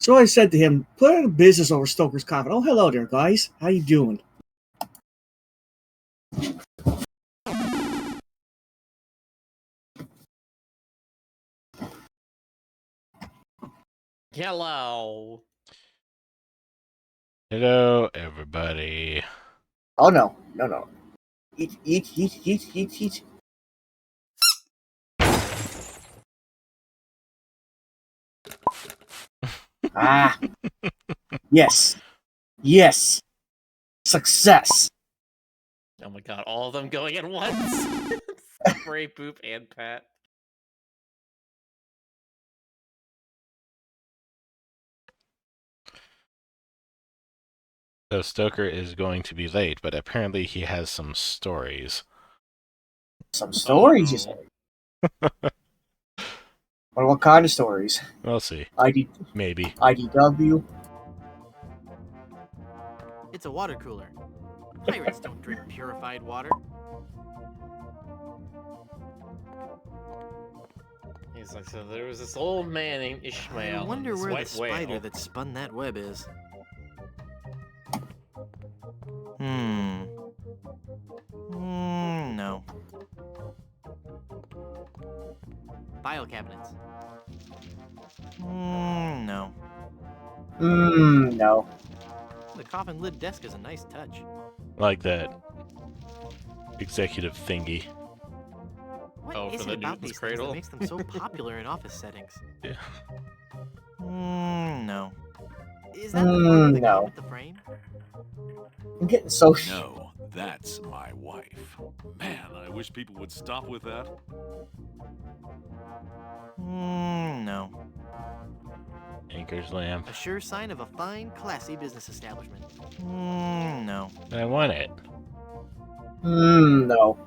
So I said to him, put in a business over Stoker's Coffin. Oh, hello there, guys. How you doing? Hello. Hello, everybody. Oh, no. No. Eat. Ah. Yes. Success. Oh my god, all of them going at once. Spray, Poop, and Pat. So Stoker is going to be late, but apparently he has some stories. Some stories, you say? Well, what kind of stories? We'll see. Maybe. IDW. It's a water cooler. Pirates don't drink purified water. He's like, so there was this old man named Ishmael. I wonder and this where the white spider whale. that spun that web is. No. File cabinets. No. No. The coffin lid desk is a nice touch. Like that executive thingy. What is for it the about Newton's these cradle? things that makes them so popular in office settings? Yeah. No. Is that the photo that no. came with the frame? I'm getting so... No, that's my wife. Man, I wish people would stop with that. No. Anchor's lamp. A sure sign of a fine, classy business establishment. No. I want it. no.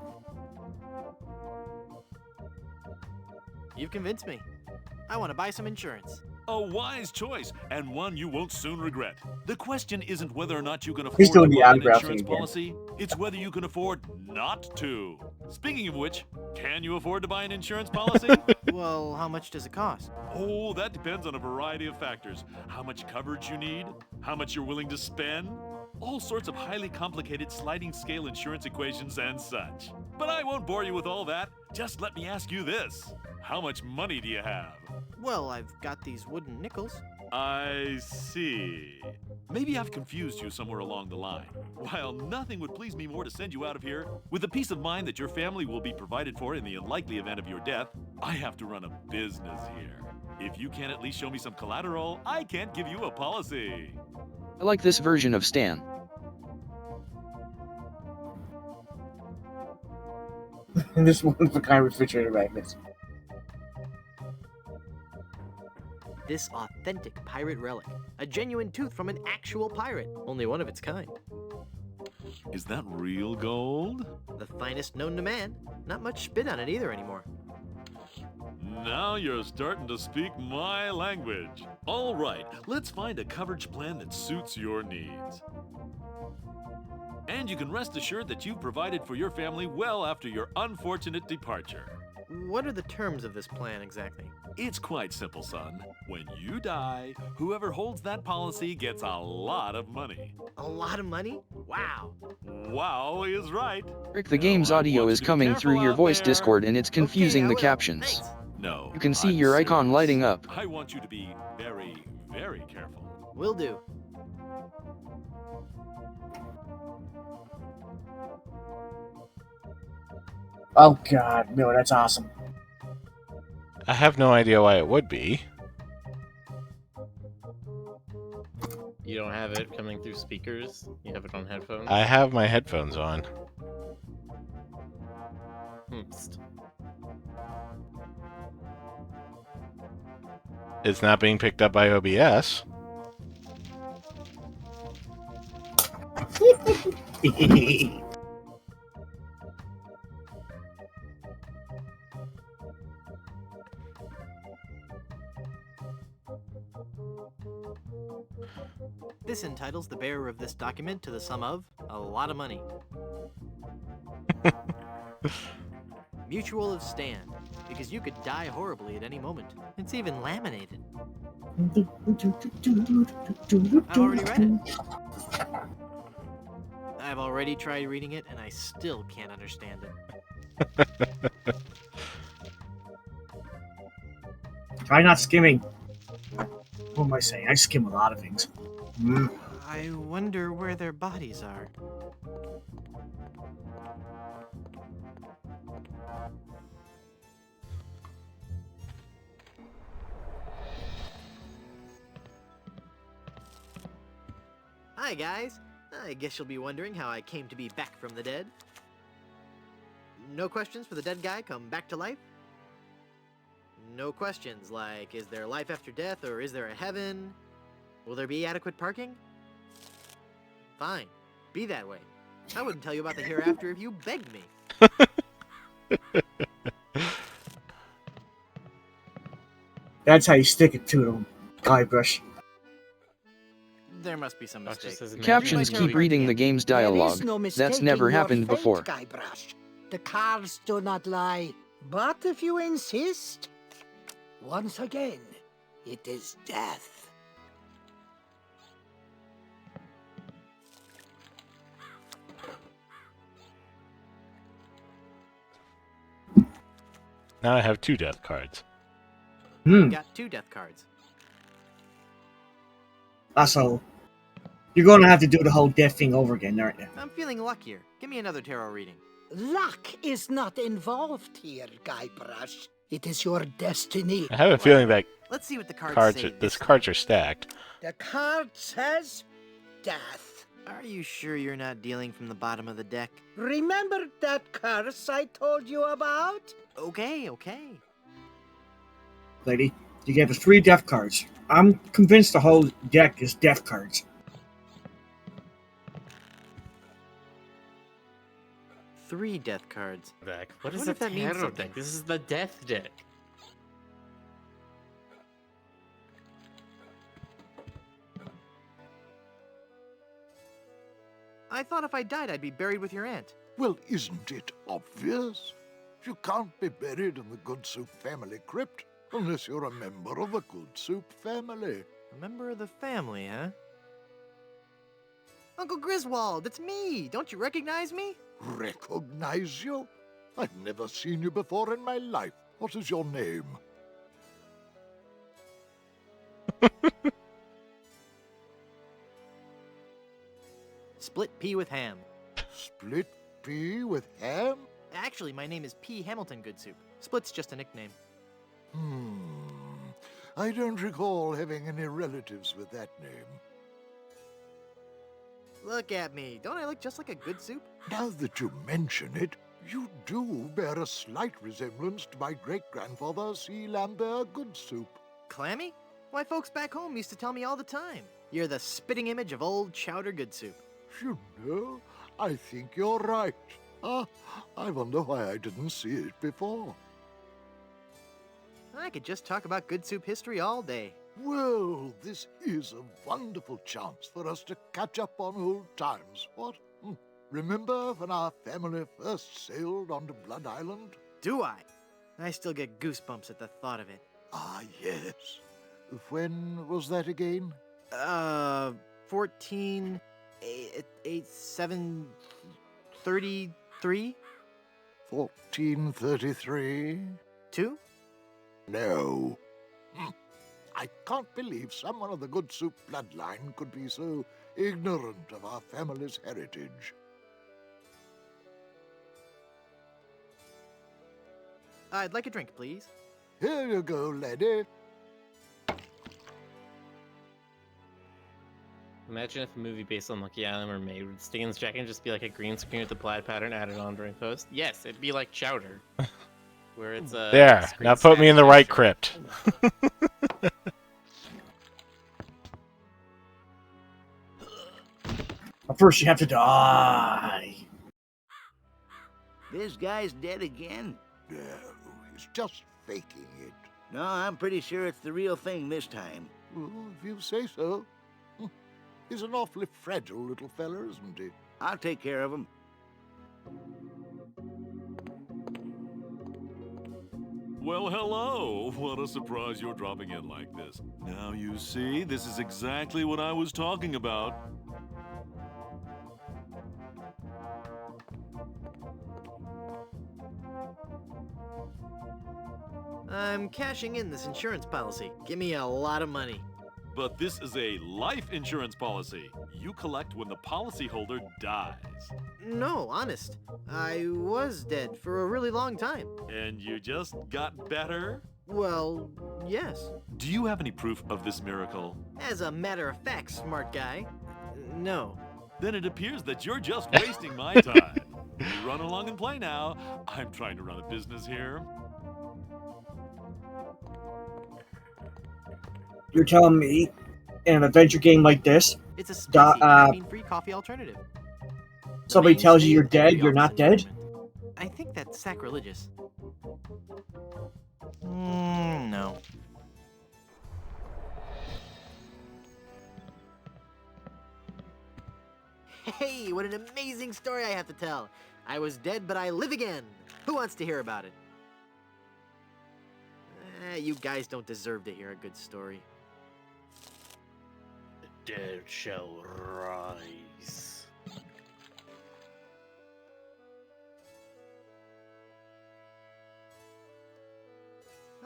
You've convinced me. I want to buy some insurance. A wise choice, and one you won't soon regret. The question isn't whether or not you can afford He's to doing the buy an autograph insurance thing again. policy. It's whether you can afford not to. Speaking of which, can you afford to buy an insurance policy? Well, how much does it cost? Oh, that depends on a variety of factors. How much coverage you need, how much you're willing to spend, all sorts of highly complicated sliding scale insurance equations and such. But I won't bore you with all that. Just let me ask you this. How much money do you have? Well, I've got these wooden nickels. I see. Maybe I've confused you somewhere along the line. While nothing would please me more to send you out of here, with the peace of mind that your family will be provided for in the unlikely event of your death, I have to run a business here. If you can't at least show me some collateral, I can't give you a policy. I like this version of Stan. This one's the kind of refrigerator magnets. This authentic pirate relic. A genuine tooth from an actual pirate. Only one of its kind. Is that real gold? The finest known to man. Not much spit on it either anymore. Now you're starting to speak my language. All right, let's find a coverage plan that suits your needs. And you can rest assured that you've provided for your family well after your unfortunate departure. What are the terms of this plan exactly? It's quite simple, son. When you die, whoever holds that policy gets a lot of money. A lot of money? Wow. Wow is right. Rick, the game's audio is coming through your voice Discord and it's confusing Okay, I the will. captions. Thanks. No. You can see I'm your icon serious. lighting up. I want you to be very, very careful. Will do. Oh, God. No, that's awesome. I have no idea why it would be. You don't have it coming through speakers? You have it on headphones? I have my headphones on. Psst. It's not being picked up by OBS. This entitles the bearer of this document to the sum of a lot of money. Mutual of Stan. because you could die horribly at any moment. It's even laminated. I've already read it. I've already tried reading it, and I still can't understand it. Try not skimming. What am I saying? I skim a lot of things. I wonder where their bodies are. Hi, guys. I guess you'll be wondering how I came to be back from the dead. No questions for the dead guy come back to life? No questions like, is there life after death or is there a heaven? Will there be adequate parking? Fine. Be that way. I wouldn't tell you about the hereafter if you begged me. That's how you stick it to them, Guybrush. There must be some Watch mistake. this as Captions imaginary keep reading the game's dialogue. There is no That's mistaking never your happened fate, before. Guybrush. The cards do not lie. But if you insist, once again, it is death. Now I have 2 death cards. Got 2 death cards. Also, you're going to have to do the whole death thing over again, aren't you? I'm feeling luckier. Give me another tarot reading. Luck is not involved here, Guybrush. It is your destiny. I have a feeling that Let's see what the cards cards say. this cards are stacked. The card says death. Are you sure you're not dealing from the bottom of the deck? Remember that curse I told you about? Okay. Lady, you gave us 3 death cards. I'm convinced the whole deck is death cards. 3 death cards. Deck. What I is wonder a if that means tarot something. deck? This is the death deck. I thought if I died, I'd be buried with your aunt. Well, isn't it obvious? You can't be buried in the Good Soup family crypt unless you're a member of the Good Soup family. A member of the family, huh? Uncle Griswold, it's me! Don't you recognize me? Recognize you? I've never seen you before in my life. What is your name? Split pea with ham. Split pea with ham? Actually, my name is P. Hamilton Good Soup. Split's just a nickname. I don't recall having any relatives with that name. Look at me. Don't I look just like a good soup? Now that you mention it, you do bear a slight resemblance to my great-grandfather, C. Lambert Good Soup. Clammy? Why, folks back home used to tell me all the time. You're the spitting image of old Chowder Good Soup. You know, I think you're right. I wonder why I didn't see it before. I could just talk about good soup history all day. Well, this is a wonderful chance for us to catch up on old times, what? Remember when our family first sailed onto Blood Island? Do I? I still get goosebumps at the thought of it. Ah, yes. When was that again? 14... 733? 1433? 2? No. I can't believe someone of the Good Soup bloodline could be so ignorant of our family's heritage. I'd like a drink, please. Here you go, lady. Imagine if a movie based on Lucky Island were made. Would Stan's jacket just be like a green screen with the plaid pattern added on during post? Yes, it'd be like Chowder. Where it's a There, now put me in the right crypt. But first, you have to die. This guy's dead again? No, he's just faking it. No, I'm pretty sure it's the real thing this time. Well, if you say so. He's an awfully fragile little fella, isn't he? I'll take care of him. Well, hello. What a surprise you're dropping in like this. Now you see, this is exactly what I was talking about. I'm cashing in this insurance policy. Give me a lot of money. But this is a life insurance policy. You collect when the policyholder dies. No, honest. I was dead for a really long time. And you just got better? Well, yes. Do you have any proof of this miracle? As a matter of fact, smart guy. No. Then it appears that you're just wasting my time. You run along and play now. I'm trying to run a business here. You're telling me in an adventure game like this, It's a spicy, caffeine-free coffee alternative. somebody The tells you mainstay you're of dead, every you're not office dead? environment. I think that's sacrilegious. No. Hey, what an amazing story I have to tell. I was dead, but I live again. Who wants to hear about it? You guys don't deserve to hear a good story. The dead shall rise.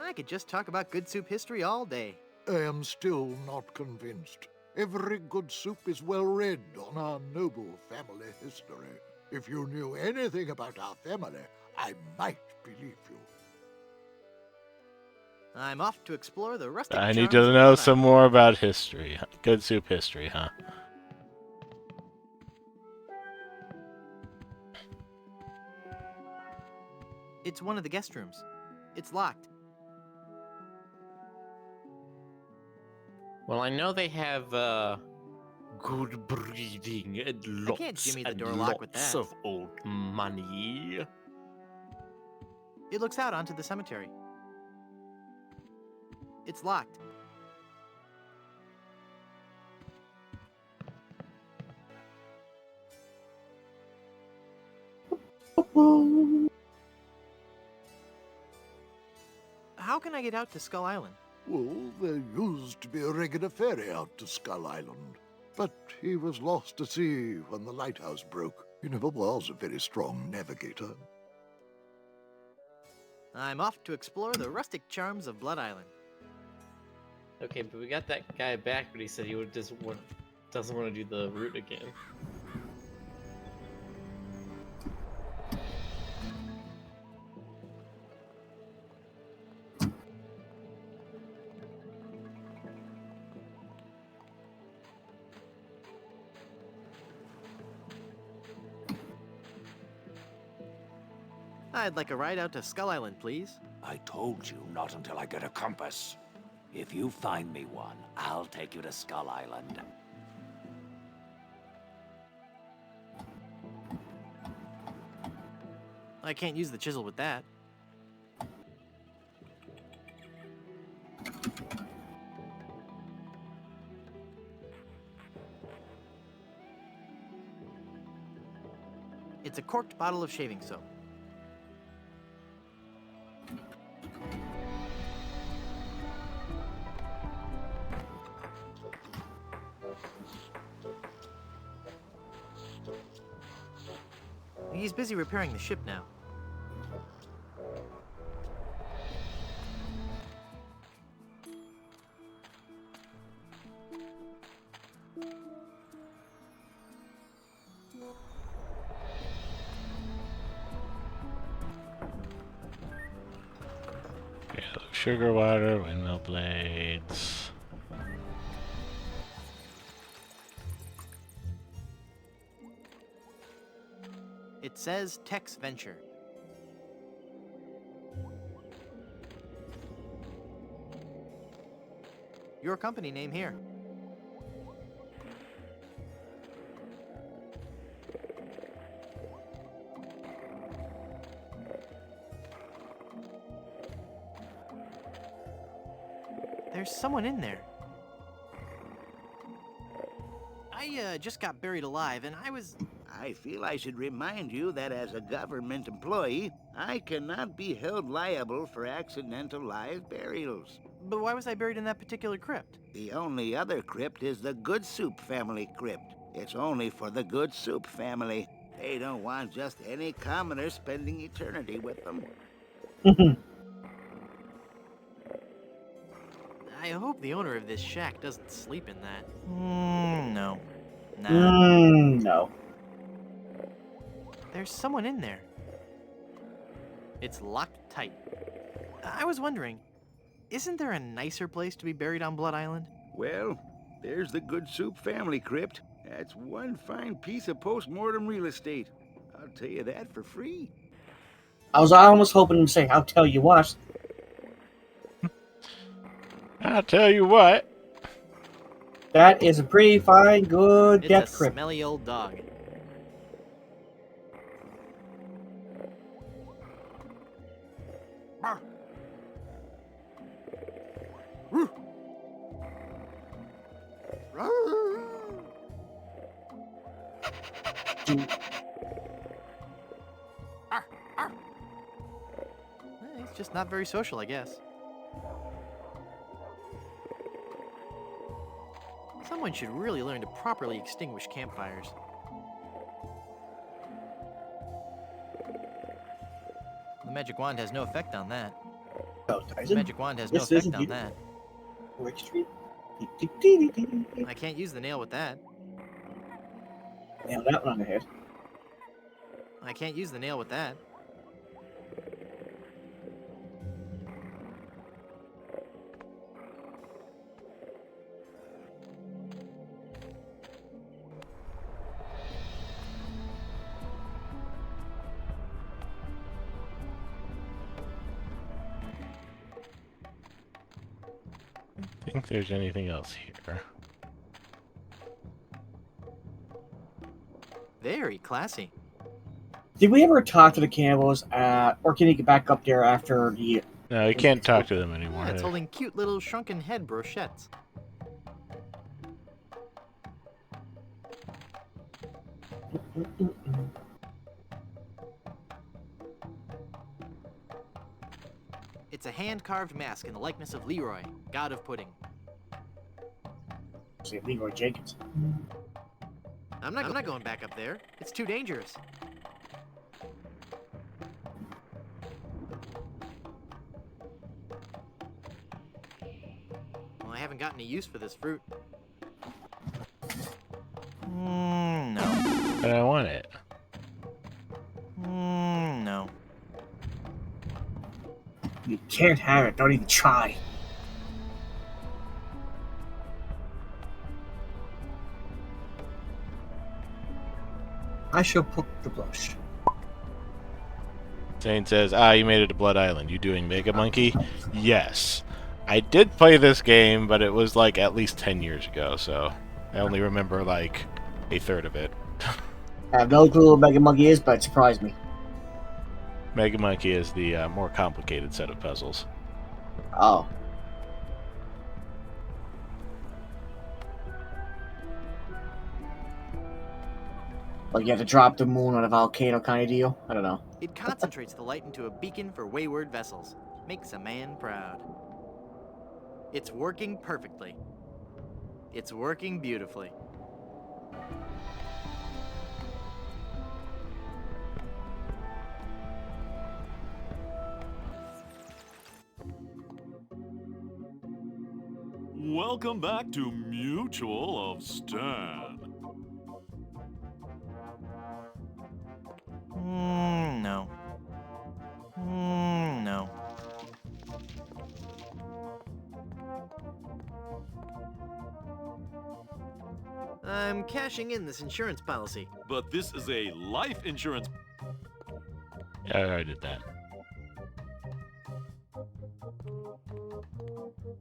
I could just talk about good soup history all day. I am still not convinced. Every good soup is well read on our noble family history. If you knew anything about our family, I might believe you. I'm off to explore the rustic I need charms to of know Rhode some Island. more about history. Good soup history, huh? It's one of the guest rooms. It's locked. Well, I know they have good breeding and I can't lots jimmy the and door lock with lots that. of old money. It looks out onto the cemetery. It's locked. How can I get out to Skull Island? Well, there used to be a regular ferry out to Skull Island, but he was lost at sea when the lighthouse broke. He never was a very strong navigator. I'm off to explore the rustic charms of Blood Island. Okay, but we got that guy back, but he said he would doesn't want to do the route again. I'd like a ride out to Skull Island, please. I told you not until I get a compass. If you find me one, I'll take you to Skull Island. I can't use the chisel with that. It's a corked bottle of shaving soap. He's busy repairing the ship now. Sugar water, windmill blades. It says Tex Venture. Your company name here. There's someone in there. I just got buried alive, and I feel I should remind you that as a government employee, I cannot be held liable for accidental live burials. But why was I buried in that particular crypt? The only other crypt is the Good Soup family crypt. It's only for the Good Soup family. They don't want just any commoner spending eternity with them. I hope the owner of this shack doesn't sleep in that. No. Nah. No. There's someone in there. It's locked tight. I was wondering, isn't there a nicer place to be buried on Blood Island? Well, there's the Good Soup family crypt. That's one fine piece of post-mortem real estate. I'll tell you that for free. I was almost hoping to say, I'll tell you what. I'll tell you what. That is a pretty fine, good It's death a crypt. smelly old dog. He's just not very social, I guess. Someone should really learn to properly extinguish campfires. The magic wand has no effect on that. Oh, The Tyson? magic wand has no This effect isn't on you. that. Rick Street? I can't use the nail with that. Nail that one on the head. I can't use the nail with that. I think there's anything else here. Very classy. Did we ever talk to the cannibals, or can you get back up there after the... No, you can't talk to them anymore. Yeah, it's holding cute little shrunken head brochettes. It's a hand-carved mask in the likeness of Leroy, god of pudding. Say Leroy Jenkins. I'm not going back up there. It's too dangerous. Well, I haven't got any use for this fruit. No. But I want it. No. You can't have it. Don't even try. I shall put the blush. Zane says, you made it to Blood Island. You doing Mega Monkey? Yes. I did play this game, but it was like at least 10 years ago, so I only remember like a third of it. I have no clue what Mega Monkey is, but it surprised me. Mega Monkey is the more complicated set of puzzles. Oh. Like you have to drop the moon on a volcano kind of deal? I don't know. It concentrates the light into a beacon for wayward vessels. Makes a man proud. It's working perfectly. It's working beautifully. Welcome back to Mutual of Stan. No. No. I'm cashing in this insurance policy. But this is a life insurance. Yeah, I already did that.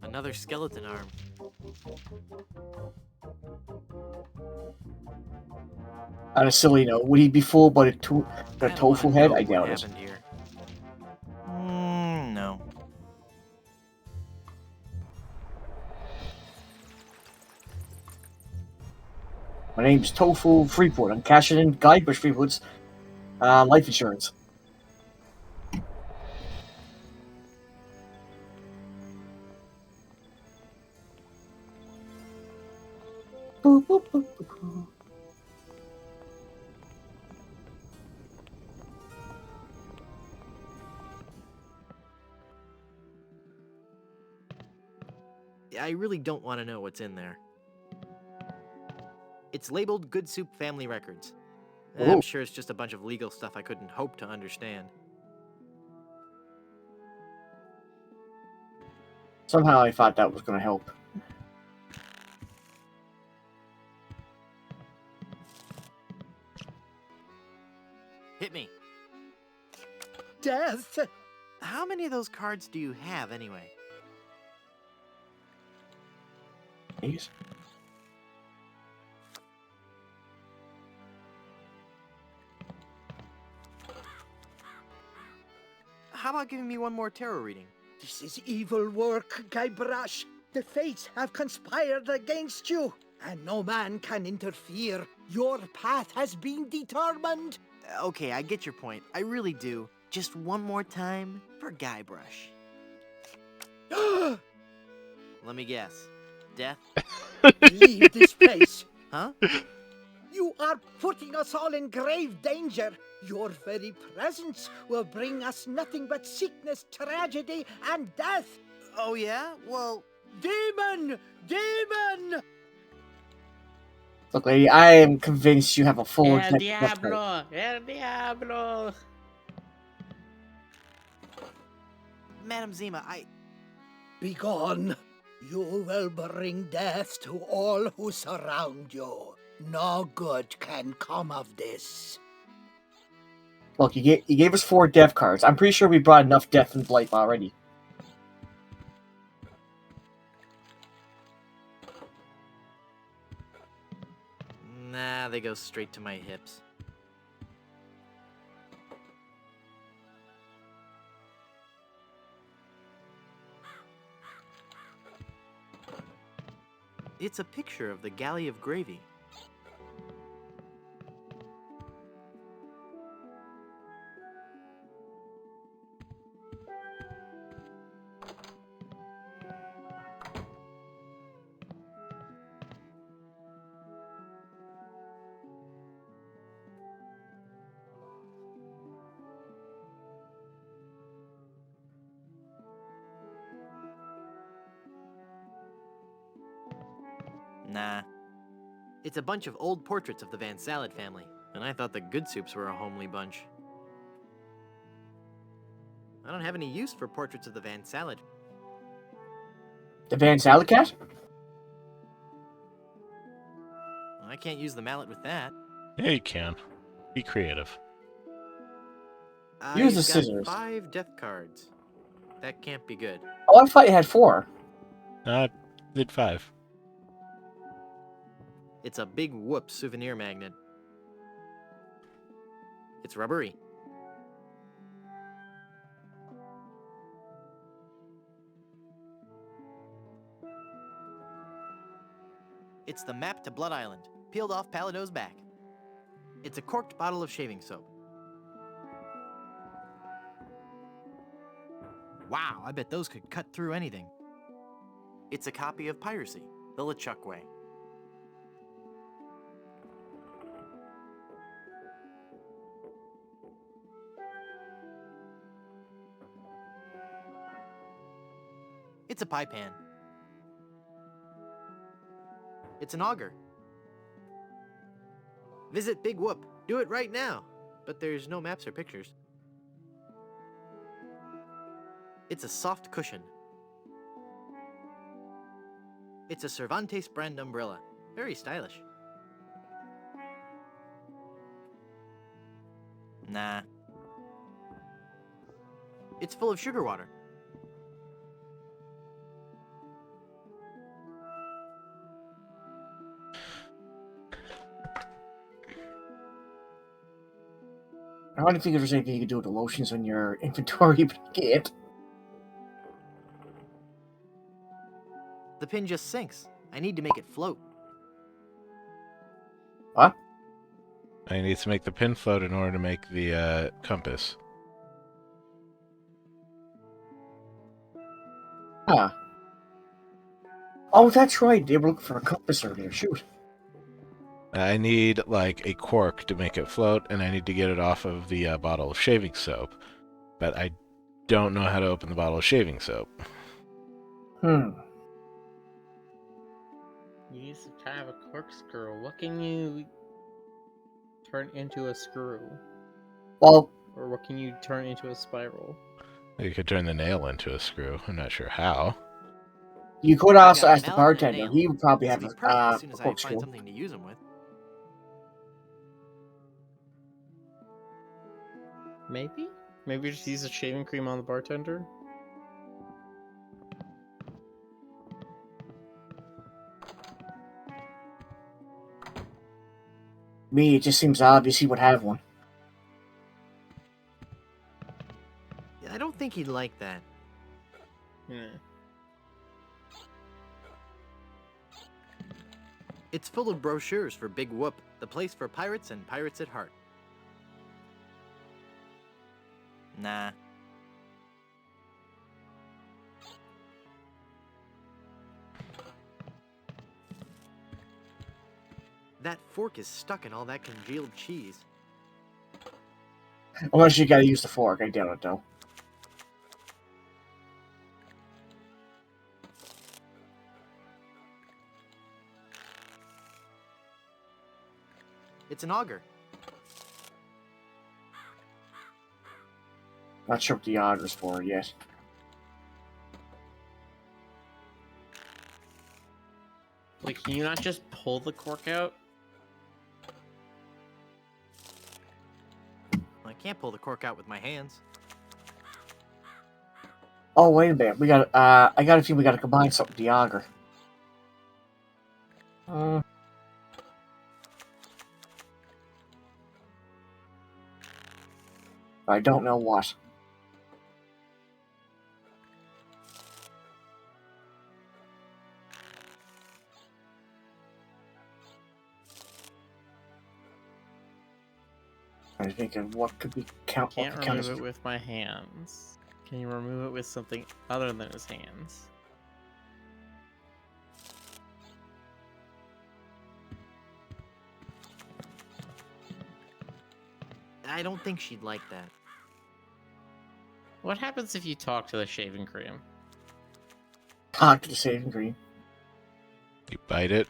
Another skeleton arm. On a silly note, would he be full but a I don't tofu wanna head? know I what doubt it. happened here. No. My name's Tofu Freeport. I'm cashing in Guybrush Freeport's life insurance. Boop, boop, boop, boop, boop. I really don't want to know what's in there. It's labeled Good Soup Family Records. I'm Ooh. sure it's just a bunch of legal stuff I couldn't hope to understand. Somehow I thought that was going to help. Hit me. Death? How many of those cards do you have, anyway? Please. How about giving me one more tarot reading? This is evil work, Guybrush. The fates have conspired against you, and no man can interfere. Your path has been determined. Okay, I get your point. I really do. Just one more time for Guybrush. Let me guess. Death? Leave this place. Huh? You are putting us all in grave danger. Your very presence will bring us nothing but sickness, tragedy, and death. Oh, yeah? Well... Demon! Demon! Look, lady, I am convinced you have a full El deck. Diablo! El Diablo! Madam Zima, Begone. You will bring death to all who surround you. No good can come of this. Look, you gave us 4 death cards. I'm pretty sure we brought enough death and blight already. Nah, they go straight to my hips. It's a picture of the Galley of Gravy. Nah. It's a bunch of old portraits of the Van Salad family, and I thought the Good Soups were a homely bunch. I don't have any use for portraits of the Van Salad. The Van Salad Cat? I can't use the mallet with that. Yeah, you can. Be creative. Use the I've got scissors. 5 death cards. That can't be good. Oh, I thought you had 4. Did 5. It's a big whoop souvenir magnet. It's rubbery. It's the map to Blood Island, peeled off Palado's back. It's a corked bottle of shaving soap. Wow, I bet those could cut through anything. It's a copy of Piracy, the LeChuck Way. It's a pie pan. It's an auger. Visit Big Whoop. Do it right now. But there's no maps or pictures. It's a soft cushion. It's a Cervantes brand umbrella. Very stylish. Nah. It's full of sugar water. I don't think there's anything you can do with the lotions in your inventory, but you can't. The pin just sinks. I need to make it float. What? I need to make the pin float in order to make the compass. Huh. Oh, that's right. They were looking for a compass earlier. Shoot. I need, like, a cork to make it float, and I need to get it off of the bottle of shaving soap. But I don't know how to open the bottle of shaving soap. Hmm. You need to try have a corkscrew. What can you turn into a screw? Well, Or what can you turn into a spiral? You could turn the nail into a screw. I'm not sure how. you could I also got a ask the mallet and a bartender. nail. He would probably This'll have be perfect as soon a as I corkscrew. find something to use them with. Maybe? Maybe just use a shaving cream on the bartender? Me, it just seems obvious he would have one. Yeah, I don't think he'd like that. Yeah. It's full of brochures for Big Whoop, the place for pirates and pirates at heart. Nah. That fork is stuck in all that congealed cheese. Unless you gotta use the fork. I doubt it, though. It's an auger. Not sure what the auger's for yet. Like, can you not just pull the cork out? I can't pull the cork out with my hands. Oh, wait a minute. We got. I got a feeling we got to combine something with the auger. I don't know what. I'm thinking, what could be count? What Can't could count remove as it with my hands. Can you remove it with something other than his hands? I don't think she'd like that. What happens if you talk to the shaving cream? talk to the saving green? You bite it?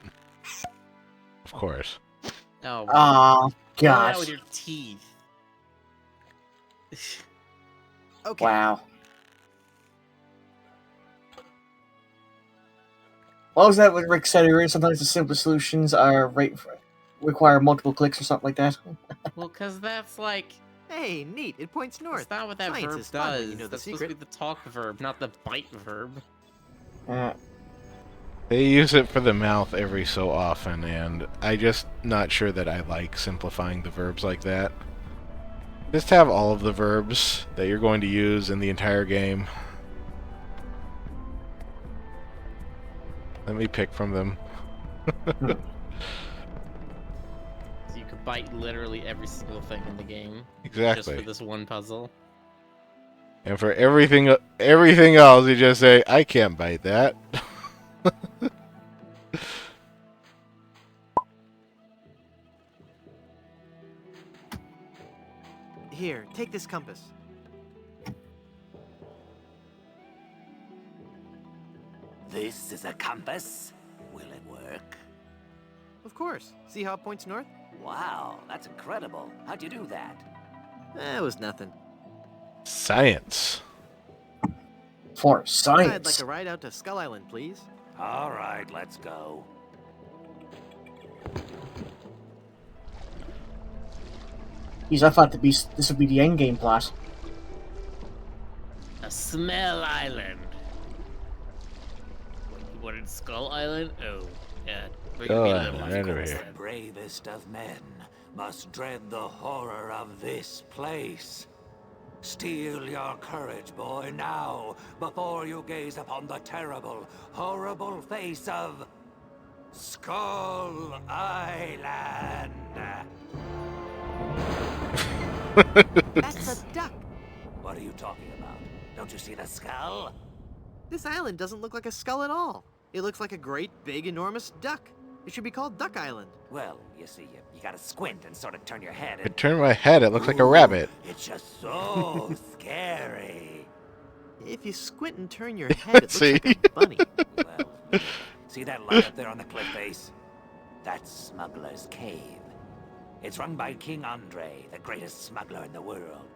Of course. Oh, Oh, pull it out gosh. with your teeth. Okay. Wow. What was that what Rick said earlier? Sometimes the simplest solutions are require multiple clicks or something like that. Well, because that's like... Hey, neat. It points north. That's not what that Science verb is fun when does. you know the That's supposed to secret. be the talk verb, not the bite verb. They use it for the mouth every so often, and I just not sure that I like simplifying the verbs like that. Just have all of the verbs that you're going to use in the entire game. Let me pick from them. So you could bite literally every single thing in the game. Exactly. Just for this one puzzle. And for everything else, you just say, I can't bite that. Here, take this compass. This is a compass. Will it work? Of course. See how it points north? Wow, that's incredible. How'd you do that? It was nothing. Science. For I'd science. like a ride out to Skull Island, please. All right, let's go. Jeez, I thought this would be the end game plot. A smell island. What, you wanted Skull Island? Oh, yeah. We're gonna be a little right off over course here. then. Bravest of men must dread the horror of this place. Steel your courage, boy, now, before you gaze upon the terrible, horrible face of Skull Island. That's a duck. What are you talking about? Don't you see the skull? This island doesn't look like a skull at all. It looks like a great, big, enormous duck. It should be called Duck Island. Well, you see, you gotta squint and sort of turn your head. I And... turned my head, it looks like a Ooh, rabbit. It's just so scary. If you squint and turn your head, it looks See? like a bunny. Well, see that light up there on the cliff face? That's Smuggler's Cave. It's run by King Andre, the greatest smuggler in the world.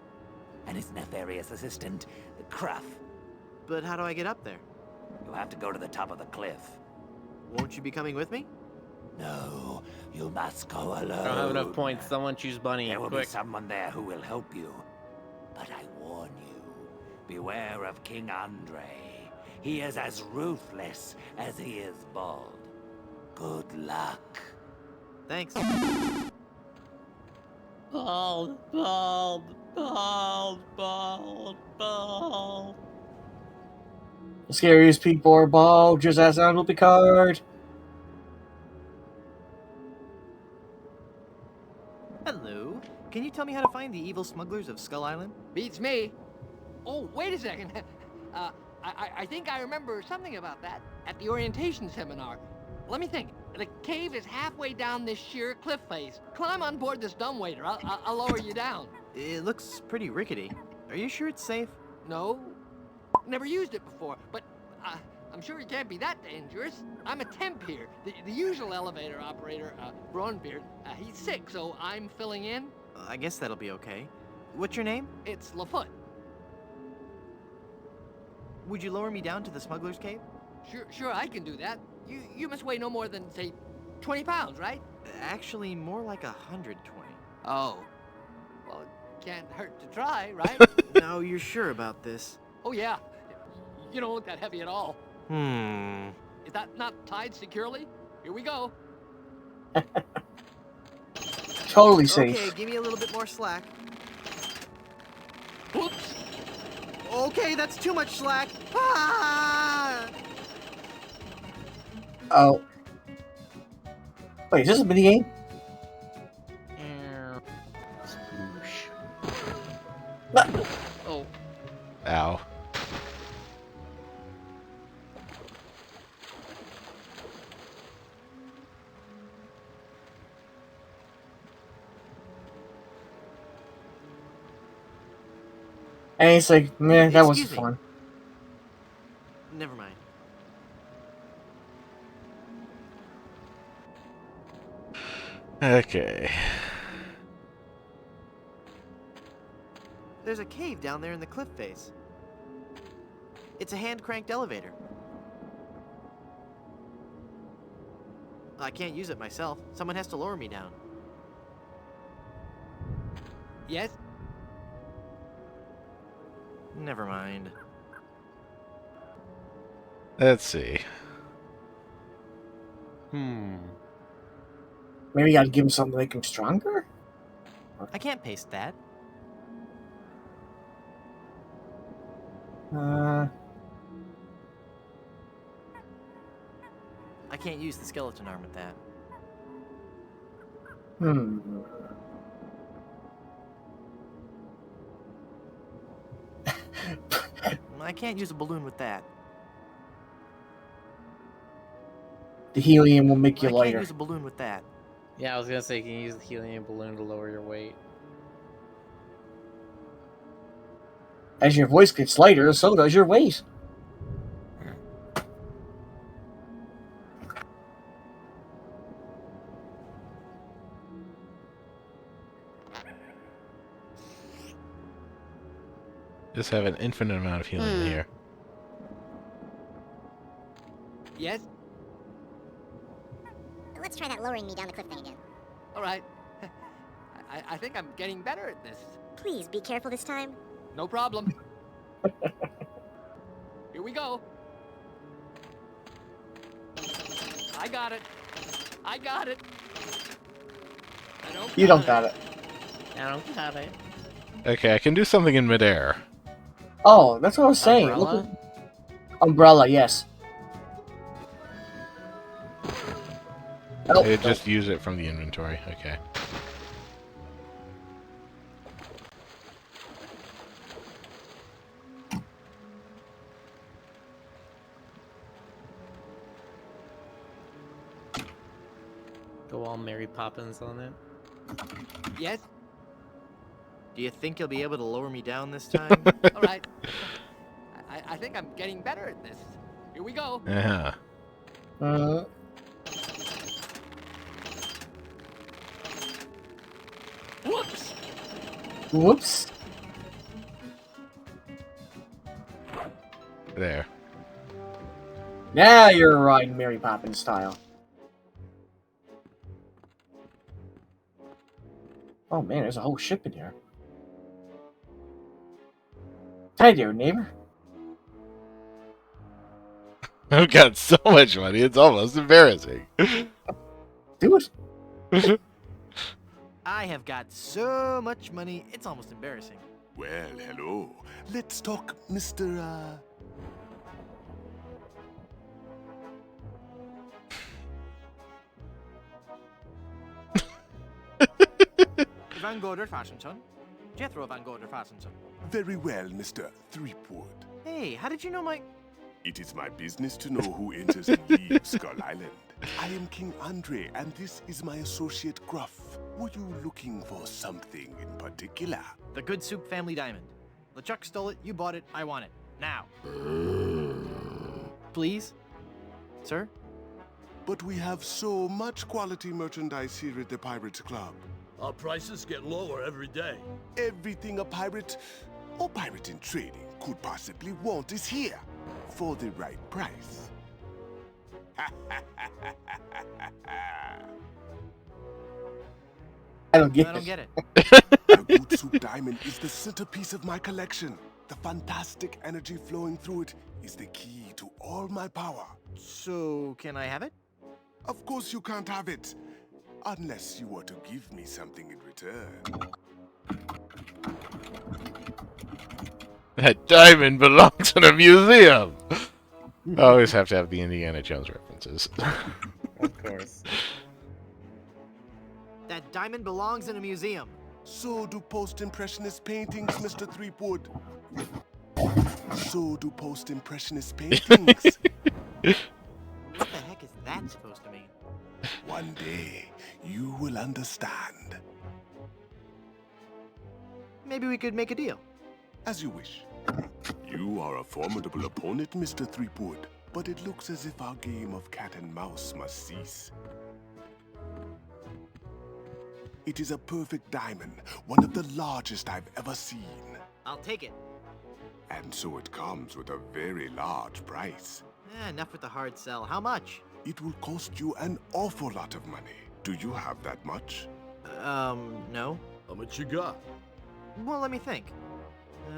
And his nefarious assistant, Cruff. But how do I get up there? You'll have to go to the top of the cliff. Won't you be coming with me? No, you must go alone. I don't have enough points. Someone choose Bunny. There will Quick. be someone there who will help you. But I warn you, beware of King Andre. He is as ruthless as he is bald. Good luck. Thanks. Bald, bald, bald, bald, bald. The scariest people are bald, just as Arnold Picard. Hello. Can you tell me how to find the evil smugglers of Skull Island? Beats me. Oh, wait a second. I think I remember something about that at the orientation seminar. Let me think. The cave is halfway down this sheer cliff face. Climb on board this dumbwaiter. I'll lower you down. It looks pretty rickety. Are you sure it's safe? No. Never used it before, but I'm sure it can't be that dangerous. I'm a temp here. The usual elevator operator, Braunbeard, he's sick, so I'm filling in. I guess that'll be okay. What's your name? It's Lafoot. Would you lower me down to the smuggler's cave? Sure, I can do that. You must weigh no more than, say, 20 pounds, right? Actually, more like 120. Oh. Well, it can't hurt to try, right? Now, you're sure about this? Oh, yeah. You don't look that heavy at all. Is that not tied securely? Here we go. Totally safe. Okay, give me a little bit more slack. Whoops. Okay, that's too much slack. Ah! Oh. Wait, is this a minigame? Oh. Ow. And it's like, meh, that was Excuse me. fun. Never mind. Okay. There's a cave down there in the cliff face. It's a hand-cranked elevator. I can't use it myself. Someone has to lower me down. Yes? Never mind. Let's see. Maybe I'd give him something to make him stronger? I can't paste that. I can't use the skeleton arm with that. I can't use a balloon with that. The helium will make you I lighter. can't use a balloon with that. Yeah, I was gonna say you can use the helium balloon to lower your weight. As your voice gets lighter, so does your weight. Just have an infinite amount of healing here. Yes? Let's try that lowering me down the cliff thing again. All right. I think I'm getting better at this. Please be careful this time. No problem. Here we go. I got it. I got it. You don't got it. I don't got it. Okay, I can do something in midair. Oh, that's what I was saying. Umbrella? Umbrella, yes. Oh, It just use it from the inventory. Okay. Go all Mary Poppins on it. Yes? Do you think you'll be able to lower me down this time? All right. I think I'm getting better at this. Here we go. Yeah. Whoops! Whoops. There. Now you're riding Mary Poppins style. Oh man, there's a whole ship in here. Hi there, neighbor. I've got so much money, it's almost embarrassing. Do it. I have got so much money, it's almost embarrassing. Well, hello. Let's talk, Mr. Van Gorder Fastenson. Jethro Van Gorder Fastenson. Very well, Mr. Threepwood. Hey, how did you know my... It is my business to know who enters and leaves Skull Island. I am King Andre, and this is my associate Gruff. Were you looking for something in particular? The Good Soup Family Diamond. LeChuck stole it, you bought it, I want it. Now. Please? Sir? But we have so much quality merchandise here at the Pirates Club. Our prices get lower every day. Everything a pirate or pirate in trading could possibly want is here for the right price. I don't get it. The Good Soup Diamond is the centerpiece of my collection. The fantastic energy flowing through it is the key to all my power. So, can I have it? Of course you can't have it. Unless you were to give me something in return. That diamond belongs in a museum! I always have to have the Indiana Jones references. Of course. That diamond belongs in a museum. So do post-impressionist paintings, Mr. Threepwood. So do post-impressionist paintings. What the heck is that supposed to mean? One day, you will understand. Maybe we could make a deal. As you wish. You are a formidable opponent, Mr. Threepwood, but it looks as if our game of cat and mouse must cease. It is a perfect diamond, one of the largest I've ever seen. I'll take it. And so it comes with a very large price. Enough with the hard sell. How much? It will cost you an awful lot of money. Do you have that much? No. How much you got? Well, let me think.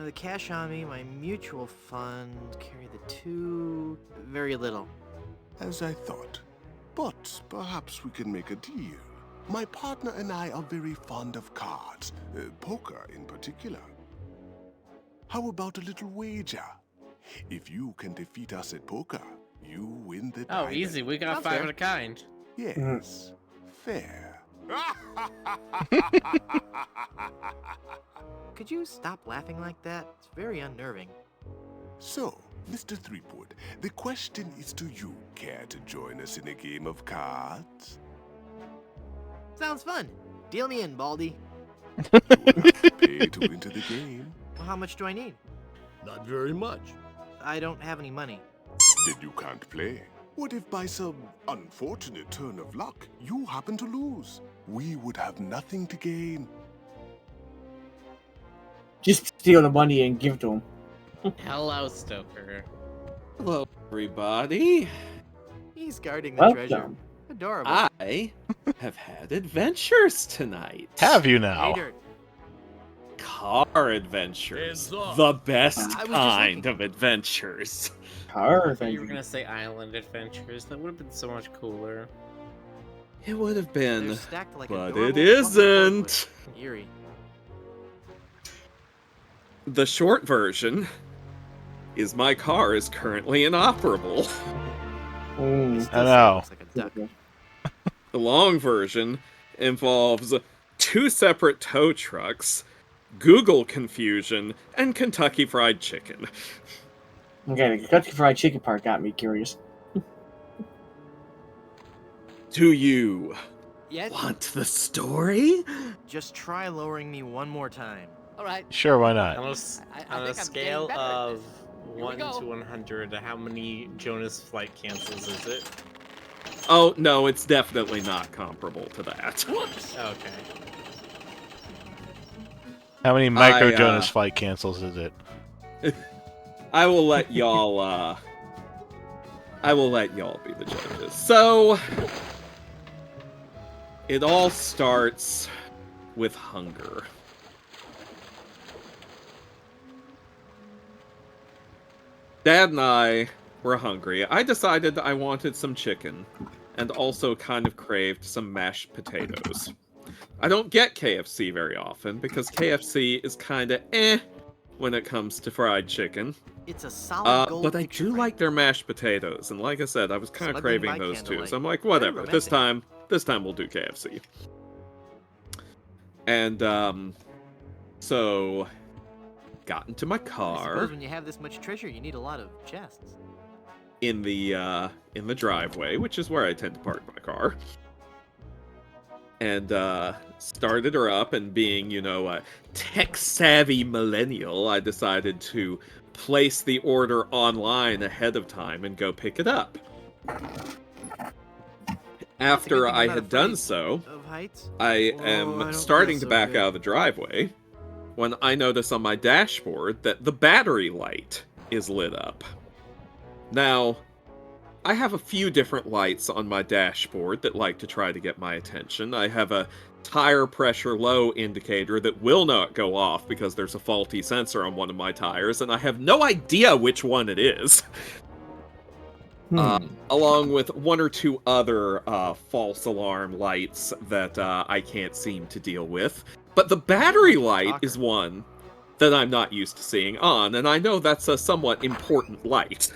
The cash on me, my mutual fund, carry the two... Very little. As I thought. But perhaps we can make a deal. My partner and I are very fond of cards, poker in particular. How about a little wager? If you can defeat us at poker, you win the Oh, diamond. easy. We got Sounds five fair. of a kind. Yes, fair. Could you stop laughing like that? It's very unnerving. So, Mr. Threepwood, the question is to you. Care to join us in a game of cards? Sounds fun. Deal me in, Baldy. You will have to pay to enter the game. Well, how much do I need? Not very much. I don't have any money. Then you can't play. What if by some unfortunate turn of luck, you happen to lose? We would have nothing to gain. Just steal the money and give it to him. Hello, Stoker. Hello, everybody. He's guarding the Welcome. treasure. Adorable. I have had adventures tonight. Have you now? Hey, Dirt. Car adventures. Hands off. The best I was just kind looking. of adventures. Car You thing. were gonna say island adventures. That would have been so much cooler. It would have been, They're stacked like but adorable it fluffy isn't. cordwood. Eerie. The short version is my car is currently inoperable. It Mm. still I know. looks like a duck. The long version involves 2 separate tow trucks, Google confusion, and Kentucky Fried Chicken. Okay, the Kentucky Fried Chicken part got me curious. Do you Yes? want the story? Just try lowering me one more time. All right. Sure, why not? On a, I on a think I'm getting scale better at of this. Here we 1 go. to 100, how many Jonas flight cancels is it? Oh, no, it's definitely not comparable to that. Whoops. Okay. How many micro I, Jonas flight cancels is it? I will let y'all, I will let y'all be the judges. So, it all starts with hunger. Dad and I were hungry. I decided I wanted some chicken, and also kind of craved some mashed potatoes. I don't get KFC very often, because KFC is kinda when it comes to fried chicken. It's a solid gold But I picture do frame. like their mashed potatoes, and like I said, I was kind of Smuggling craving by those too, candlelight. so I'm like, Very whatever, this romantic. time we'll do KFC. And, so, got into my I car suppose when you have this much treasure, you need a lot of chests. in the driveway, which is where I tend to park my car. And, started her up, and being, you know, a tech-savvy millennial, I decided to place the order online ahead of time and go pick it up. After I had done so, Of heights? I Oh, am I don't starting feel to so back good. out of the driveway when I notice on my dashboard that the battery light is lit up. Now, I have a few different lights on my dashboard that like to try to get my attention. I have a tire pressure low indicator that will not go off because there's a faulty sensor on one of my tires, and I have no idea which one it is. Along with 1 or 2 other false alarm lights that I can't seem to deal with. But the battery light is one that I'm not used to seeing on, and I know that's a somewhat important light.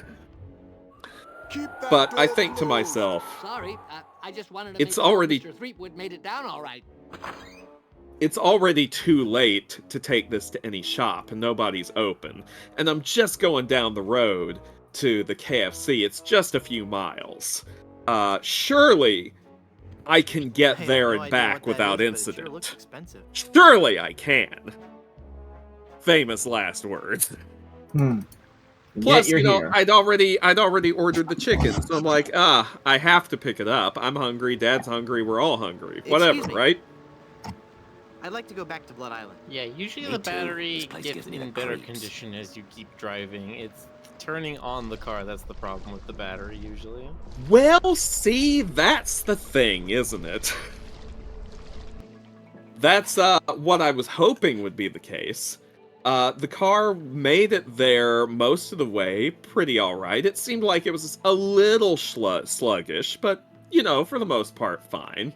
But I think to myself, Sorry, I just wanted to It's make sure already- Mr. Threepwood made it down all right. it's already too late to take this to any shop, and nobody's open. And I'm just going down the road to the KFC. It's just a few miles. Surely I can get I have there no and idea back what that without is, but it sure incident. looks expensive. Surely I can. Famous last words. Plus, you're you know, here. I'd already ordered the chicken, so I'm like, I have to pick it up. I'm hungry, Dad's hungry, we're all hungry. Whatever, Excuse me. right? I'd like to go back to Blood Island. Yeah, usually Me the too. battery This place gets gives me in the better creeps. condition as you keep driving. It's turning on the car that's the problem with the battery, usually. Well, see, that's the thing, isn't it? That's what I was hoping would be the case. The car made it there most of the way pretty alright. It seemed like it was a little sluggish, but, you know, for the most part, fine.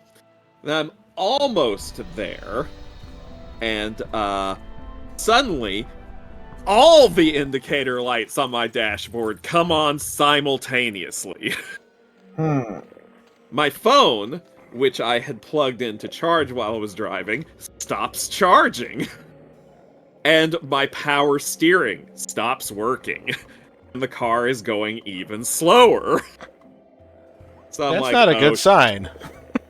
And I'm almost there, and suddenly, all the indicator lights on my dashboard come on simultaneously. My phone, which I had plugged in to charge while I was driving, stops charging. And my power steering stops working. And the car is going even slower. So I'm That's like, not a oh, good sign.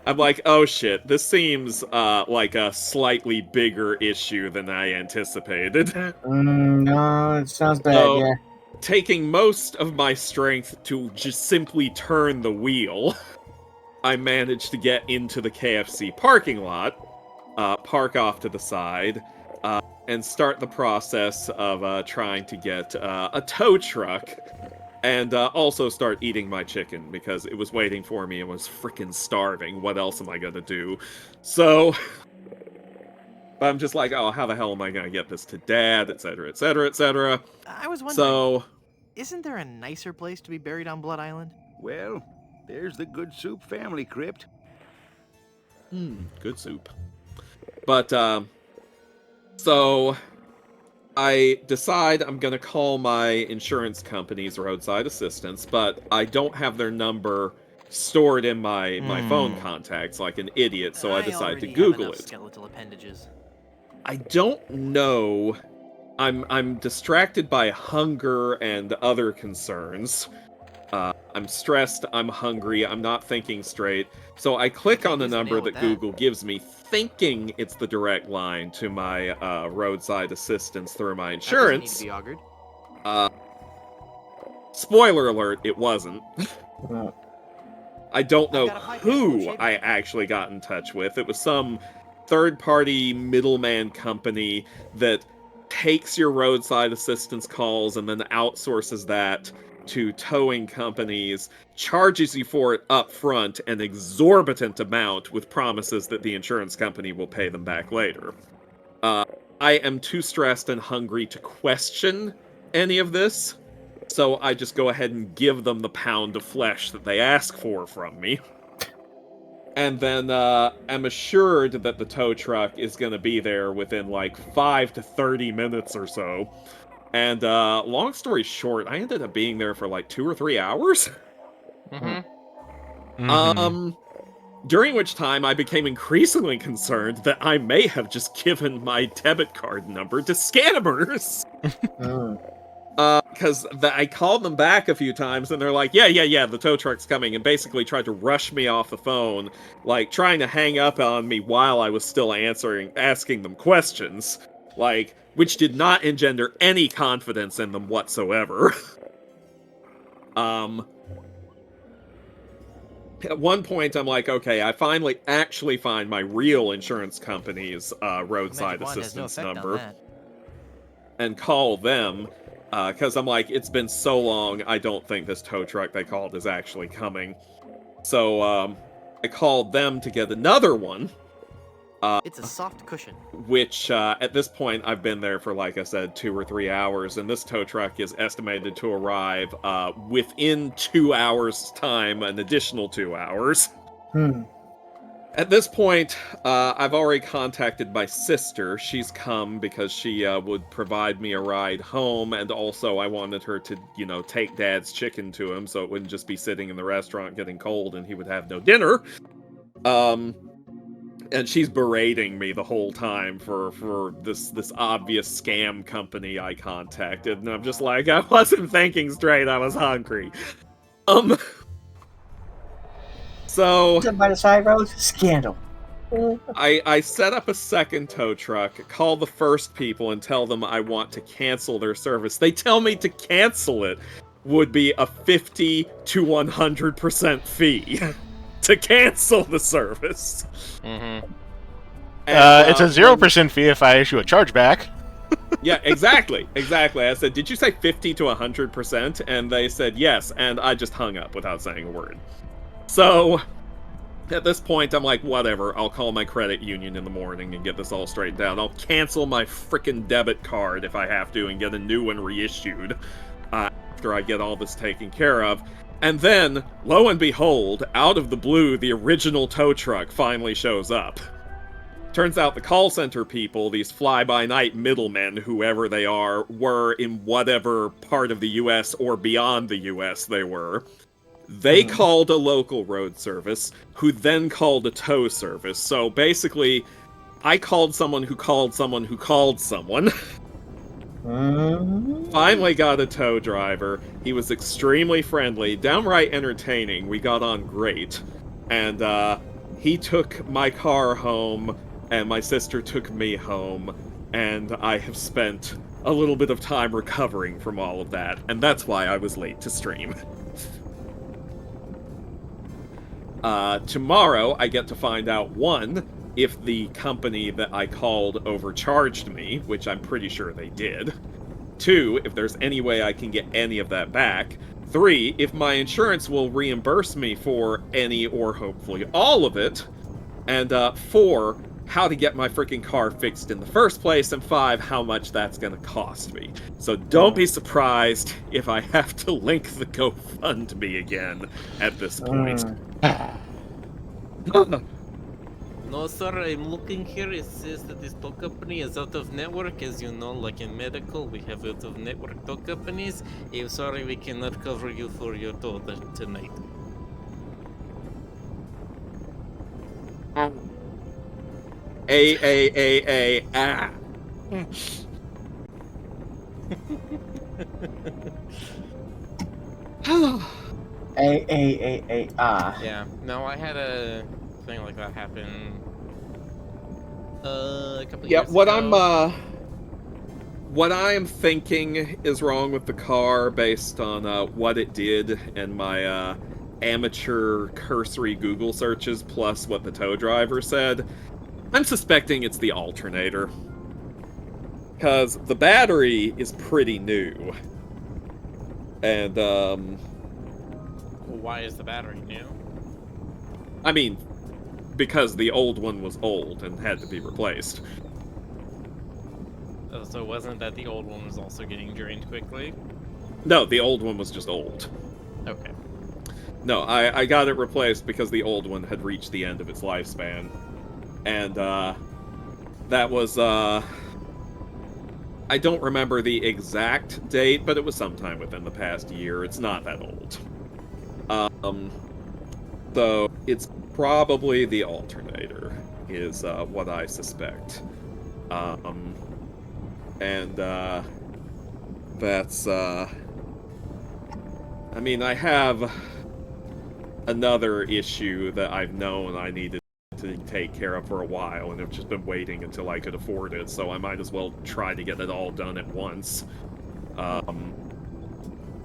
I'm like, oh shit, this seems like a slightly bigger issue than I anticipated. No, it sounds bad, So, yeah. taking most of my strength to just simply turn the wheel, I managed to get into the KFC parking lot, park off to the side, and start the process of trying to get a tow truck, and also start eating my chicken, because it was waiting for me and was freaking starving. What else am I gonna do? So, but I'm just like, oh, how the hell am I gonna get this to Dad, etc., etc., etc. I was wondering, So, isn't there a nicer place to be buried on Blood Island? Well, there's the Good Soup family crypt. Good soup. But, so, I decide I'm gonna call my insurance company's roadside assistance, but I don't have their number stored in my phone contacts like an idiot, so I decided to Google it. Skeletal appendages. I don't know. I'm distracted by hunger and other concerns. I'm stressed, I'm hungry, I'm not thinking straight. So I click on the number that Google gives me, thinking it's the direct line to my roadside assistance through my insurance. That doesn't need to be augured. Spoiler alert, it wasn't. I don't know who I actually got in touch with. It was some third-party middleman company that takes your roadside assistance calls and then outsources that to towing companies, charges you for it up front an exorbitant amount with promises that the insurance company will pay them back later. I am too stressed and hungry to question any of this, so I just go ahead and give them the pound of flesh that they ask for from me. And then I'm assured that the tow truck is going to be there within like 5 to 30 minutes or so. And long story short, I ended up being there for like 2 or 3 hours. During which time I became increasingly concerned that I may have just given my debit card number to scammers. Because I called them back a few times and they're like, yeah, the tow truck's coming, and basically tried to rush me off the phone, like trying to hang up on me while I was still asking them questions, like, which did not engender any confidence in them whatsoever. At one point, I'm like, okay, I finally actually find my real insurance company's roadside assistance number and call them, because I'm like, it's been so long, I don't think this tow truck they called is actually coming. So I called them to get another one. It's a soft cushion. Which, at this point, I've been there for, like I said, 2 or 3 hours, and this tow truck is estimated to arrive within 2 hours' time, an additional 2 hours. At this point, I've already contacted my sister. She's come because she would provide me a ride home, and also I wanted her to, take Dad's chicken to him so it wouldn't just be sitting in the restaurant getting cold and he would have no dinner. And she's berating me the whole time for this obvious scam company I contacted, and I'm just like, I wasn't thinking straight, I was hungry. So by the side road, scandal. I set up a second tow truck, call the first people and tell them I want to cancel their service. They tell me to cancel it would be a 50 to 100% fee. To cancel the service. It's a 0% fee if I issue a chargeback. Yeah, exactly. I said, did you say 50 to 100%? And they said yes, and I just hung up without saying a word. So, at this point, I'm like, whatever, I'll call my credit union in the morning and get this all straightened out. I'll cancel my frickin' debit card if I have to and get a new one reissued after I get all this taken care of. And then, lo and behold, out of the blue, the original tow truck finally shows up. Turns out the call center people, these fly-by-night middlemen, whoever they are, were in whatever part of the US or beyond the US they were. They called a local road service, who then called a tow service. So basically, I called someone who called someone who called someone. Finally got a tow driver. He was extremely friendly, downright entertaining. We got on great. And he took my car home, and my sister took me home, and I have spent a little bit of time recovering from all of that, and that's why I was late to stream. Tomorrow, I get to find out, 1, if the company that I called overcharged me, which I'm pretty sure they did. 2, if there's any way I can get any of that back. 3, if my insurance will reimburse me for any or hopefully all of it. And 4, how to get my freaking car fixed in the first place. And 5, how much that's gonna cost me. So don't be surprised if I have to link the GoFundMe again at this point. No, sir, I'm looking here. It says that this tow company is out of network. As you know, like in medical, we have out of network tow companies. I'm sorry, we cannot cover you for your tow tonight. Ah. Ah. Yeah. No, I had a thing like that happen a couple Yeah, years ago. what I am thinking is wrong with the car based on what it did and my amateur cursory Google searches plus what the tow driver said. I'm suspecting it's the alternator. Because the battery is pretty new. And, Why is the battery new? I mean, because the old one was old and had to be replaced. Oh, so it wasn't that the old one was also getting drained quickly? No, the old one was just old. Okay. No, I got it replaced because the old one had reached the end of its lifespan. And, that was, I don't remember the exact date, but it was sometime within the past year. It's not that old. So it's probably the alternator, is what I suspect. And that's I mean, I have another issue that I've known I needed to take care of for a while, and have just been waiting until I could afford it, so I might as well try to get it all done at once.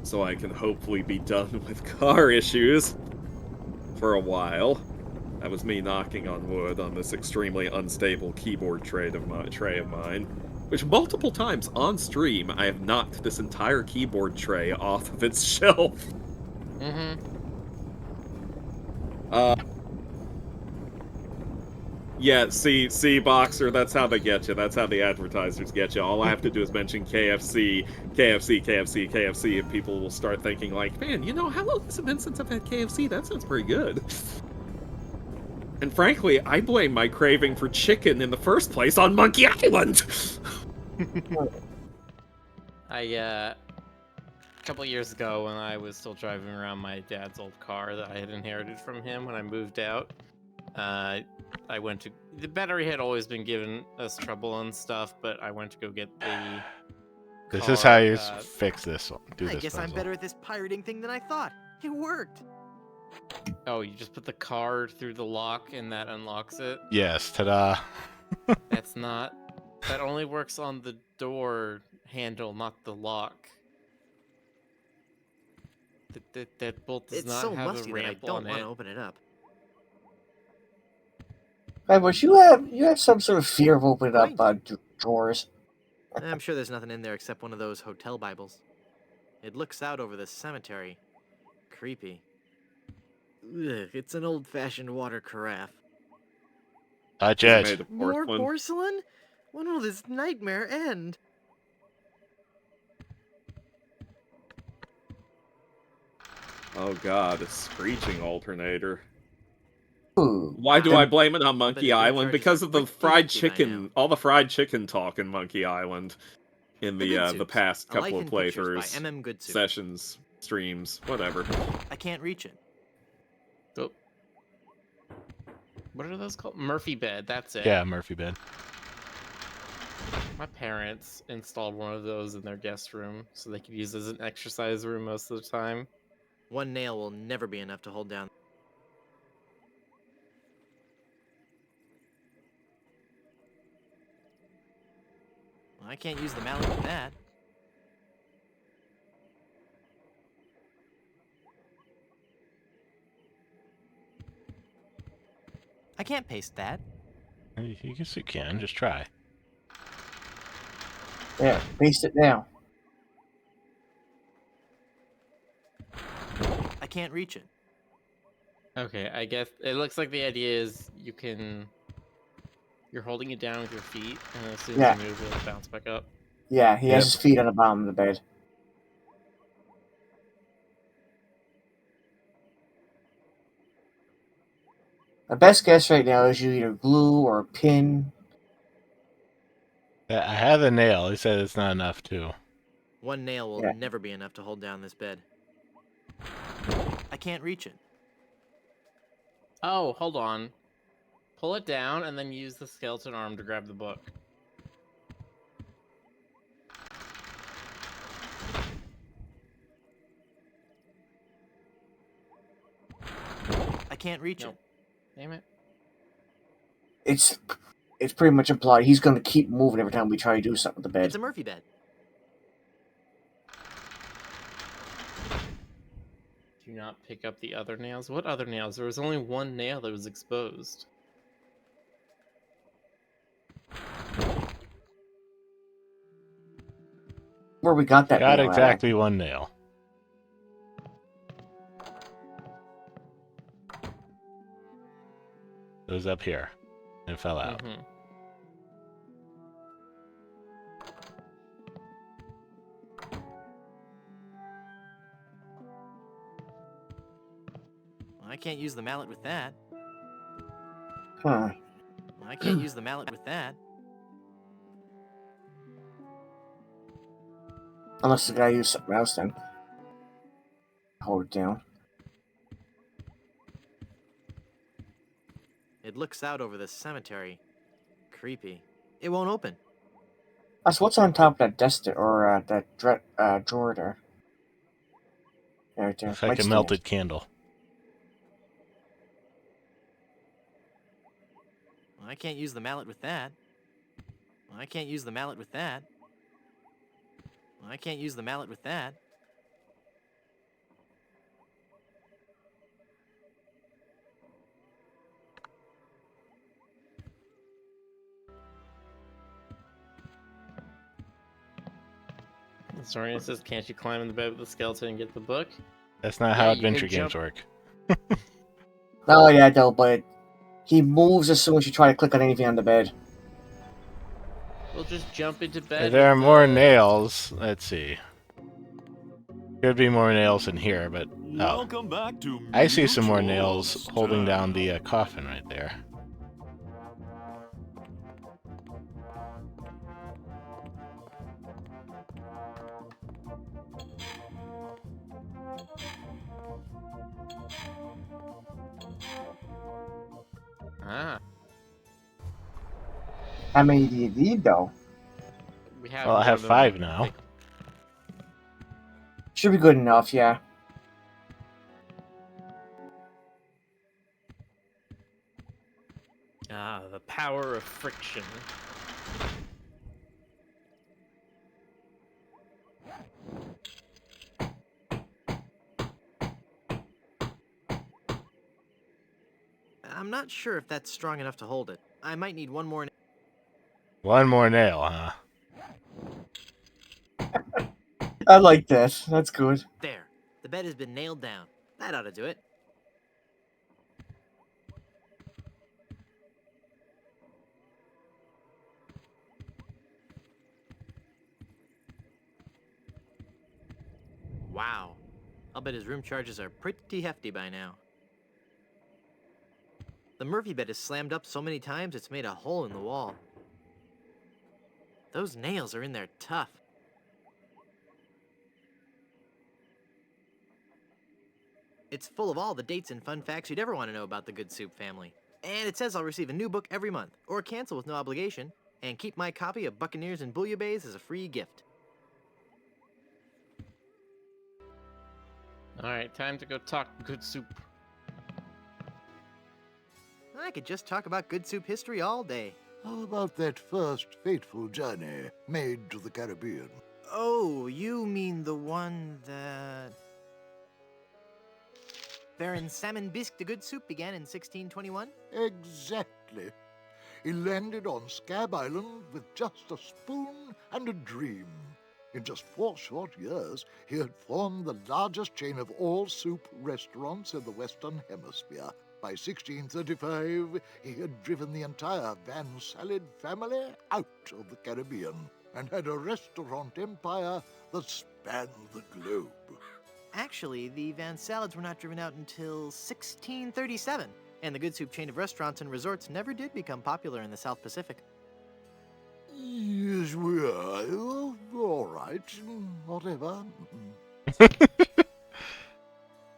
So I can hopefully be done with car issues for a while. That was me knocking on wood on this extremely unstable keyboard tray of mine, which multiple times on stream I have knocked this entire keyboard tray off of its shelf. Yeah, see, Boxer, that's how they get you. That's how the advertisers get you. All I have to do is mention KFC, and people will start thinking like, man, you know, how long has it been since I've had KFC? That sounds pretty good. And frankly, I blame my craving for chicken in the first place on Monkey Island! A couple years ago when I was still driving around my dad's old car that I had inherited from him when I moved out, I went to... The battery had always been giving us trouble and stuff, but I went to go get the This is how you fix this one. I guess I'm better at this pirating thing than I thought. It worked. Oh, you just put the card through the lock and that unlocks it? Yes, ta-da. That's not... That only works on the door handle, not the lock. That bolt does not have a ramp that I don't on want it. to open it up. Hey, but you have some sort of fear of opening up drawers. I'm sure there's nothing in there except one of those hotel Bibles. It looks out over the cemetery. Creepy. Ugh, it's an old-fashioned water carafe. Touch it. More porcelain? When will this nightmare end? Oh god, a screeching alternator. Ooh. Why do I blame it on Monkey Island? Because of the fried chicken, all the fried chicken talk in Monkey Island in the past couple of playthroughs, sessions, streams, whatever. I can't reach it. Oh. What are those called? Murphy bed, that's it. Yeah, Murphy bed. My parents installed one of those in their guest room so they could use it as an exercise room most of the time. One nail will never be enough to hold down. Well, I can't use the mallet for that. I can't paste that. You guess you can. Just try. Yeah, paste it now. I can't reach it. Okay, I guess it looks like the idea is you're holding it down with your feet, and as soon as you move, it'll bounce back up. Yeah, he has his feet on the bottom of the bed. My best guess right now is you either glue or pin. I have a nail. He said it's not enough, too. One nail will never be enough to hold down this bed. I can't reach it. Oh, hold on. Pull it down and then use the skeleton arm to grab the book. I can't reach Nope. it. Damn it. It's pretty much implied he's going to keep moving every time we try to do something with the bed. It's a Murphy bed. Do not pick up the other nails. What other nails? There was only one nail that was exposed. Where we got that Got nail at, exactly one nail. It was up here and fell out. Mm-hmm. I can't use the mallet with that. Huh. I can't use the mallet with that. Unless the guy used something else then. Hold it down. It looks out over the cemetery. Creepy. It won't open. So what's on top of that desk there, or that drawer there? Right there. It's like a Nightstand. melted candle. I can't use the mallet with that. I can't use the mallet with that. I can't use the mallet with that. The historian says, can't you climb in the bed with the skeleton and get the book? That's not Yeah, how you could adventure games jump- work. Oh yeah, no, but he moves as soon as you try to click on anything on the bed. We'll just jump into bed. There are with more the- nails. Let's see. Could be more nails in here, but oh, Welcome back to I see some more Mutual nails holding Stuff. down the coffin right there. Ah, How many do you need though? we have. Well, I more have than 5 one. now. Should be good enough, yeah. Ah, the power of friction. I'm not sure if that's strong enough to hold it. I might need one more. One more nail, huh? I like that. That's good. There. The bed has been nailed down. That ought to do it. Wow. I'll bet his room charges are pretty hefty by now. The Murphy bed is slammed up so many times it's made a hole in the wall. Those nails are in there tough. It's full of all the dates and fun facts you'd ever want to know about the Good Soup family. And it says I'll receive a new book every month, or cancel with no obligation, and keep my copy of Buccaneers and Bouillabaisse as a free gift. Alright, time to go talk good soup. I could just talk about Good Soup history all day. How about that first fateful journey made to the Caribbean? Oh, you mean the one that... Baron Salmon Bisque de Good Soup began in 1621? Exactly. He landed on Scab Island with just a spoon and a dream. In just 4 short years, he had formed the largest chain of all soup restaurants in the Western Hemisphere. By 1635, he had driven the entire Van Salad family out of the Caribbean and had a restaurant empire that spanned the globe. Actually, the Van Salads were not driven out until 1637, and the Good Soup chain of restaurants and resorts never did become popular in the South Pacific. Yes, we are. Oh, all right. Whatever.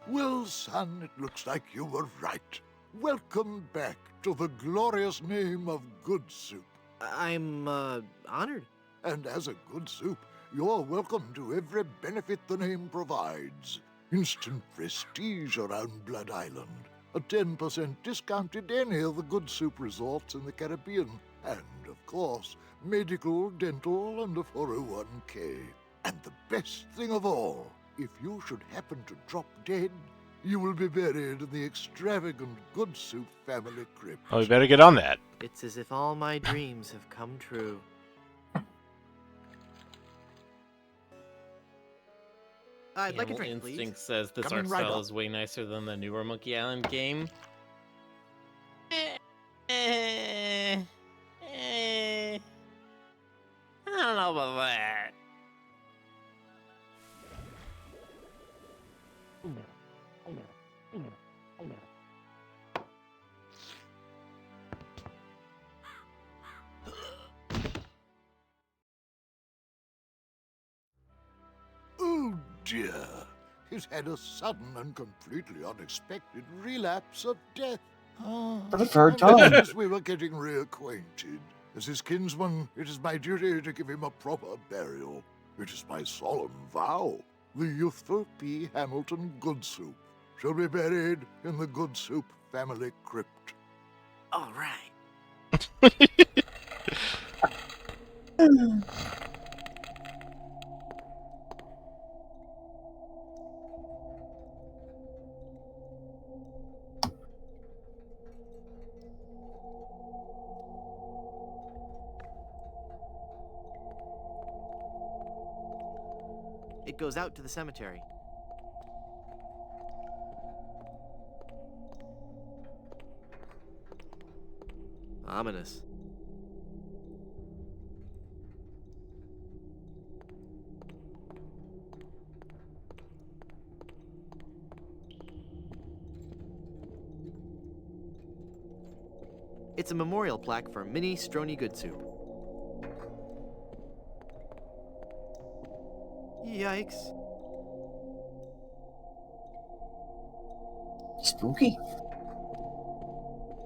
Well, son, it looks like you were right. welcome back to the glorious name of Good Soup. I'm, honored. And as a Good Soup, you're welcome to every benefit the name provides. Instant prestige around Blood Island, a 10% discount at any of the Good Soup resorts in the Caribbean, and, of course, medical, dental, and a 401k. And the best thing of all, if you should happen to drop dead, you will be buried in the extravagant Good Soup family crypt. Oh, we better get on that. It's as if all my dreams have come true. I'd like a Animal drink, Instinct please. says this Come art and ride style on. is way nicer than the newer Monkey Island game. I don't know about that. Oh dear, he's had a sudden and completely unexpected relapse of death. For the third time. As we were getting reacquainted, as his kinsman, it is my duty to give him a proper burial. It is my solemn vow. The youthful P. Hamilton Good Soup shall be buried in the Good Soup family crypt. All right. It goes out to the cemetery. Ominous. It's a memorial plaque for Minnie Stroney Good Soup. Yikes. Spooky.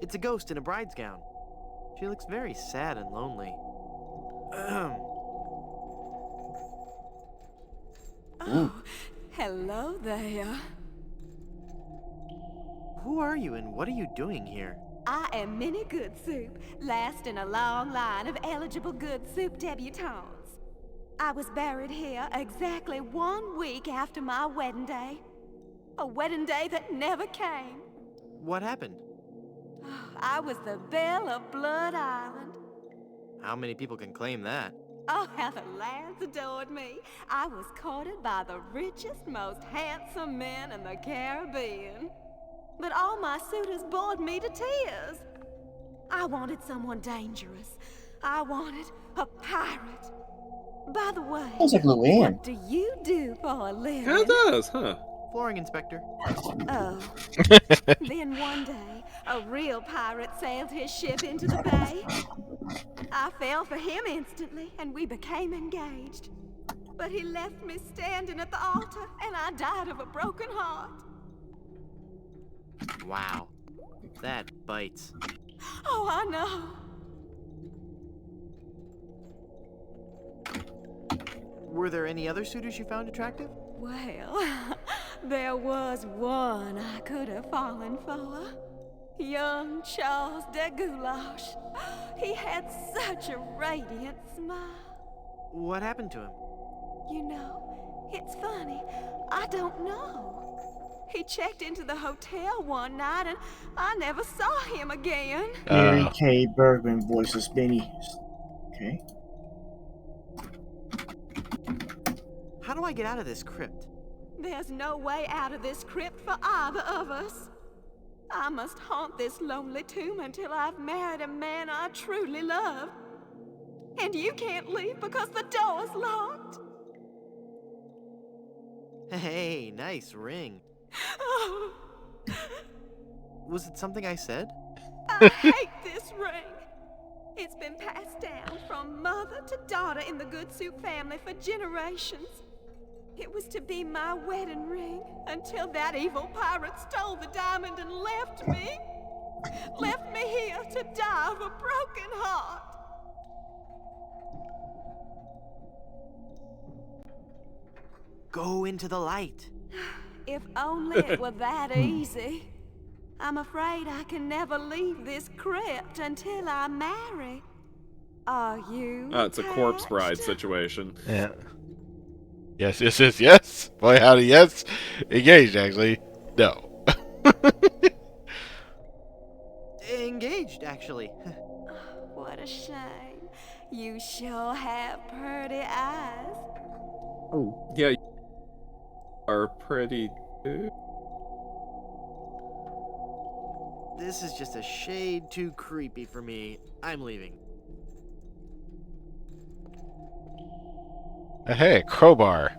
It's a ghost in a bride's gown. She looks very sad and lonely. Oh, hello there. Who are you and what are you doing here? I am Minnie Good Soup, last in a long line of eligible Good Soup debutantes. I was buried here exactly 1 week after my wedding day. A wedding day that never came. What happened? I was the belle of Blood Island. How many people can claim that? Oh, how the lads adored me. I was courted by the richest, most handsome men in the Caribbean. But all my suitors bored me to tears. I wanted someone dangerous. I wanted a pirate. By the way, Sounds like Luann. what do you do for a living? It does, huh? Flooring inspector. Oh. Then one day, a real pirate sailed his ship into the bay. I fell for him instantly, and we became engaged. But he left me standing at the altar, and I died of a broken heart. Wow. That bites. Oh, I know. Were there any other suitors you found attractive? Well, there was one I could have fallen for. Young Charles de Goulash. He had such a radiant smile. What happened to him? You know, it's funny. I don't know. He checked into the hotel one night and I never saw him again. Mary Kay Bergman voices Minnie. Okay. How do I get out of this crypt? There's no way out of this crypt for either of us. I must haunt this lonely tomb until I've married a man I truly love. And you can't leave because the door's locked. Hey, nice ring. Oh, Was it something I said? I hate this ring. It's been passed down from mother to daughter in the Good Soup family for generations. It was to be my wedding ring until that evil pirate stole the diamond and left me. left me here to die of a broken heart. Go into the light. If only it were that easy. I'm afraid I can never leave this crypt until I marry. Are you? It's a corpse attached? bride situation. Yeah. Yes, yes, yes, yes. Boy, howdy, yes. Engaged, actually. No. Engaged, actually. What a shame. You sure have pretty eyes. Oh, yeah. You are pretty. This is just a shade too creepy for me. I'm leaving. Hey, crowbar.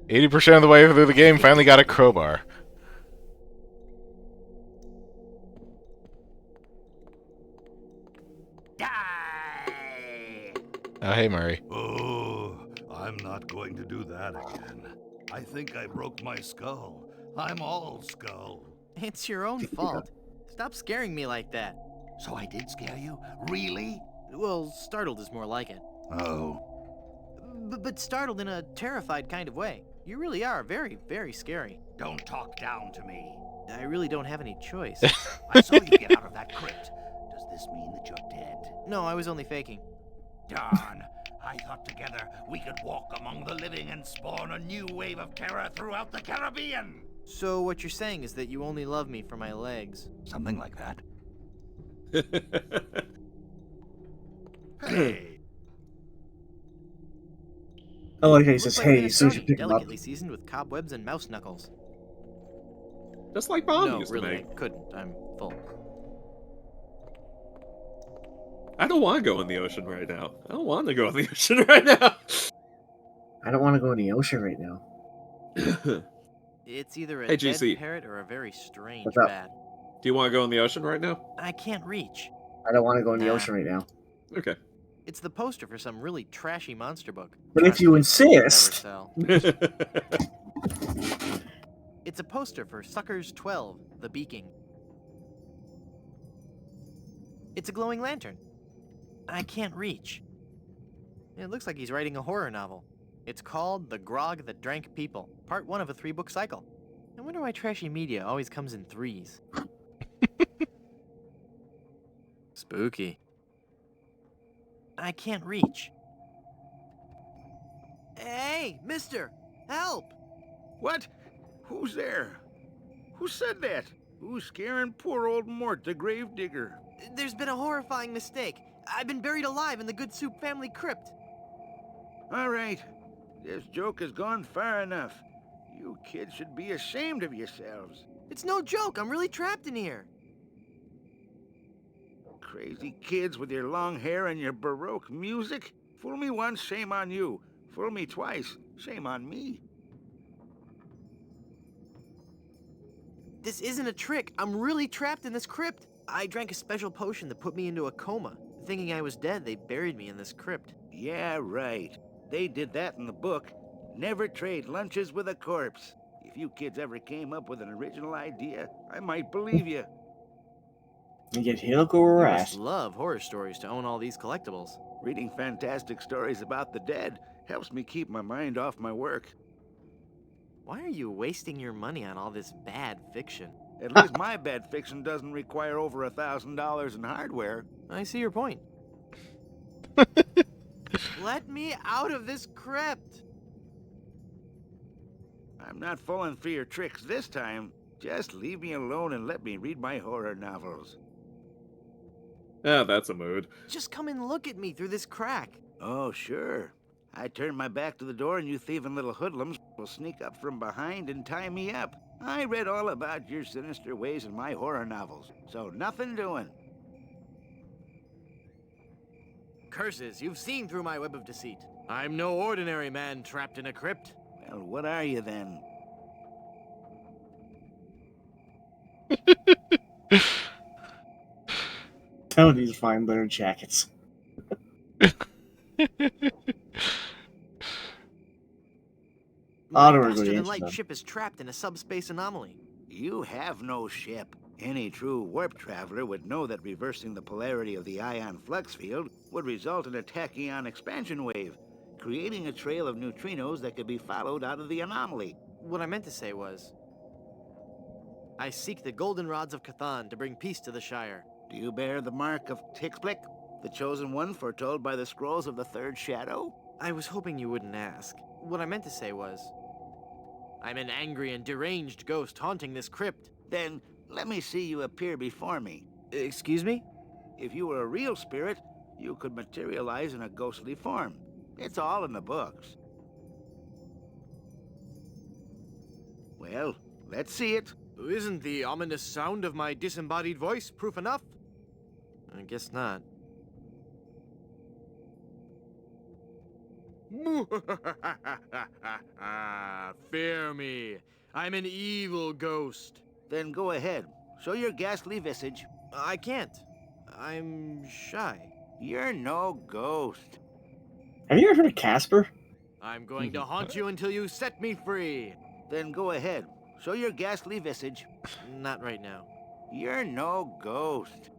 80% of the way through the game, finally got a crowbar. Oh, hey, Murray. Oh, I'm not going to do that again. I think I broke my skull. I'm all skull. It's your own fault. Stop scaring me like that. So I did scare you? Really? Well, startled is more like it. Oh. But startled in a terrified kind of way. You really are very, very scary. Don't talk down to me. I really don't have any choice. I saw you get out of that crypt. Does this mean that you're dead? No, I was only faking. Darn. I thought together we could walk among the living and spawn a new wave of terror throughout the Caribbean. So what you're saying is that you only love me for my legs. Something like that. Hey. I like how he says, Looks like hey, we as soon as you have pick him up. delicately seasoned with cobwebs and mouse knuckles. Just like Mom No, used really, to make. I couldn't. I'm full. I don't want to go in the ocean right now. I don't want to go in the ocean right now. I don't want to go in the ocean right now. It's either a Hey, dead GC. parrot or a very strange What's up? bat. Do you want to go in the ocean right now? I can't reach. I don't want to go in the Nah. ocean right now. Okay. It's the poster for some really trashy monster book. But if Trust you me, never insist. sell. It's a poster for Suckers 12, The Beaking. It's a glowing lantern. I can't reach. It looks like he's writing a horror novel. It's called The Grog That Drank People, part 1 of a 3-book cycle. I wonder why trashy media always comes in threes. Spooky. I can't reach. Hey, mister! Help! What? Who's there? Who said that? Who's scaring poor old Mort, the gravedigger? There's been a horrifying mistake. I've been buried alive in the Good Soup family crypt. All right. This joke has gone far enough. You kids should be ashamed of yourselves. It's no joke. I'm really trapped in here. Crazy kids with your long hair and your Baroque music. Fool me once, shame on you. Fool me twice, shame on me. This isn't a trick. I'm really trapped in this crypt. I drank a special potion that put me into a coma. Thinking I was dead, they buried me in this crypt. Yeah, right. They did that in the book. Never trade lunches with a corpse. If you kids ever came up with an original idea, I might believe you. You get hit go You rat. must love horror stories to own all these collectibles. Reading fantastic stories about the dead helps me keep my mind off my work. Why are you wasting your money on all this bad fiction? At least my bad fiction doesn't require over $1,000 in hardware. I see your point. Let me out of this crypt! I'm not falling for your tricks this time. Just leave me alone and let me read my horror novels. Ah, that's a mood. Just come and look at me through this crack. Oh, sure. I turn my back to the door and you thieving little hoodlums will sneak up from behind and tie me up. I read all about your sinister ways in my horror novels, so nothing doing. Curses, you've seen through my web of deceit. I'm no ordinary man trapped in a crypt. Well, what are you then? Tony's fine leather jackets. My Auto faster-than-light regulation. ship is trapped in a subspace anomaly. You have no ship. Any true warp traveler would know that reversing the polarity of the ion flux field would result in a tachyon expansion wave, creating a trail of neutrinos that could be followed out of the anomaly. What I meant to say was, I seek the golden rods of Cathan to bring peace to the Shire. Do you bear the mark of Tixblick, the chosen one foretold by the scrolls of the Third Shadow? I was hoping you wouldn't ask. What I meant to say was, I'm an angry and deranged ghost haunting this crypt. Then let me see you appear before me. Excuse me? If you were a real spirit, you could materialize in a ghostly form. It's all in the books. Well, let's see it. Isn't the ominous sound of my disembodied voice proof enough? I guess not. Fear me. I'm an evil ghost. Then go ahead. Show your ghastly visage. I can't. I'm shy. You're no ghost. Have you ever heard of Casper? I'm going to haunt you until you set me free. Then go ahead. Show your ghastly visage. Not right now. You're no ghost.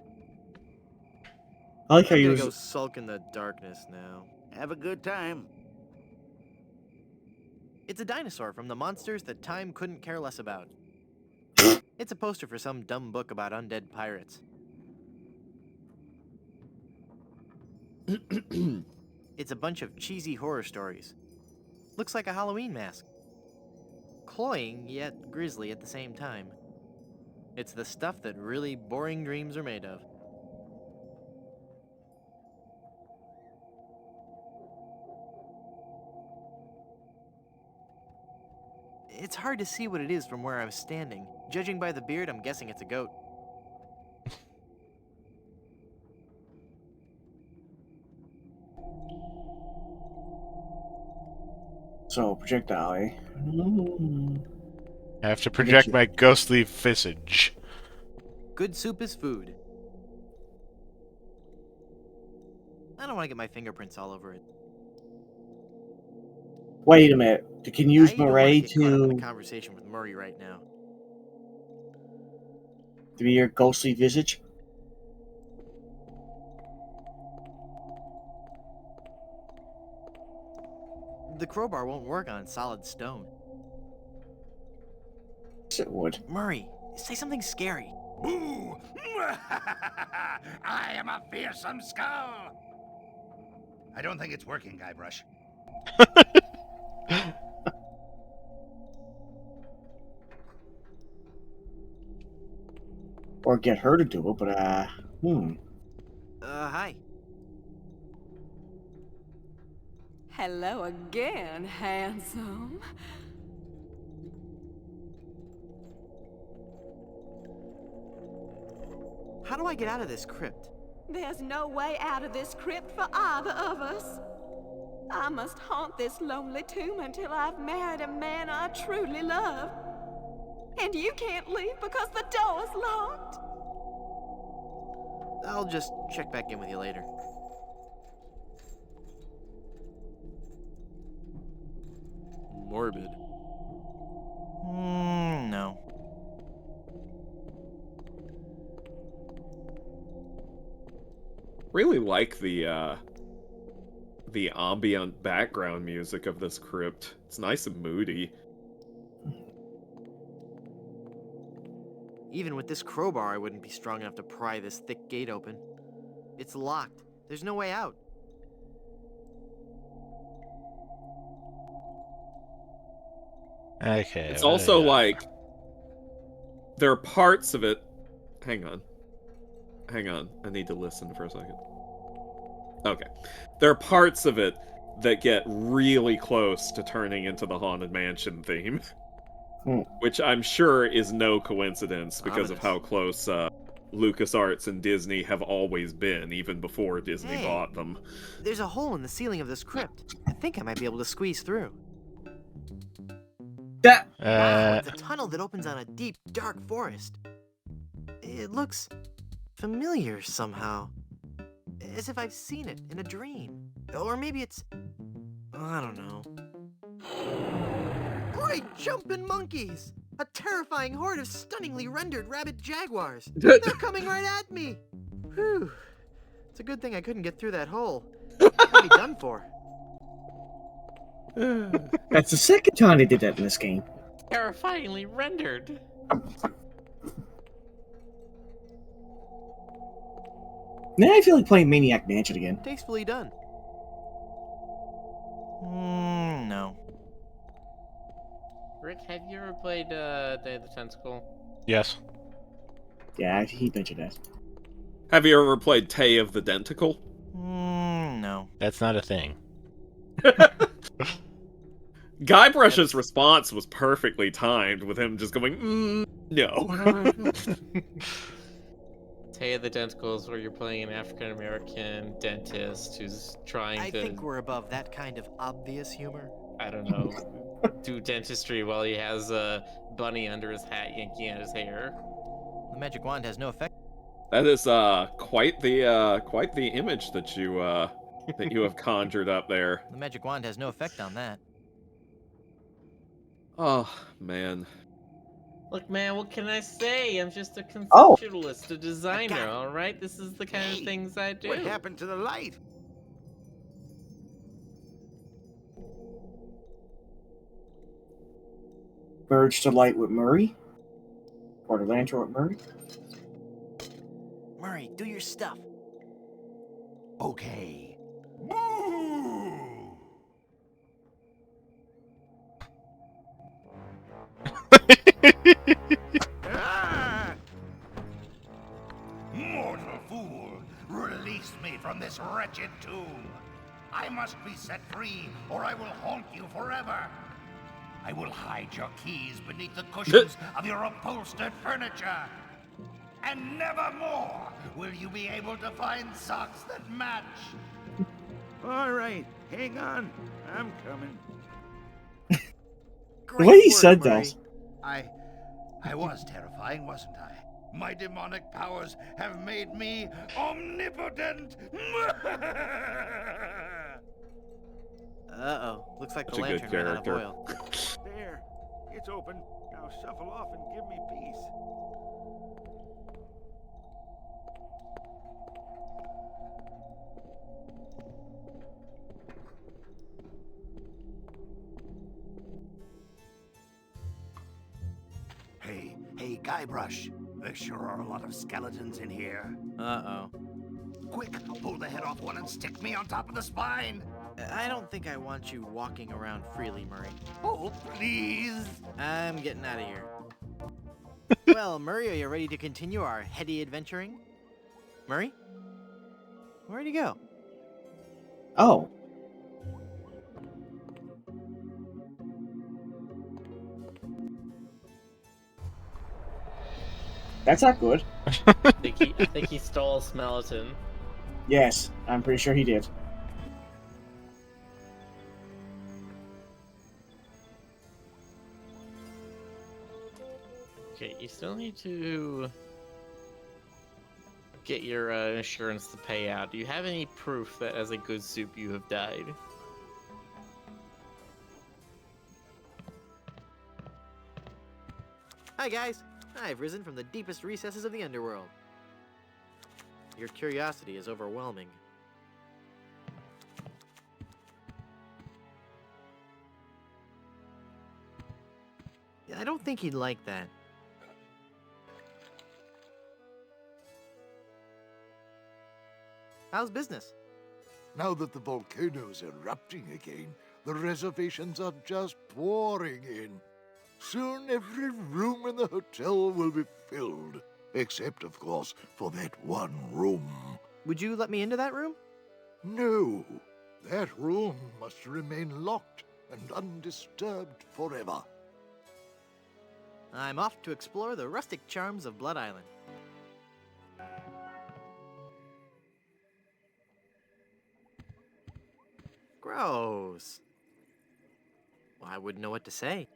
I like how I'm you gonna was. go sulk in the darkness now. Have a good time. It's a dinosaur from the monsters that time couldn't care less about. It's a poster for some dumb book about undead pirates. It's a bunch of cheesy horror stories. Looks like a Halloween mask. Cloying, yet grisly at the same time. It's the stuff that really boring dreams are made of. It's hard to see what it is from where I was standing. Judging by the beard, I'm guessing it's a goat. So, projectile, eh? I have to project my ghostly visage. Good soup is food. I don't want to get my fingerprints all over it. Wait a minute. You can use I don't wanna Murray get caught up in to a conversation with Murray right now. be your ghostly visage? The crowbar won't work on solid stone. Yes, it would. Murray, say something scary. Boo! I am a fearsome skull! I don't think it's working, Guybrush. Or get her to do it, but, Hi. Hello again, handsome. How do I get out of this crypt? There's no way out of this crypt for either of us. I must haunt this lonely tomb until I've married a man I truly love. And you can't leave because the door's locked. I'll just check back in with you later. Morbid. No. Really like the ambient background music of this crypt. It's nice and moody. Even with this crowbar, I wouldn't be strong enough to pry this thick gate open. It's locked. There's no way out. Okay. It's what do also we got? like there are parts of it. Hang on. I need to listen for a second. Okay. There are parts of it that get really close to turning into the Haunted Mansion theme. Which I'm sure is no coincidence because of how close LucasArts and Disney have always been, even before Disney Hey. bought them. There's a hole in the ceiling of this crypt. I think I might be able to squeeze through. Wow, it's a tunnel that opens on a deep, dark forest. It looks familiar somehow. As if I've seen it in a dream. Or maybe it's... I don't know. Great jumping monkeys! A terrifying horde of stunningly rendered rabid jaguars. They're coming right at me. Whew. It's a good thing I couldn't get through that hole. I'd be done for. That's the second time they did that in this game. Terrifyingly rendered. Now I feel like playing Maniac Mansion again. Tastefully done. No. Rick, have you ever played Day of the Tentacle? Yes. Yeah, he mentioned that. Have you ever played Tay of the Denticle? No. That's not a thing. Guybrush's response was perfectly timed, with him just going, no. Tay of the Tentacle is where you're playing an African-American dentist who's trying I to... think we're above that kind of obvious humor. I don't know, do dentistry while he has a bunny under his hat yanking at his hair. The magic wand has no effect. That is quite the image that you have conjured up there. The magic wand has no effect on that. Oh man. Look, man, what can I say? I'm just a Oh. conceptualist, a designer, all right? This is the kind of things I do. What happened to the light? Merge the light with Murray? Or the lantern with Murray? Murray, do your stuff. Okay. Ah! Mortal fool! Release me from this wretched tomb! I must be set free, or I will haunt you forever! I will hide your keys beneath the cushions of your upholstered furniture! And never more will you be able to find socks that match! All right, hang on. I'm coming. The way he said that. I was terrifying, wasn't I? My demonic powers have made me omnipotent! Uh-oh. Looks like Such the a good lantern ran out of character. oil. There, it's open. Now shuffle off and give me peace. Hey, Guybrush. There sure are a lot of skeletons in here. Uh-oh. Quick, pull the head off one and stick me on top of the spine. I don't think I want you walking around freely, Murray. Oh, please. I'm getting out of here. Well, Murray, are you ready to continue our heady adventuring? Murray? Where'd he go? Oh. That's not good. I think he stole Smeleton. Yes, I'm pretty sure he did. Okay, you still need to get your insurance to pay out. Do you have any proof that as a good soup you have died? Hi, guys. I've risen from the deepest recesses of the underworld. Your curiosity is overwhelming. I don't think he'd like that. How's business? Now that the volcano's erupting again, the reservations are just pouring in. Soon every room in the hotel will be filled. Except, of course, for that one room. Would you let me into that room? No. That room must remain locked and undisturbed forever. I'm off to explore the rustic charms of Blood Island. Gross. Well, I wouldn't know what to say.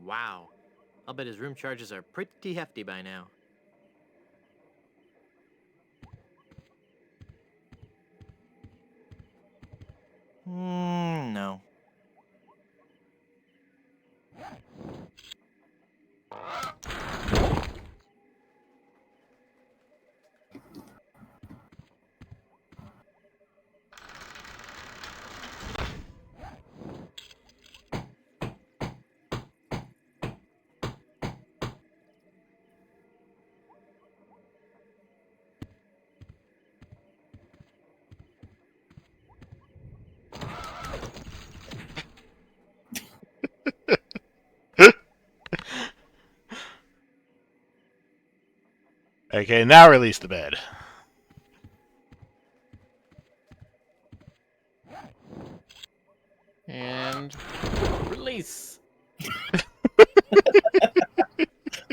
Wow. I'll bet his room charges are pretty hefty by now. No. Okay, now release the bed. And release.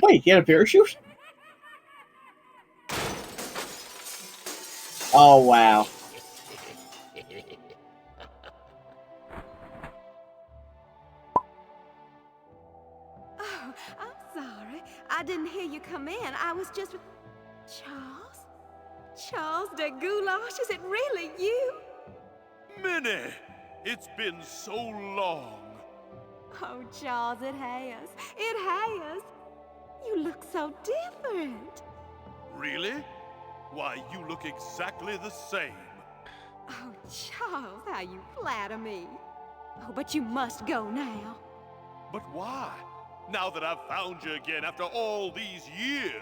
Wait, he had a parachute? Oh, wow. Oh, I'm sorry. I didn't hear you come in. I was just with... Charles? Charles de Goulash, is it really you? Minnie! It's been so long. Oh, Charles, it has. It has. You look so different. Really? Why, you look exactly the same. Oh, Charles, how you flatter me. Oh, but you must go now. But why? Now that I've found you again after all these years.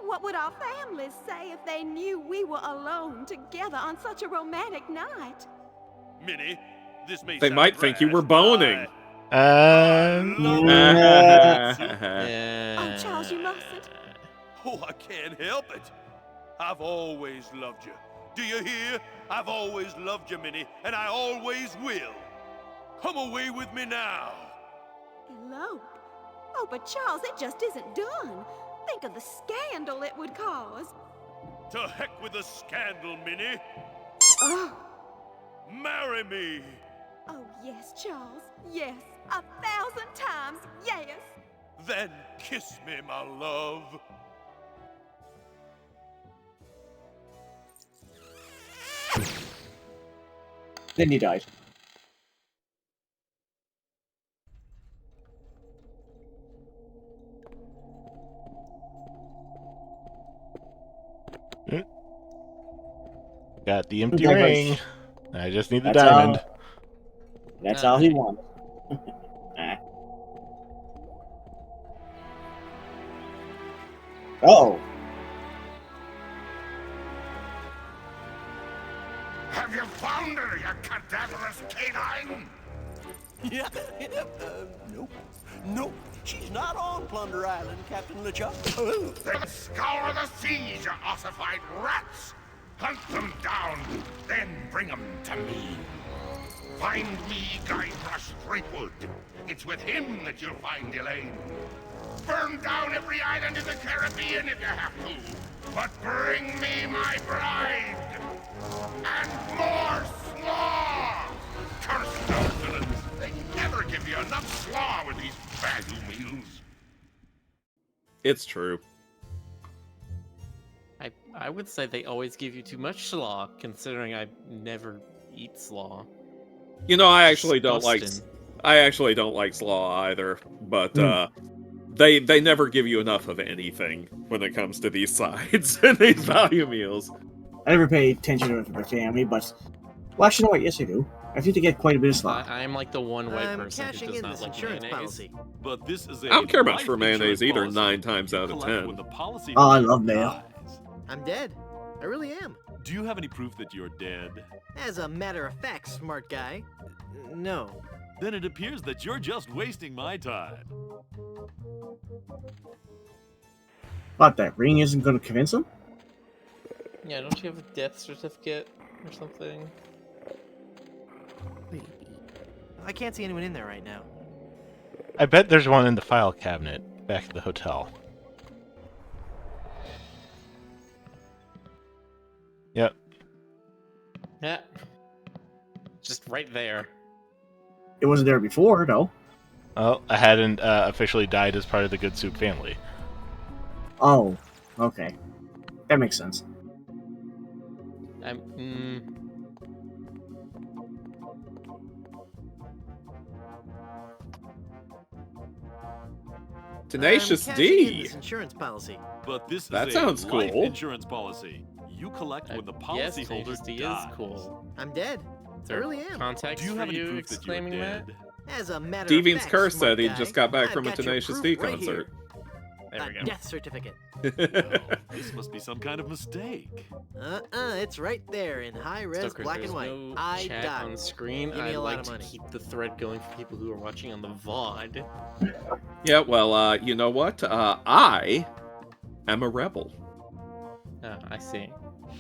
What would our families say if they knew we were alone together on such a romantic night? Minnie, this may They sound might think you were brash, boning. Oh, Charles, you mustn't. Oh, I can't help it. I've always loved you. Do you hear? I've always loved you, Minnie, and I always will. Come away with me now. Elope? Oh, but Charles, it just isn't done. Think of the scandal it would cause. To heck with the scandal, Minnie. Oh. Marry me. Oh, yes, Charles. Yes. 1,000 times yes. Then kiss me, my love. Then he died. Got the empty Diamond. ring. I just need the That's diamond. That's all he wanted. Uh-oh. Have you found her, you cadaverous canine? Yeah, nope. Nope, she's not on Plunder Island, Captain LeChuck. Then scour the seas, you ossified rats! Hunt them down, then bring them to me. Find me Guybrush Threepwood. It's with him that you'll find Elaine. Burn down every island in the Caribbean if you have to. But bring me my bride. And more slaw! Curse those villains. They never give you enough slaw with these value meals. It's true. I would say they always give you too much slaw, considering I never eat slaw. You know, I actually don't like Disgusting. slaw either, but they never give you enough of anything when it comes to these sides and these value meals. I never pay attention to it for my family, but... Well, actually, no, wait, yes I do. I think to get quite a bit of slaw. I'm like the one white I'm person who cashing does in not this like insurance mayonnaise. policy. But this is a I don't care much life for mayonnaise insurance either, policy. 9 times out of Collect 10. when the policy Oh, I holder love mayo. dies. I'm dead. I really am. Do you have any proof that you're dead? As a matter of fact, smart guy. No. Then it appears that you're just wasting my time. What, that ring isn't going to convince him? Yeah, don't you have a death certificate or something? I can't see anyone in there right now. I bet there's one in the file cabinet back at the hotel. Yep. Yeah. Just right there. It wasn't there before, no. Well, I hadn't officially died as part of the Good Soup family. Oh, okay. That makes sense. Tenacious I'm cashing in D. this insurance policy. But this is That a sounds life cool. insurance policy. You collect when the Yes, policyholder Tenacious D is dies. cool. I'm dead. Is I there really am. context Do you for have any you proof that you're exclaiming that? dead? As a matter Deviant's of fact, Curse smart said he guy, just got back I've from a got your Tenacious proof D right concert. There a we go. death certificate. This must be some kind of mistake. It's right there in high-res Stoker, black there's and white. no I chat died. on screen. Give me I'd a lot like of to money. keep the thread going for people who are watching on the VOD. Yeah, well, you know what? I am a rebel. Oh, I see.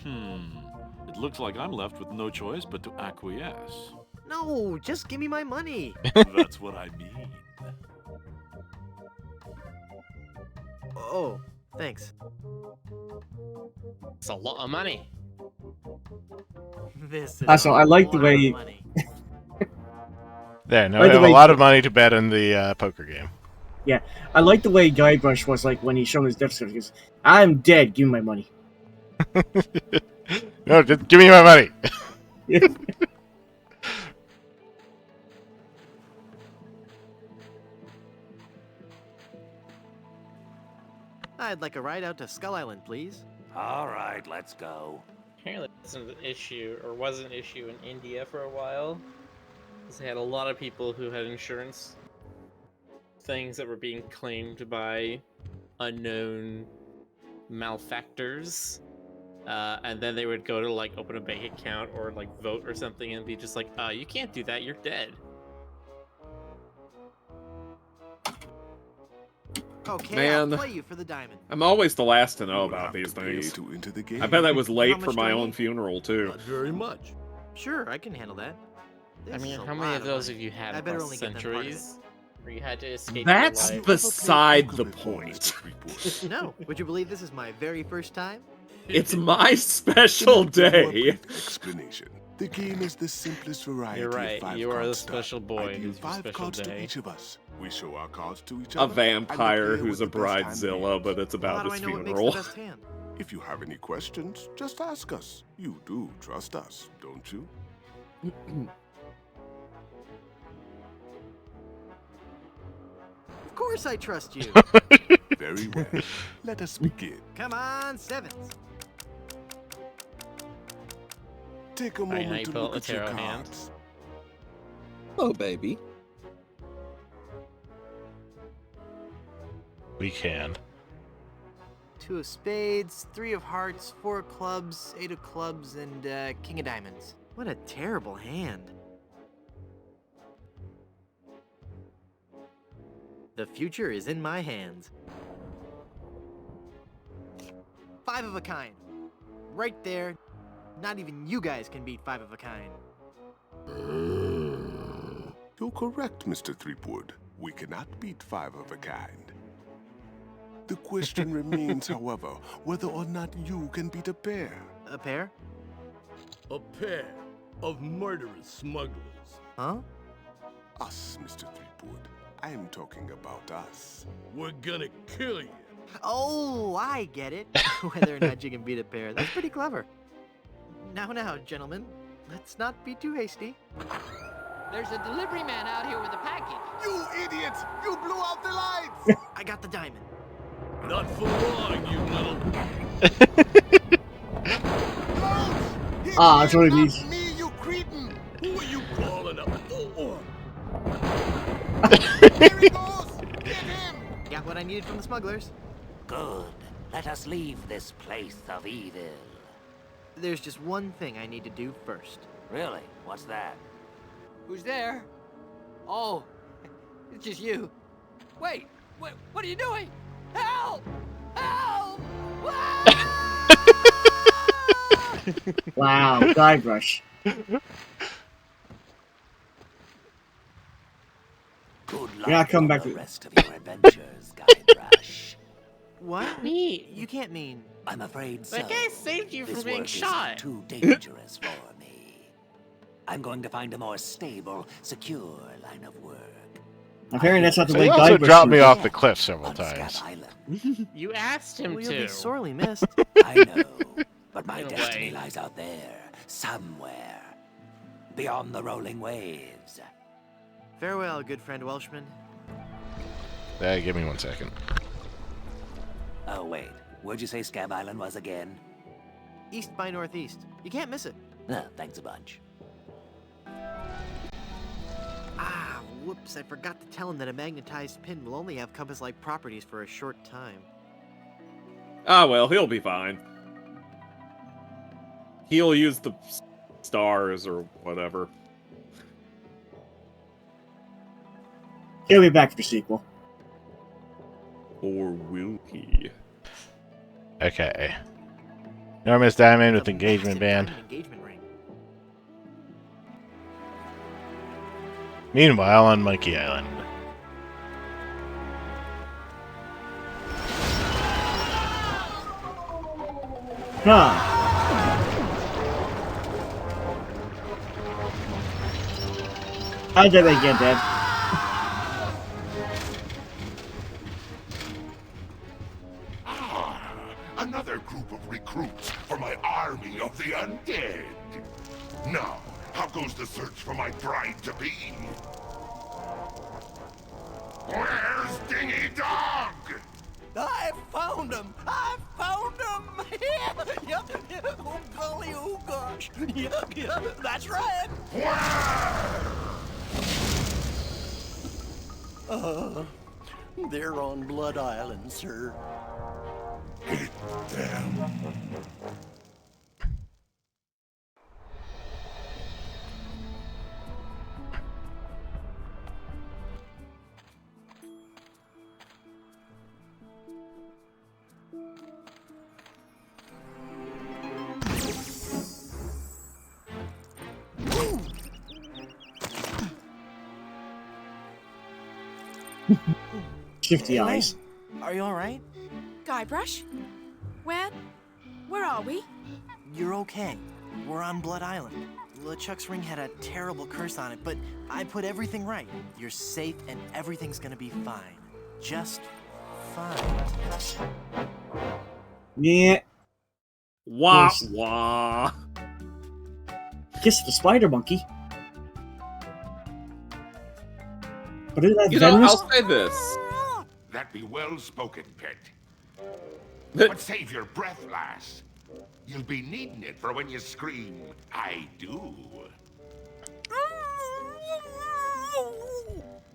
It looks like I'm left with no choice but to acquiesce. No, just give me my money. That's what I mean. Oh, thanks. It's a lot of money. This is Also, I like the lot of way. money. There, now By we the have a way- lot of money to bet in the poker game. Yeah, I like the way Guybrush was like when he showed his death certificate. He goes, "I'm dead. Give me my money." No, just give me my money. I'd like a ride out to Skull Island, please. All right, let's go. Apparently, this was an issue, or was an issue in India for a while. Because they had a lot of people who had insurance things that were being claimed by unknown malefactors. And then they would go to like open a bank account or like vote or something and be just like, you can't do that, you're dead. Okay, Man. I'll play you for the diamond. I'm always the last to know about these things. To enter the game. I bet I was late much for do my I own need? funeral too. Not very much. Sure, I can handle that. I This mean, is a how many lot of those money. have you had I better across only get them part of it. centuries? Where you had to escape That's your life? beside the point. No, would you believe this is my very first time? It's my special day. Explanation. The game is the simplest variety You're right, of five you are card the style. special boy. I It deal is your 5 special cards to day. each of us. We show our cards to each A other. and the vampire player who's with a the best hand bridezilla, wins. but it's How about do I his know what makes funeral. the best hand? If you have any questions, just ask us. You do trust us, don't you? Of course I trust you. Very well. Let us begin. Come on, sevens. Take a Alright, now moment you to pull out look the at your tarot hand. cards. Oh, baby. We can. 2 of spades, 3 of hearts, 4 of clubs, 8 of clubs, and king of diamonds. What a terrible hand. The future is in my hands. 5 of a kind. Right there. Not even you guys can beat 5 of a kind. You're correct, Mr. Threepwood. We cannot beat 5 of a kind. The question remains, however, whether or not you can beat a pair. A pair? A pair of murderous smugglers. Huh? Us, Mr. Threepwood. I'm talking about us. We're gonna kill you. Oh, I get it. Whether or not you can beat a pair. That's pretty clever. Now, gentlemen. Let's not be too hasty. There's a delivery man out here with a package. You idiots! You blew out the lights! I got the diamond. Not for long, you little... Ah, that's what it is. Me, you cretin! Who are you calling up? Oh. Here he goes! Get him! Got what I needed from the smugglers. Good. Let us leave this place of evil. There's just one thing I need to do first. Really? What's that? Who's there? Oh, it's just you. Wait, what are you doing? Help! Help! Wow, Guybrush. Good luck You're not coming on back the to- rest of your adventures, Guybrush. What? Me? You can't mean... I'm afraid so. That guy saved you This from being work shot. is too dangerous for me. I'm going to find a more stable, secure line of work. Apparently, that's not the So way he also Guybrush dropped me would off do the it. cliff several On Scab times. Island. You asked him Well, you'll to. be sorely missed. I know, but my In a destiny way. lies out there, somewhere, beyond the rolling waves. Farewell, good friend Welshman. Give me 1 second. Oh wait, where'd you say Scab Island was again? East by northeast. You can't miss it. Thanks a bunch. Ah, whoops, I forgot to tell him that a magnetized pin will only have compass-like properties for a short time. Ah, well, he'll be fine. He'll use the stars or whatever. He'll be back for the sequel. Or will he? Okay. Enormous diamond with The engagement massive band. diamond engagement ring. Meanwhile, on Monkey Island. Huh. How did they get that? Another group of recruits for my army of the undead. Now, how goes the search for my bride-to-be? Where's Dingy Dog? I found him! I found him! Yep. Oh golly, oh gosh. Yep, that's right. They're on Blood Island, sir. Hit them. Shifty eyes. Are you alright? Guybrush? Where are we? You're okay. We're on Blood Island. LeChuck's ring had a terrible curse on it, but I put everything right. You're safe and everything's gonna be fine. Just fine. Yeah. Wah wah. Kiss the spider monkey. But is that You know, venomous? I'll say this. That be well spoken, pet. But save your breath, lass. You'll be needing it for when you scream, I do.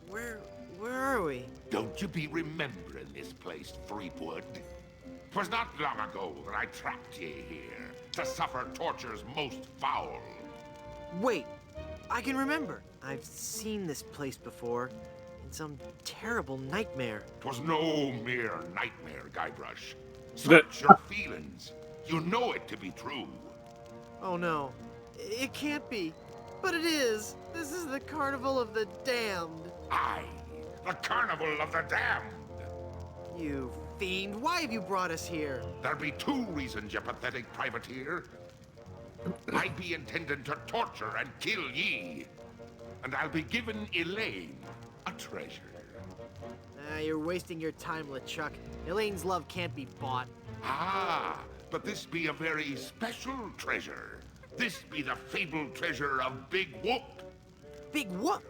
Where are we? Don't you be remembering this place, Threepwood? 'Twas not long ago that I trapped ye here to suffer tortures most foul. Wait, I can remember. I've seen this place before. In some terrible nightmare. 'Twas no mere nightmare, Guybrush. Search your feelings. You know it to be true. Oh no, it can't be. But it is. This is the Carnival of the Damned. Aye, the Carnival of the Damned. You fiend, why have you brought us here? There be two reasons, you pathetic privateer. I be intending to torture and kill ye. And I'll be giving Elaine a treasure. You're wasting your time, LeChuck. Elaine's love can't be bought. Ah, but this be a very special treasure. This be the fabled treasure of Big Whoop. Big Whoop?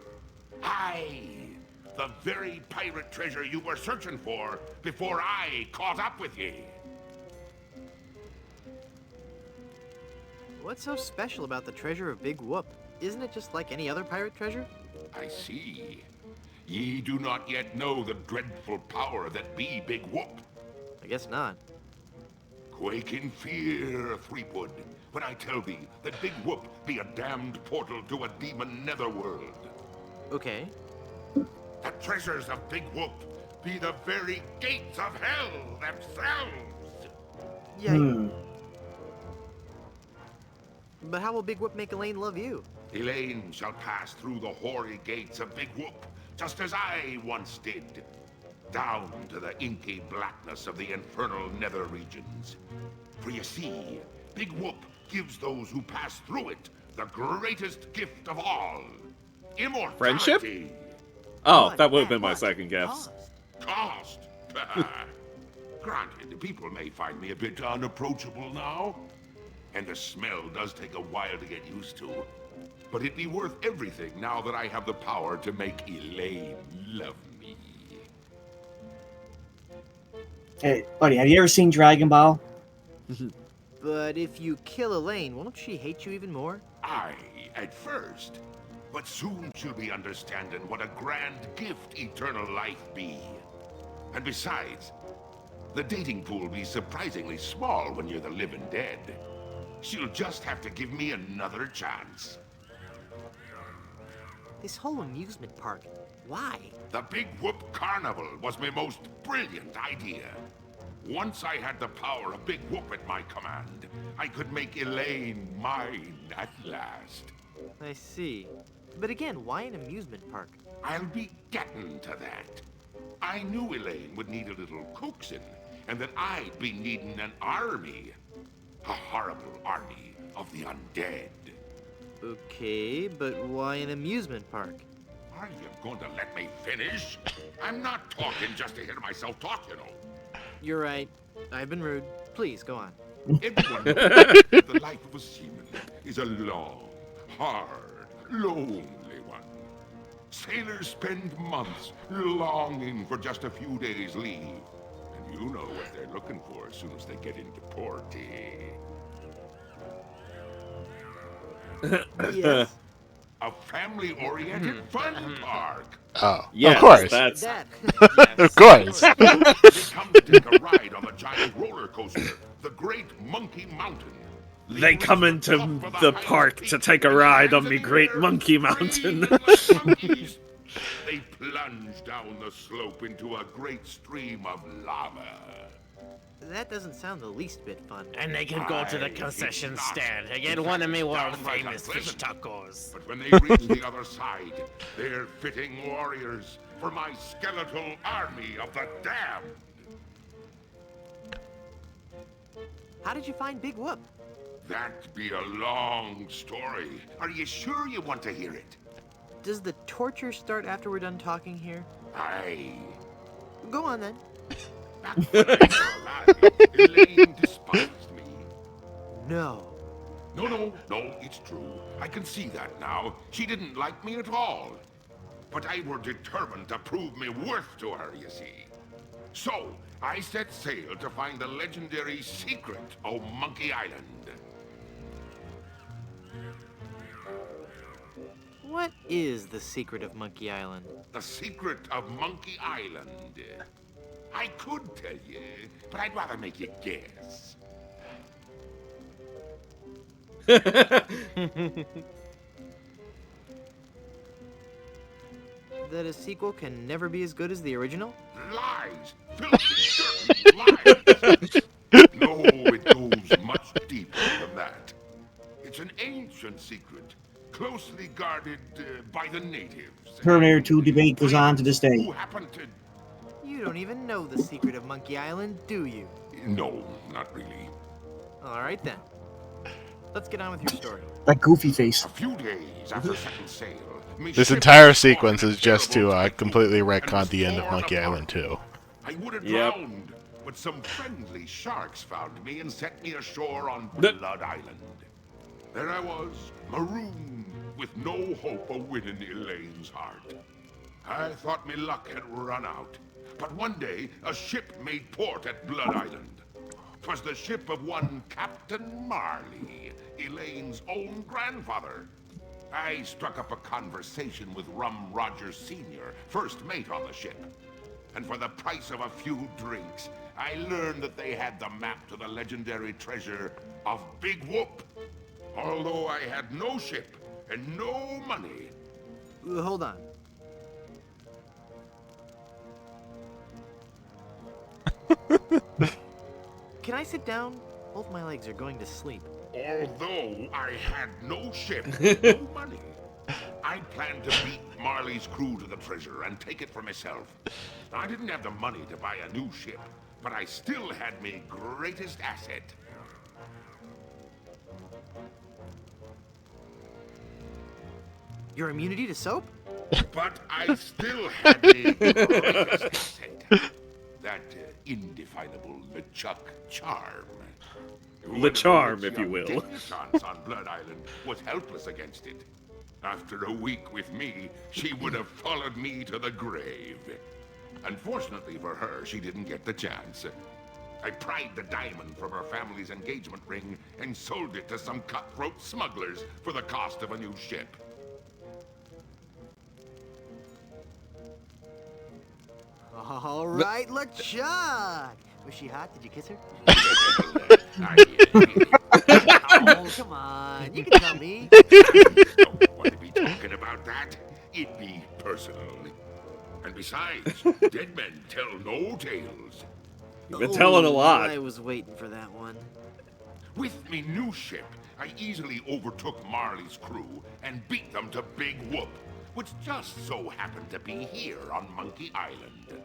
Aye, the very pirate treasure you were searching for before I caught up with ye. What's so special about the treasure of Big Whoop? Isn't it just like any other pirate treasure? I see. Ye do not yet know the dreadful power that be Big Whoop. I guess not. Quake in fear, Threepwood, when I tell thee that Big Whoop be a damned portal to a demon netherworld. Okay. The treasures of Big Whoop be the very gates of hell themselves. Yeah. But how will Big Whoop make Elaine love you? Elaine shall pass through the hoary gates of Big Whoop, just as I once did. Down to the inky blackness of the infernal nether regions. For you see, Big Whoop gives those who pass through it the greatest gift of all. Immortality. Friendship? Oh, that would have been my second guess. Cost? Granted, people may find me a bit unapproachable now. And the smell does take a while to get used to. But it'd be worth everything now that I have the power to make Elaine love me. Hey, buddy, have you ever seen Dragon Ball? But if you kill Elaine, won't she hate you even more? Aye, at first. But soon she'll be understanding what a grand gift eternal life be. And besides, the dating pool be surprisingly small when you're the living dead. She'll just have to give me another chance. This whole amusement park, why? The Big Whoop Carnival was my most brilliant idea. Once I had the power of Big Whoop at my command, I could make Elaine mine at last. I see. But again, why an amusement park? I'll be getting to that. I knew Elaine would need a little coaxing, and that I'd be needing an army. A horrible army of the undead. Okay, but why an amusement park? Are you going to let me finish? I'm not talking just to hear myself talk, you know. You're right. I've been rude. Please, go on. Everyone knows that the life of a seaman is a long, hard, lonely one. Sailors spend months longing for just a few days' leave. And you know what they're looking for as soon as they get into port. Yes. A family-oriented fun park. Oh, Yes, of course. that's Of course. They come to take a ride on the giant roller coaster, the Great Monkey Mountain. They come into the park to take a ride on the Great Monkey Mountain. Monkeys. They plunge down the slope into a great stream of lava. That doesn't sound the least bit fun. And they can go to the concession stand and get one of me world famous fish tacos. But when they reach the other side, they're fitting warriors for my skeletal army of the damned. How did you find Big Whoop? That'd be a long story. Are you sure you want to hear it? Does the torture start after we're done talking here? Aye. Go on then. Back when I was alive, Elaine despised me. No. No, it's true. I can see that now. She didn't like me at all. But I were determined to prove me worth to her, you see. So, I set sail to find the legendary secret of Monkey Island. What is the secret of Monkey Island? The secret of Monkey Island. I could tell you, but I'd rather make you guess. That a sequel can never be as good as the original? Lies! Filthy, dirty lies! No, it goes much deeper than that. It's an ancient secret, closely guarded by the natives. Terminator 2 debate goes on to this day. Who happened to... You don't even know the secret of Monkey Island, do you? No, not really. All right then. Let's get on with your story. That goofy face. A few days after setting sail, This entire sequence is just to completely retcon the end of Monkey Island 2. I would have drowned, but some friendly sharks found me and set me ashore on Blood Island. There I was, marooned, with no hope of winning Elaine's heart. I thought my luck had run out, but one day a ship made port at Blood Island. 'Twas the ship of one Captain Marley, Elaine's own grandfather. I struck up a conversation with Rum Rogers Sr., first mate on the ship. And for the price of a few drinks, I learned that they had the map to the legendary treasure of Big Whoop. Although I had no ship and no money. Hold on. Can I sit down? Both my legs are going to sleep. Although I had no ship, no money, I planned to beat Marley's crew to the treasure and take it for myself. I didn't have the money to buy a new ship, but I still had my greatest asset. Your immunity to soap? But I still had my greatest asset. That indefinable LeChuck charm. The charm, if you will. Chance on Blood Island was helpless against it. After a week with me, she would have followed me to the grave. Unfortunately for her, she didn't get the chance. I pried the diamond from her family's engagement ring and sold it to some cutthroat smugglers for the cost of a new ship. All right, LeChuck. Was she hot? Did you kiss her? Oh, come on. You can tell me. Don't want to be talking about that. It'd be personal. And besides, dead men tell no tales. You've been telling a lot. I was waiting for that one. With me new ship, I easily overtook Marley's crew and beat them to Big Whoop, which just so happened to be here on Monkey Island.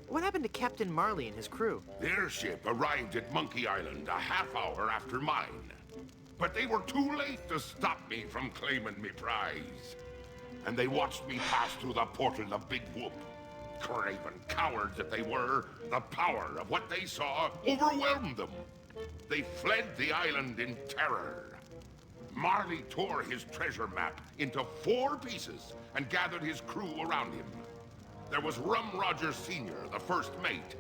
What happened to Captain Marley and his crew? Their ship arrived at Monkey Island a half hour after mine. But they were too late to stop me from claiming me prize. And they watched me pass through the portal of Big Whoop. Craven cowards that they were, the power of what they saw overwhelmed them. They fled the island in terror. Marley tore his treasure map into 4 pieces and gathered his crew around him. There was Rum Rogers Sr., the first mate,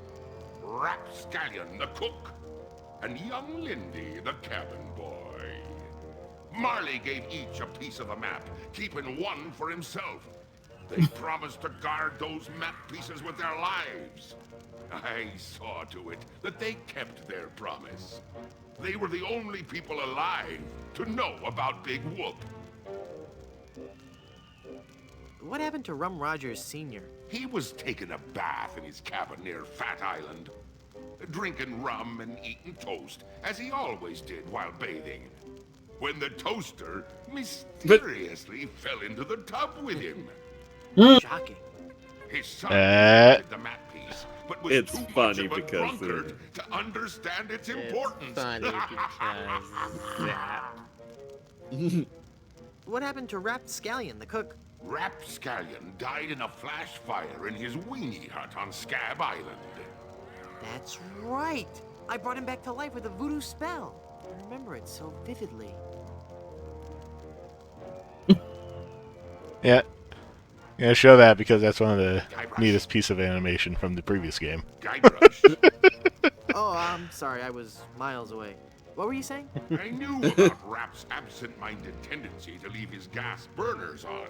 Rapscallion, the cook, and young Lindy, the cabin boy. Marley gave each a piece of the map, keeping one for himself. They promised to guard those map pieces with their lives. I saw to it that they kept their promise. They were the only people alive to know about Big Whoop. What happened to Rum Rogers Sr.? He was taking a bath in his cabin near Fat Island, drinking rum and eating toast, as he always did while bathing, when the toaster mysteriously fell into the tub with him. Shocking. His son did the map piece, but was It's too much funny of a because drunkard to understand its importance. Funny because that. What happened to Rapscallion, the cook? Rapscallion died in a flash fire in his weenie hut on Scab Island. That's right. I brought him back to life with a voodoo spell. I remember it so vividly. Yeah. I'm gonna show that because that's one of the neatest piece of animation from the previous game. Oh, I'm sorry. I was miles away. What were you saying? I knew about Rap's absent-minded tendency to leave his gas burners on.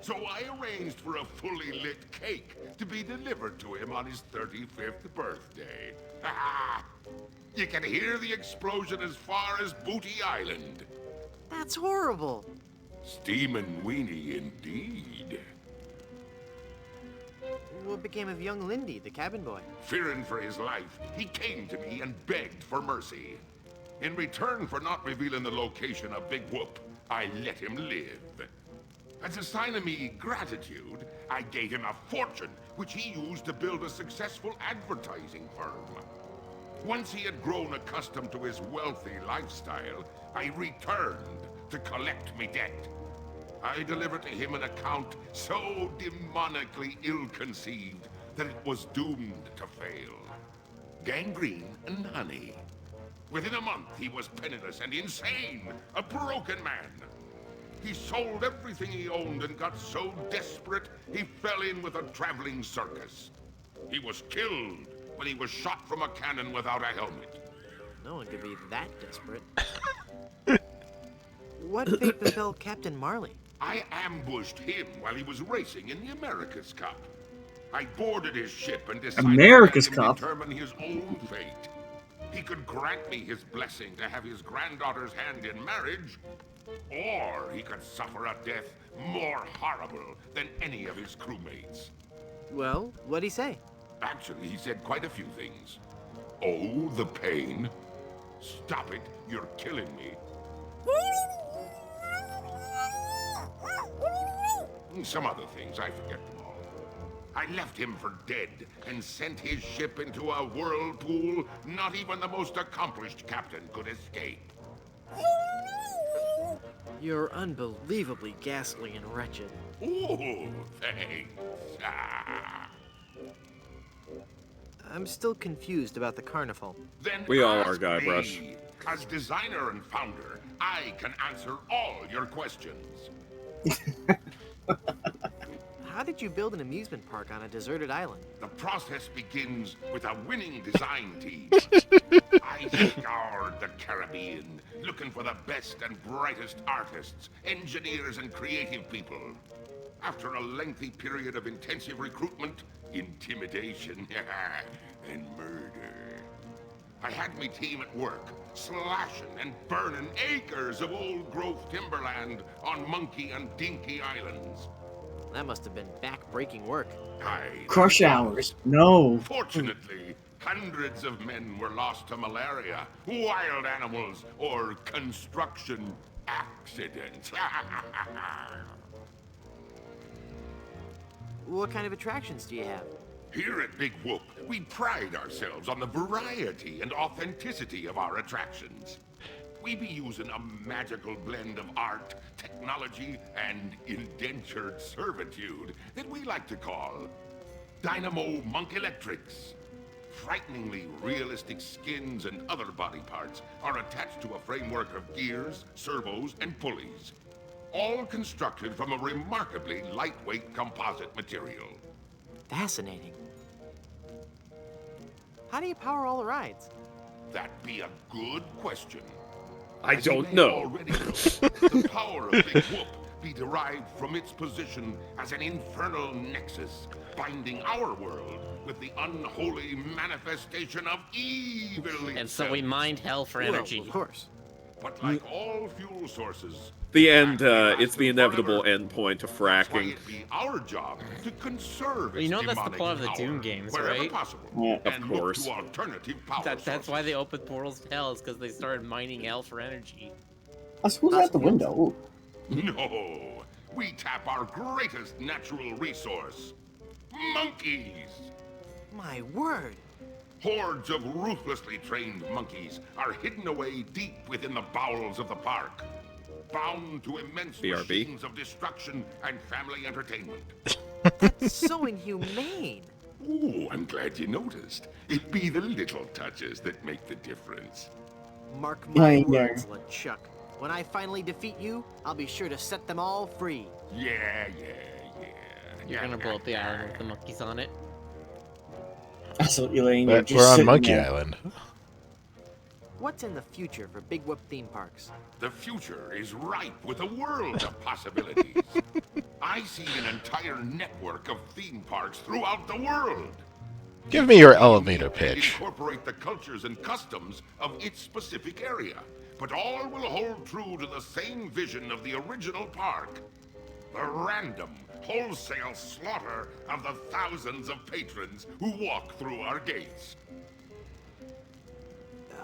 So I arranged for a fully lit cake to be delivered to him on his 35th birthday. You can hear the explosion as far as Booty Island. That's horrible. Steamin' weenie indeed. What became of young Lindy, the cabin boy? Fearing for his life, he came to me and begged for mercy. In return for not revealing the location of Big Whoop, I let him live. As a sign of me gratitude, I gave him a fortune, which he used to build a successful advertising firm. Once he had grown accustomed to his wealthy lifestyle, I returned to collect me debt. I delivered to him an account so demonically ill-conceived that it was doomed to fail. Gangrene and honey. Within a month, he was penniless and insane, a broken man. He sold everything he owned and got so desperate, he fell in with a traveling circus. He was killed when he was shot from a cannon without a helmet. No one could be that desperate. What fate befell Captain Marley? I ambushed him while he was racing in the America's Cup. I boarded his ship and decided America's to let him Cup? determine his own fate. He could grant me his blessing to have his granddaughter's hand in marriage, or he could suffer a death more horrible than any of his crewmates. Well, what'd he say? Actually, he said quite a few things. Oh, the pain. Stop it, you're killing me. Some other things, I forget them all. I left him for dead and sent his ship into a whirlpool not even the most accomplished captain could escape. You're unbelievably ghastly and wretched. Ooh, thanks. I'm still confused about the carnival. Then We all ask are, Guybrush. me. As designer and founder, I can answer all your questions. How did you build an amusement park on a deserted island? The process begins with a winning design team. I scoured the Caribbean, looking for the best and brightest artists, engineers, and creative people. After a lengthy period of intensive recruitment, intimidation, and murder, I had my team at work, slashing and burning acres of old-growth timberland on Monkey and Dinky Islands. That must have been back-breaking work. Crush hours. No. Fortunately, hundreds of men were lost to malaria, wild animals, or construction accidents. What kind of attractions do you have? Here at Big Whoop, we pride ourselves on the variety and authenticity of our attractions. We be using a magical blend of art, technology, and indentured servitude that we like to call Dynamo Monk Electrics. Frighteningly realistic skins and other body parts are attached to a framework of gears, servos, and pulleys, all constructed from a remarkably lightweight composite material. Fascinating. How do you power all the rides? That be a good question. I As you don't may know. already know, the power of Big Whoop be derived from its position as an infernal nexus, binding our world with the unholy manifestation of evil And so we mined hell for energy. Of course. But like all fuel sources, The end, it's the inevitable end point of fracking. it be our job to conserve Well, you its know that's the demonic plot of the power Doom games, wherever right? possible, Yeah. Of and course. look to alternative power That's why they opened portals to hell, is because they started mining hell for energy. I suppose out the window. Ooh. No, we tap our greatest natural resource, monkeys. My word. Hordes of ruthlessly trained monkeys are hidden away deep within the bowels of the park, bound to immense BRB. machines of destruction and family entertainment. That's so inhumane. Ooh, I'm glad you noticed. It be the little touches that make the difference. Mark my Nightmare. words, LeChuck. When I finally defeat you, I'll be sure to set them all free. Yeah. You're gonna blow up the island with the monkeys on it. That's what you're laying there. But just we're on sitting Monkey there. Island. What's in the future for Big Whoop theme parks? The future is ripe with a world of possibilities. I see an entire network of theme parks throughout the world. Give me your elevator And pitch. incorporate the cultures and customs of its specific area, but all will hold true to the same vision of the original park. The random, wholesale slaughter of the thousands of patrons who walk through our gates.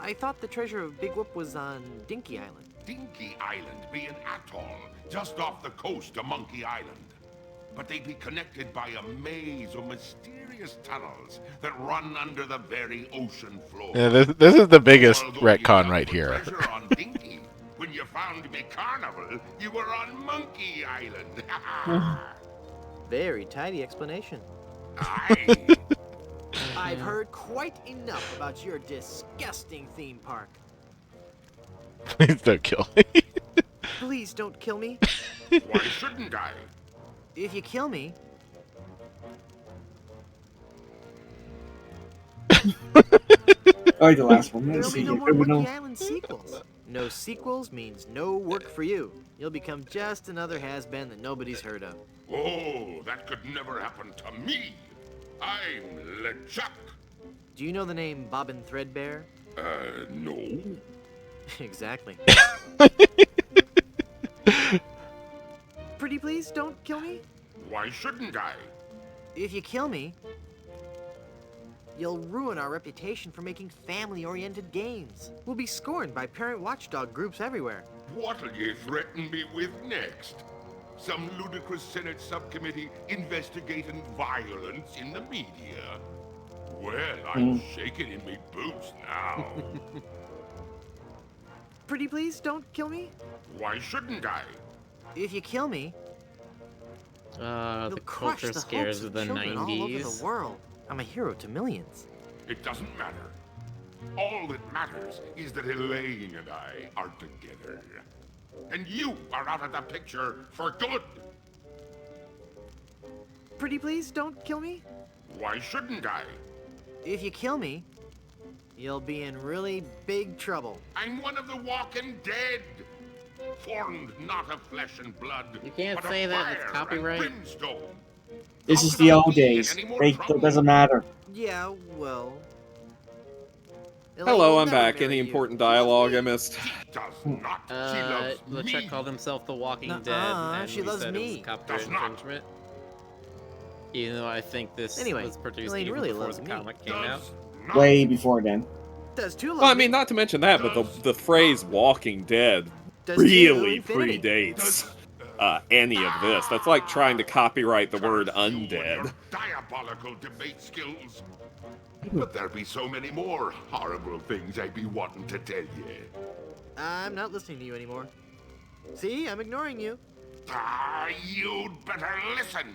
I thought the treasure of Big Whoop was on Dinky Island. Dinky Island be an atoll just off the coast of Monkey Island. But they be connected by a maze of mysterious tunnels that run under the very ocean floor. Yeah, this is the biggest Although retcon you right found here. treasure on Dinky, when you found me Carnival, you were on Monkey Island. Very tidy explanation. Aye. I've heard quite enough about your disgusting theme park. Please don't kill me. Please don't kill me. Why shouldn't I? If you kill me, Alright, the last one. there'll Let's be see. no more There we Monkey go. Island sequels. No sequels means no work for you. You'll become just another has-been that nobody's heard of. Oh, that could never happen to me. I'm LeChuck. Do you know the name Bobbin Threadbare? No. Exactly. Pretty please, don't kill me. Why shouldn't I? If you kill me, you'll ruin our reputation for making family-oriented games. We'll be scorned by parent watchdog groups everywhere. What'll you threaten me with next? Some ludicrous Senate subcommittee investigating violence in the media? Well, I'm shaking in me boots now. Pretty please, don't kill me. Why shouldn't I? If you kill me, The you'll crush culture the scares hopes of the children all over 90s. the world. I'm a hero to millions. It doesn't matter. All that matters is that Elaine and I are together. And you are out of the picture for good. Pretty please, don't kill me. Why shouldn't I? If you kill me, you'll be in really big trouble. I'm one of the walking dead. Formed not of flesh and blood, You can't but say of that, it's fire copyright. and brimstone. This is the old days. It doesn't matter. Yeah, well. Hello, I'm back. Any important dialogue I missed? Does not. LeChuck called himself The Walking Dead, Nuh-uh, and she we loves said it me. was copyright Does not. infringement. Even though I think this Anyway, was produced Elaine even really before loves the me. comic came out. Way before then. Does too. Well, I mean, not to mention that, but the phrase "Walking Dead" really predates any of this. That's like trying to copyright the word "undead." Diabolical debate skills. But there be so many more horrible things I be wanting to tell you. I'm not listening to you anymore. See, I'm ignoring you. You'd better listen.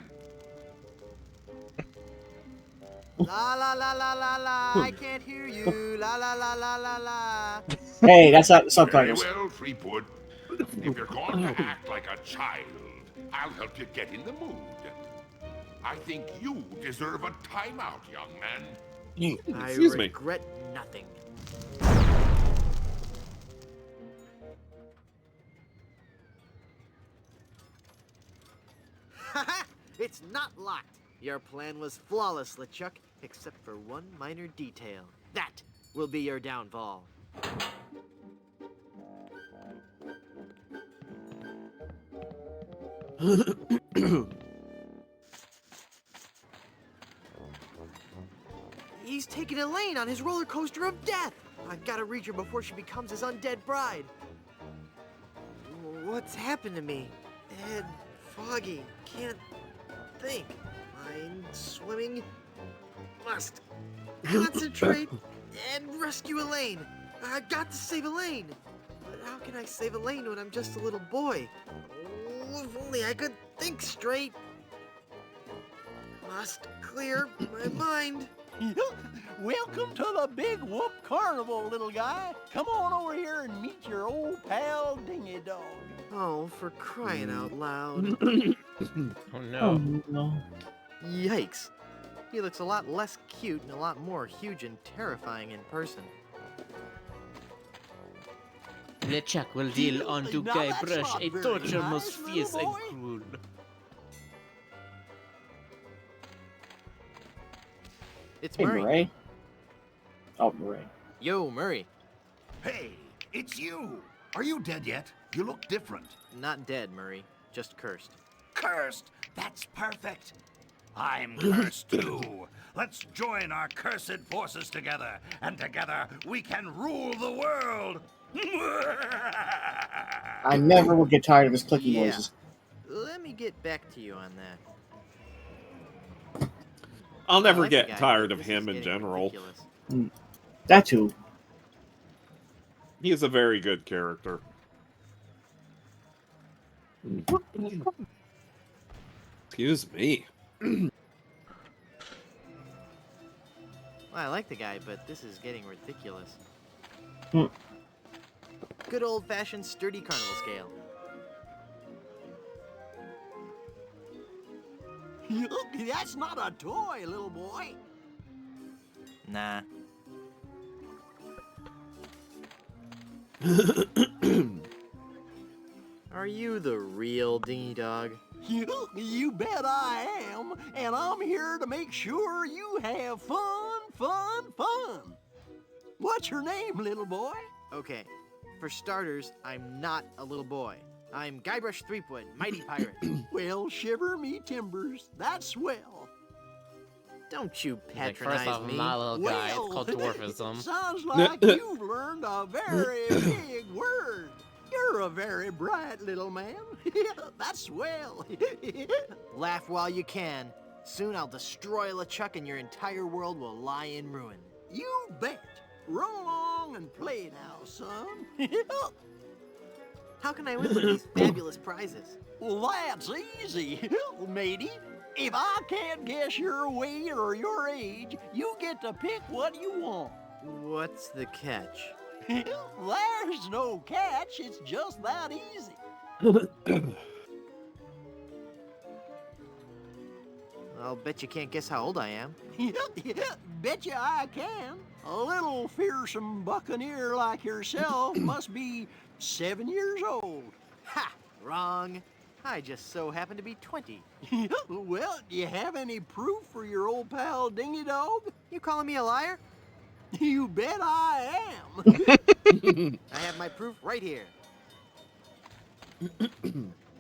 La la la la la la, I can't hear you. La la la la la la. Hey, that's not the Very subtitles. well, Threepwood. If you're going to act like a child, I'll help you get in the mood. I think you deserve a timeout, young man. I Excuse me. regret nothing. Haha! It's not locked. Your plan was flawless, LeChuck, except for one minor detail. That will be your downfall. He's taking Elaine on his roller coaster of death. I've got to reach her before she becomes his undead bride. What's happened to me? Head foggy. Can't think. Mind swimming. Must concentrate and rescue Elaine. I've got to save Elaine. But how can I save Elaine when I'm just a little boy? Oh, if only I could think straight. Must clear my mind. Welcome to the Big Whoop Carnival, little guy. Come on over here and meet your old pal Dingy Dog. Oh, for crying out loud. Oh no. no. Yikes. He looks a lot less cute and a lot more huge and terrifying in person. LeChuck will deal unto Now Guy that's Brush not a very torture nice, most little fierce and boy. cruel. It's Hey, Murray. Murray. Oh, Murray. Yo, Murray. Hey, it's you. Are you dead yet? You look different. Not dead, Murray. Just cursed. Cursed? That's perfect. I'm cursed too. Let's join our cursed forces together, and together we can rule the world. I never will get tired of his clicking Yeah. noises. Let me get back to you on that. I'll I never like the get guy, tired but of this him is in getting general. ridiculous. That too. He is a very good character. Excuse me. Well, I like the guy, but this is getting ridiculous. Hmm. Good old-fashioned sturdy carnival scale. That's not a toy, little boy. Nah. Are you the real Dingy Dog? You bet I am, and I'm here to make sure you have fun, fun, fun. What's your name, little boy? Okay, for starters, I'm not a little boy. I'm Guybrush Threepwood, mighty pirate. Well, shiver me timbers, that's swell. Don't you He's like, patronize first off, I'm me. not a little guy. It's Well, called dwarfism. Sounds like you've learned a very big word. You're a very bright little man. That's swell. Laugh while you can. Soon I'll destroy LeChuck and your entire world will lie in ruin. You bet. Run along and play now, son. How can I win one of these fabulous prizes? Well, that's easy, matey. If I can't guess your weight or your age, you get to pick what you want. What's the catch? There's no catch, it's just that easy. I'll bet you can't guess how old I am. Bet you I can. A little fearsome buccaneer like yourself must be 7 years old. Ha! Wrong. I just so happen to be 20. Well, do you have any proof for your old pal Dingy Dog? You calling me a liar? You bet I am. I have my proof right here.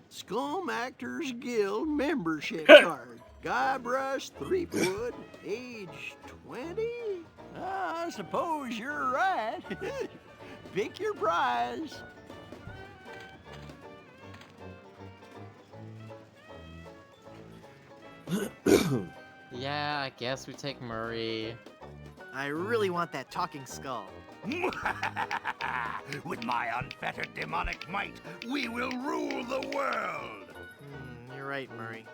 Scum Actors Guild membership card. Guybrush Threepwood, age 20? I suppose you're right. Pick your prize. Yeah, I guess we take Murray. I really want that talking skull. With my unfettered demonic might, we will rule the world. You're right, Murray.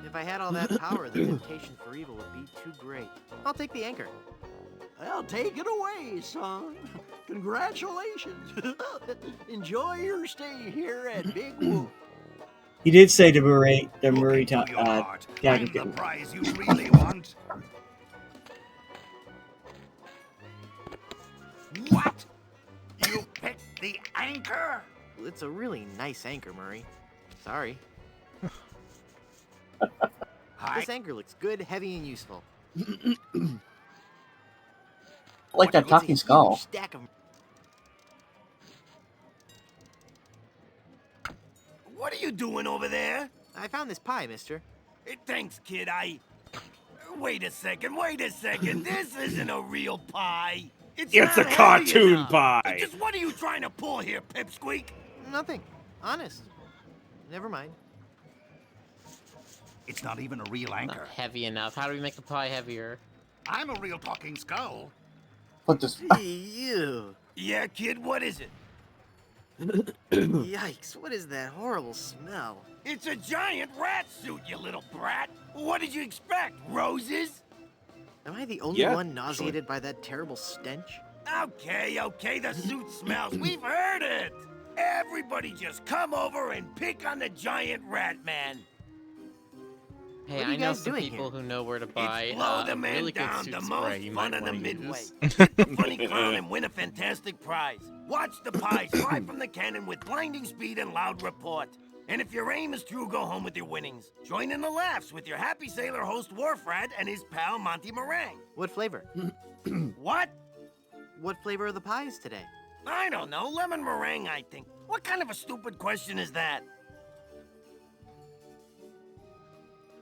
If I had all that power, the temptation for evil would be too great. I'll take the anchor. I'll take it away, son. Congratulations. Enjoy your stay here at Big Wolf. He did say to Murray, the Murray Find the prize you really want. What? You picked the anchor? It's a really nice anchor, Murray. Sorry. This anchor looks good, heavy, and useful. I like that talking skull. Stack of... What are you doing over there? I found this pie, mister. Thanks, kid. Wait a second. This isn't a real pie. It's a cartoon pie. Just what are you trying to pull here, Pipsqueak? Nothing. Honest. Never mind. It's not even a real anchor. Not heavy enough. How do we make the pie heavier? I'm a real talking skull. Put this. Ew. Yeah, kid, what is it? Yikes, what is that horrible smell? It's a giant rat suit, you little brat. What did you expect? Roses? Am I the only one nauseated by that terrible stench? Okay, the suit smells. We've heard it. Everybody just come over and pick on the giant rat man. Hey, I know some people who know where to buy blow the man really good down, suit the spray most you fun might of the want to midway. use. Hit the funny clown and win a fantastic prize. Watch the pie fly from the cannon with blinding speed and loud report. And if your aim is true, go home with your winnings. Join in the laughs with your happy sailor host Wharfrat and his pal Monty Meringue. What flavor? What? What flavor are the pies today? I don't know. Lemon meringue, I think. What kind of a stupid question is that?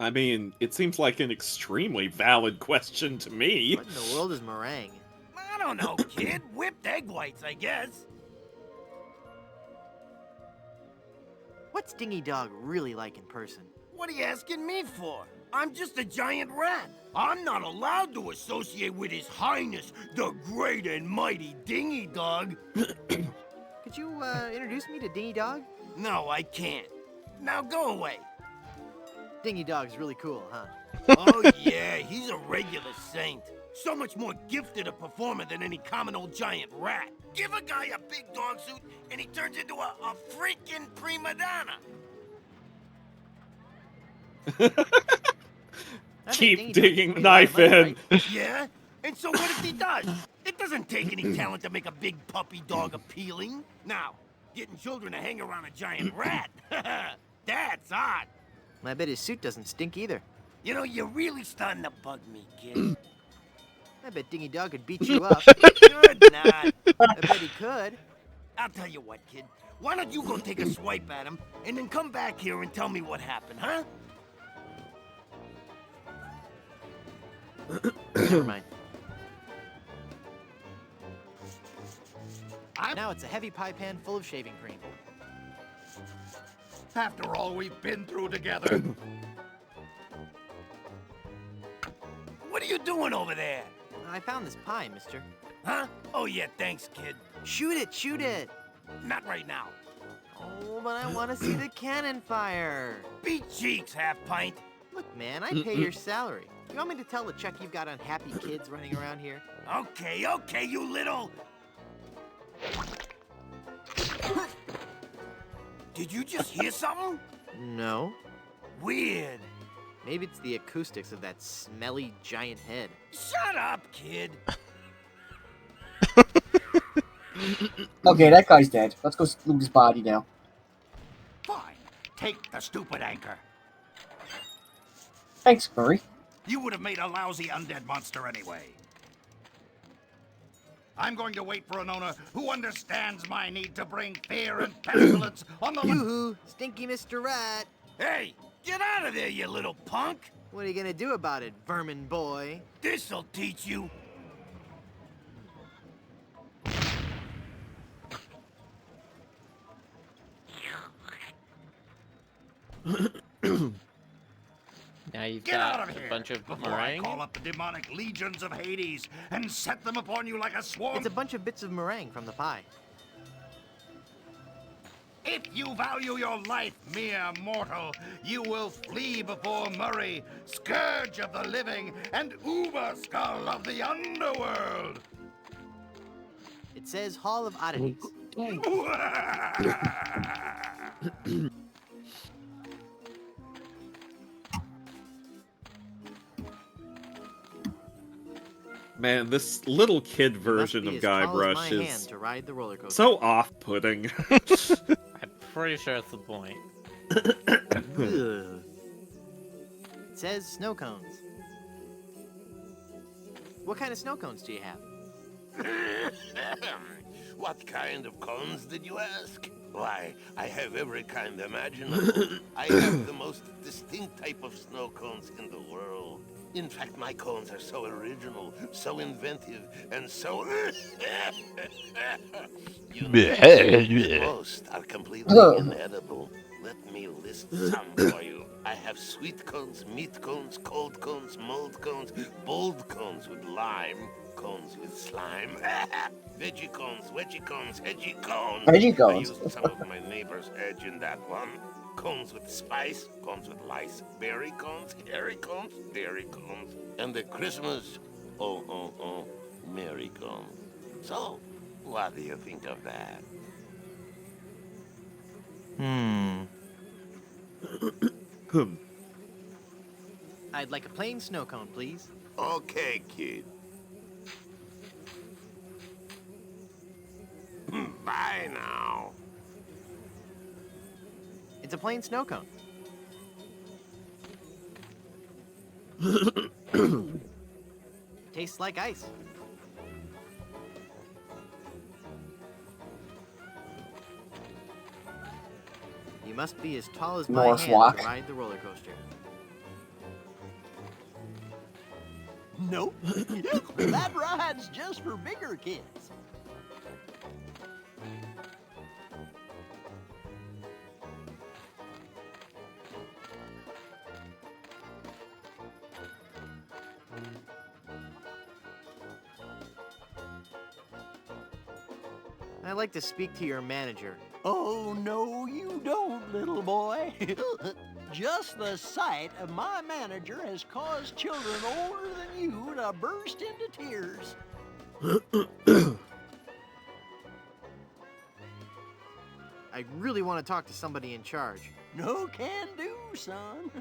I mean, it seems like an extremely valid question to me. What in the world is meringue? I don't know, kid. Whipped egg whites, I guess. What's Dingy Dog really like in person? What are you asking me for? I'm just a giant rat. I'm not allowed to associate with His Highness, the great and mighty Dingy Dog. Could you, introduce me to Dingy Dog? No, I can't. Now go away. Dingy Dog's really cool, huh? Oh, yeah, he's a regular saint. So much more gifted a performer than any common old giant rat. Give a guy a big dog suit, and he turns into a freaking prima donna. Keep digging the knife in. Yeah? And so what if he does? It doesn't take any talent to make a big puppy dog appealing. Now, getting children to hang around a giant rat, that's odd. I bet his suit doesn't stink either. You know, you're really starting to bug me, kid. I bet Dingy Dog could beat you up. Could not. I bet he could. I'll tell you what, kid. Why don't you go take a swipe at him, and then come back here and tell me what happened, huh? Never mind. Now it's a heavy pie pan full of shaving cream. After all we've been through together. What are you doing over there? I found this pie, mister. Huh? Oh, yeah, thanks, kid. Shoot it, shoot it. Not right now. Oh, but I want to see the cannon fire. Beat cheeks, half-pint. Look, man, I pay your salary. You want me to tell LeChuck you've got unhappy kids running around here? Okay, you little... Did you just hear something? No. Weird. Maybe it's the acoustics of that smelly giant head. Shut up, kid. Okay, that guy's dead. Let's go loot his body now. Fine. Take the stupid anchor. Thanks, Murray. You would have made a lousy undead monster anyway. I'm going to wait for an owner who understands my need to bring fear and pestilence on the... Yoo-hoo, stinky Mr. Rat. Hey, Get out of there, you little punk! What are you gonna do about it, vermin boy? This'll teach you. Now you've Get out got of here a bunch of before I meringue. call up the demonic legions of Hades and set them upon you like a swarm. It's a bunch of bits of meringue from the pie. If you value your life, mere mortal, you will flee before Murray, scourge of the living and uber skull of the underworld. It says Hall of Oddities. Man, this little kid version of Guybrush is to ride the roller coaster. so off-putting. I'm pretty sure that's the point. It says snow cones. What kind of snow cones do you have? What kind of cones did you ask? Why, I have every kind imaginable. I have the most distinct type of snow cones in the world. In fact, my cones are so original, so inventive, and so... most are completely inedible. Let me list some for you. I have sweet cones, meat cones, cold cones, mold cones, bold cones with lime, cones with slime, veggie cones, wedgie cones, edgy cones. Edgy cones. I used some of my neighbor's edge in that one. Cones with spice, cones with lice, berry cones, hairy cones, dairy cones, and the Christmas, merry cones. So, what do you think of that? I'd like a plain snow cone, please. Okay, kid. Bye now. It's a plain snow cone. Tastes like ice. You must be as tall as my North hand walk. to ride the roller coaster. Nope. That ride's just for bigger kids. I'd like to speak to your manager. Oh, no, you don't, little boy. Just the sight of my manager has caused children older than you to burst into tears. I really want to talk to somebody in charge. No can do, son.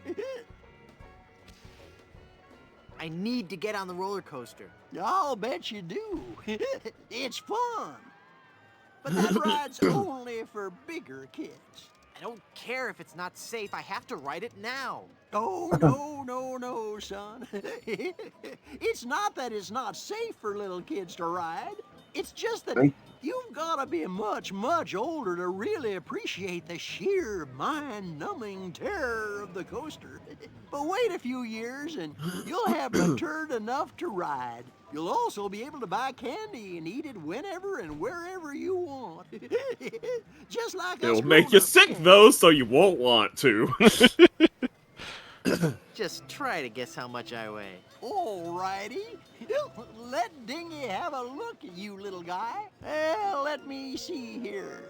I need to get on the roller coaster. I'll bet you do. It's fun. But that ride's only for bigger kids. I don't care if it's not safe. I have to ride it now. Oh, no, son. It's not that it's not safe for little kids to ride. It's just that you've got to be much, much older to really appreciate the sheer mind-numbing terror of the coaster. But wait a few years and you'll have matured enough to ride. You'll also be able to buy candy and eat it whenever and wherever you want. Just like It'll make you sick, though, so you won't want to. Just try to guess how much I weigh. Alrighty. Let Dingy have a look at you, little guy. Well, let me see here.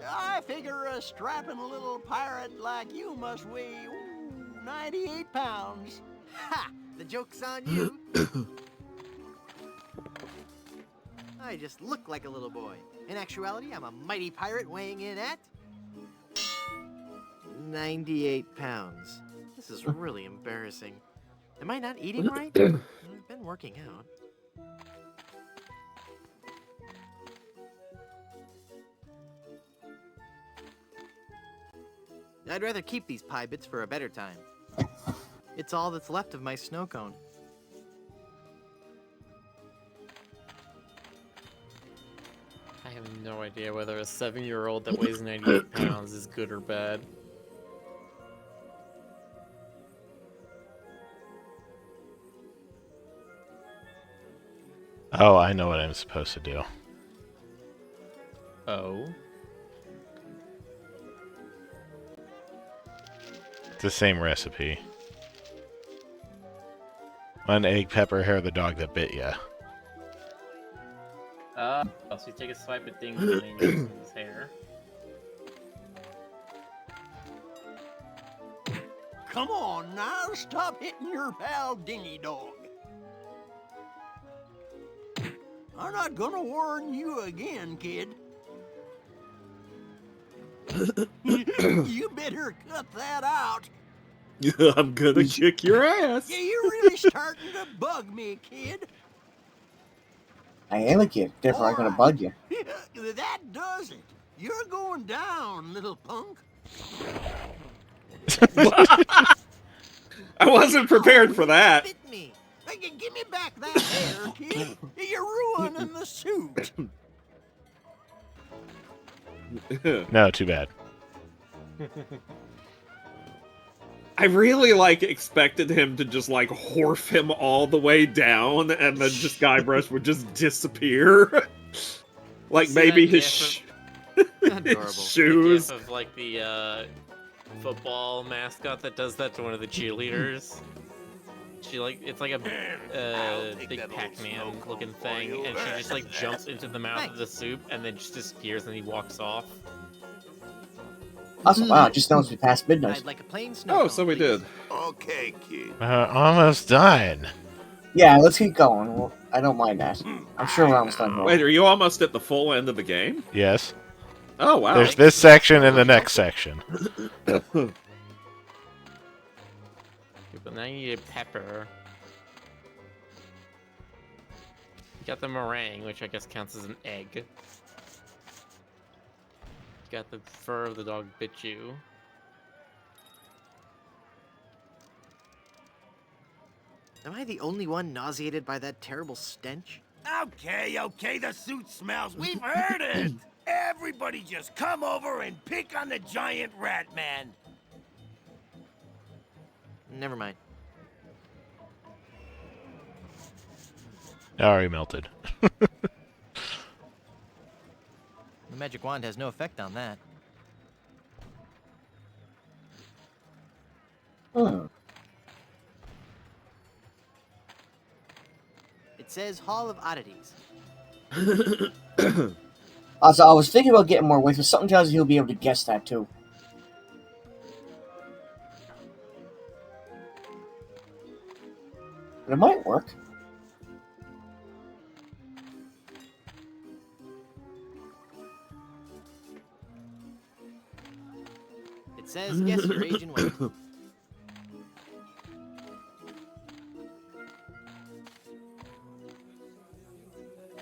I figure a strapping little pirate like you must weigh 98 pounds. Ha! The joke's on you. I just look like a little boy. In actuality, I'm a mighty pirate weighing in at 98 pounds. This is really embarrassing. Am I not eating right? I've been working out. I'd rather keep these pie bits for a better time. It's all that's left of my snow cone. I have no idea whether a 7-year-old that weighs 98 pounds is good or bad. Oh, I know what I'm supposed to do. Oh. It's the same recipe. 1 egg, pepper, hair of the dog that bit ya. So you take a swipe at things and then you use his hair. Come on now, stop hitting your pal Dingy Dog. I'm not gonna warn you again, kid. You better cut that out. I'm gonna kick your ass. Yeah, you're really starting to bug me, kid. I am a kid, therefore I'm gonna bug you. That does it. You're going down, little punk. I wasn't prepared for that. Bit me. Give me back that hair, kid. You're ruining the suit. No, too bad. I really expected him to just horf him all the way down, and then just Guybrush would just disappear. Maybe his Adorable. shoes. The gif of the football mascot that does that to one of the cheerleaders. She it's like a big Pac-Man looking thing, and she just jumps into the mouth of the soup and then just disappears, and he walks off. Awesome! Wow, just announced we passed midnight. I'd like a plain snow. Oh, so we did. Okay, kid. Almost done. Yeah, let's keep going. Well, I don't mind that. I'm sure we're almost done. Wait, are you almost at the full end of the game? Yes. Oh, wow. There's this section and the next section. But now you need a pepper. You got the meringue, which I guess counts as an egg. You got the fur of the dog bit you. Am I the only one nauseated by that terrible stench? Okay, the suit smells. We've heard it. Everybody just come over and pick on the giant rat man. Never mind. Already melted. The magic wand has no effect on that. It says Hall of Oddities. Also, I was thinking about getting more weight, but something tells me he'll be able to guess that too. But it might work. It says guess your age and weight.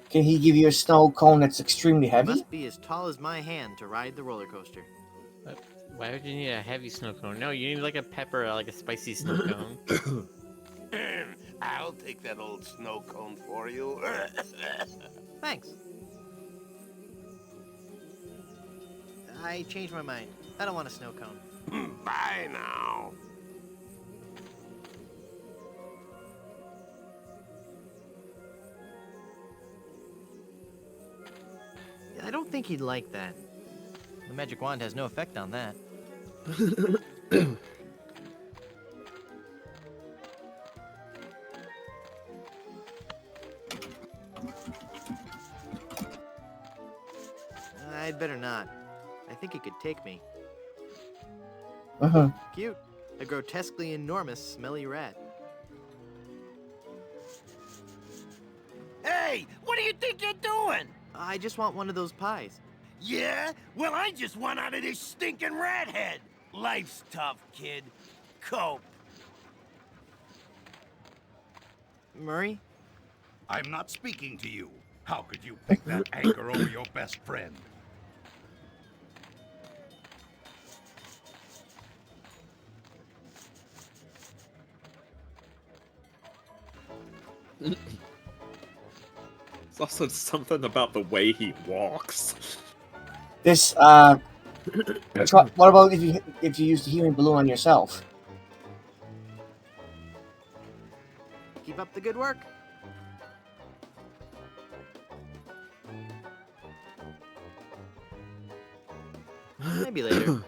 Can he give you a snow cone that's extremely heavy? Must be as tall as my hand to ride the roller coaster. Why would you need a heavy snow cone? No, you need a pepper, a spicy snow cone. I'll take that old snow cone for you. Thanks. I changed my mind. I don't want a snow cone. Bye now. I don't think he'd like that. The magic wand has no effect on that. I'd better not. I think he could take me. Cute. A grotesquely enormous, smelly rat. Hey, what do you think you're doing? I just want one of those pies. Yeah? Well, I just want out of this stinking rat head. Life's tough, kid. Cope. Murray? I'm not speaking to you. How could you pick that anger over your best friend? It's also something about the way he walks. This, what about if you use the helium balloon on yourself? Keep up the good work. Maybe later.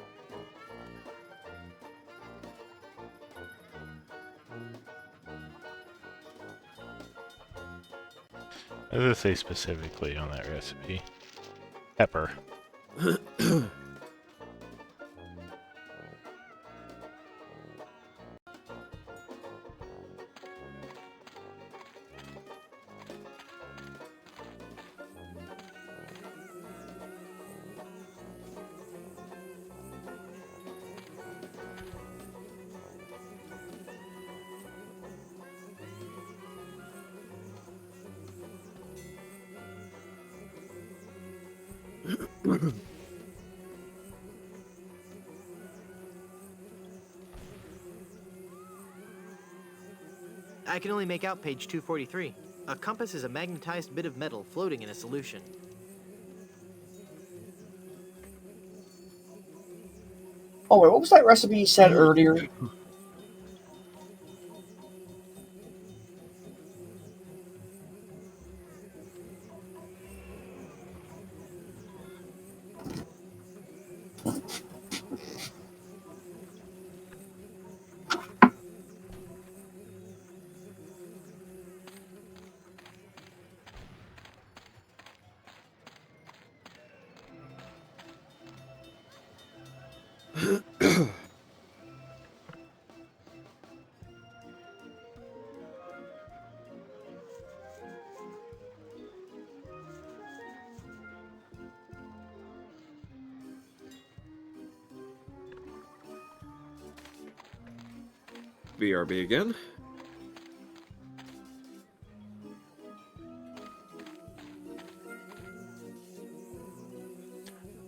What does it say specifically on that recipe? Pepper. I can only make out page 243. A compass is a magnetized bit of metal floating in a solution. Oh wait, what was that recipe you said earlier? BRB again.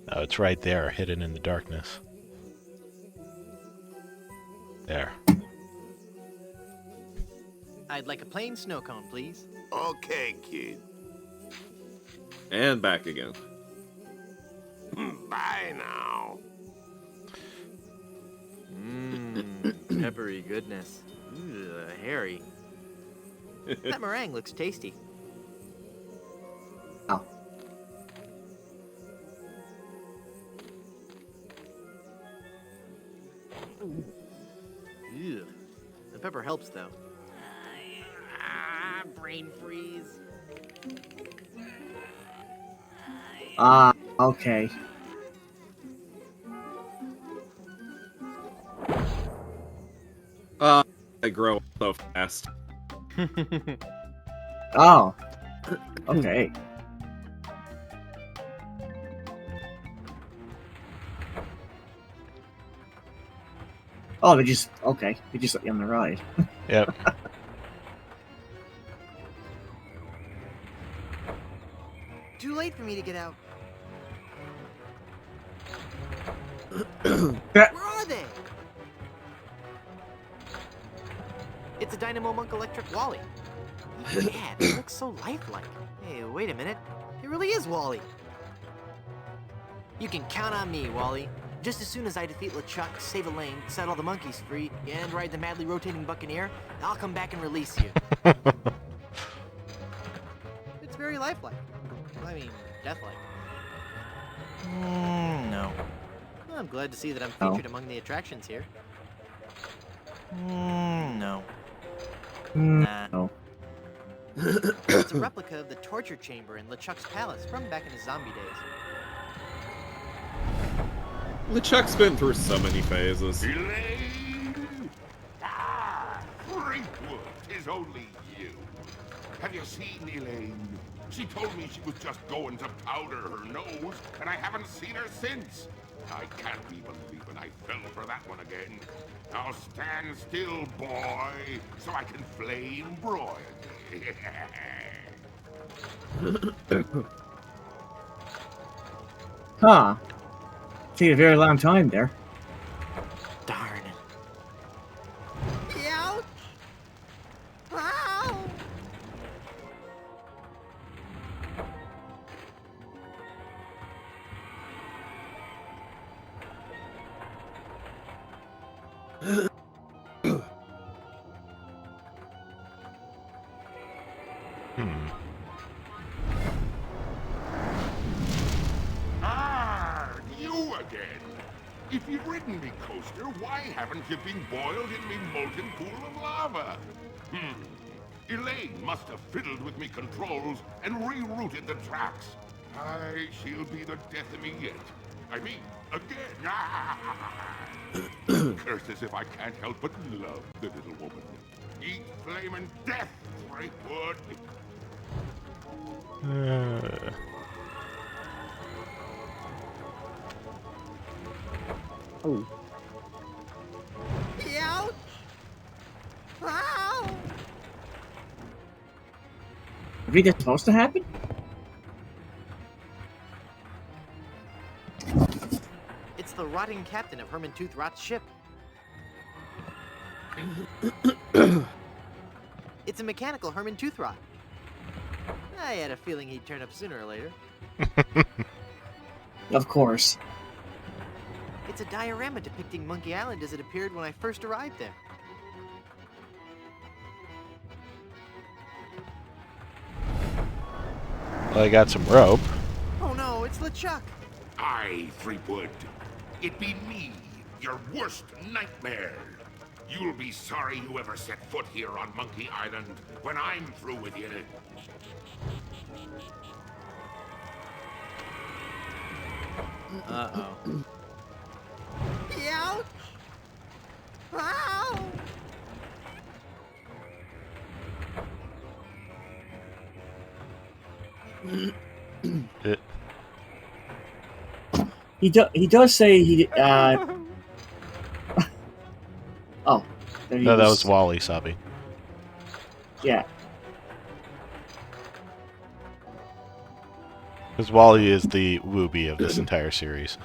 Oh, it's right there, hidden in the darkness. There. I'd like a plain snow cone, please. Okay, kid. And back again. Bye now. Mmm, peppery goodness. Ugh, hairy. That meringue looks tasty. Oh. Ew. The pepper helps, though. Brain freeze. Ah, okay. I grow so fast. Oh. Okay. Oh, they just okay. They just let you on the ride. Yep. Too late for me to get out. Where are they? It's a Dynamo Monk Electric Wally. Dad, it looks so lifelike. Hey, wait a minute. It really is Wally. You can count on me, Wally. Just as soon as I defeat LeChuck, save Elaine, set all the monkeys free, and ride the madly rotating Buccaneer, I'll come back and release you. It's very lifelike. I mean, deathlike. No. Well, I'm glad to see that I'm featured among the attractions here. No. Nah. No. It's a replica of the torture chamber in LeChuck's palace from back in his zombie days. LeChuck's been through so many phases. Elaine! Ah, Drinkwood, 'tis only you. Have you seen Elaine? She told me she was just going to powder her nose, and I haven't seen her since. I can't be believing I fell for that one again. Now stand still, boy, so I can flame broil you. Huh. Take a very long time there. Darn. Ouch! Ow! Ah, you again. If you've ridden me, Coaster, why haven't you been boiled in me molten pool of lava? Elaine must have fiddled with me controls and rerouted the tracks. Aye, she'll be the death of me yet. I mean, again. Curses if I can't help but love the little woman. Eat flamin' death, Threepwood. Oh. Ouch! Ow! I think that's supposed to happen? It's the rotting captain of Herman Toothrot's ship. It's a mechanical Herman Toothrot. I had a feeling he'd turn up sooner or later. Of course. It's a diorama depicting Monkey Island as it appeared when I first arrived there. Well, I got some rope. Oh no, it's LeChuck! Aye, Threepwood. It be me, your worst nightmare. You'll be sorry you ever set foot here on Monkey Island when I'm through with you. Uh-oh. Ouch! Ow! He does say he oh, there he No, that was Wally sobbing. Yeah. Because Wally is the Wooby of this entire series.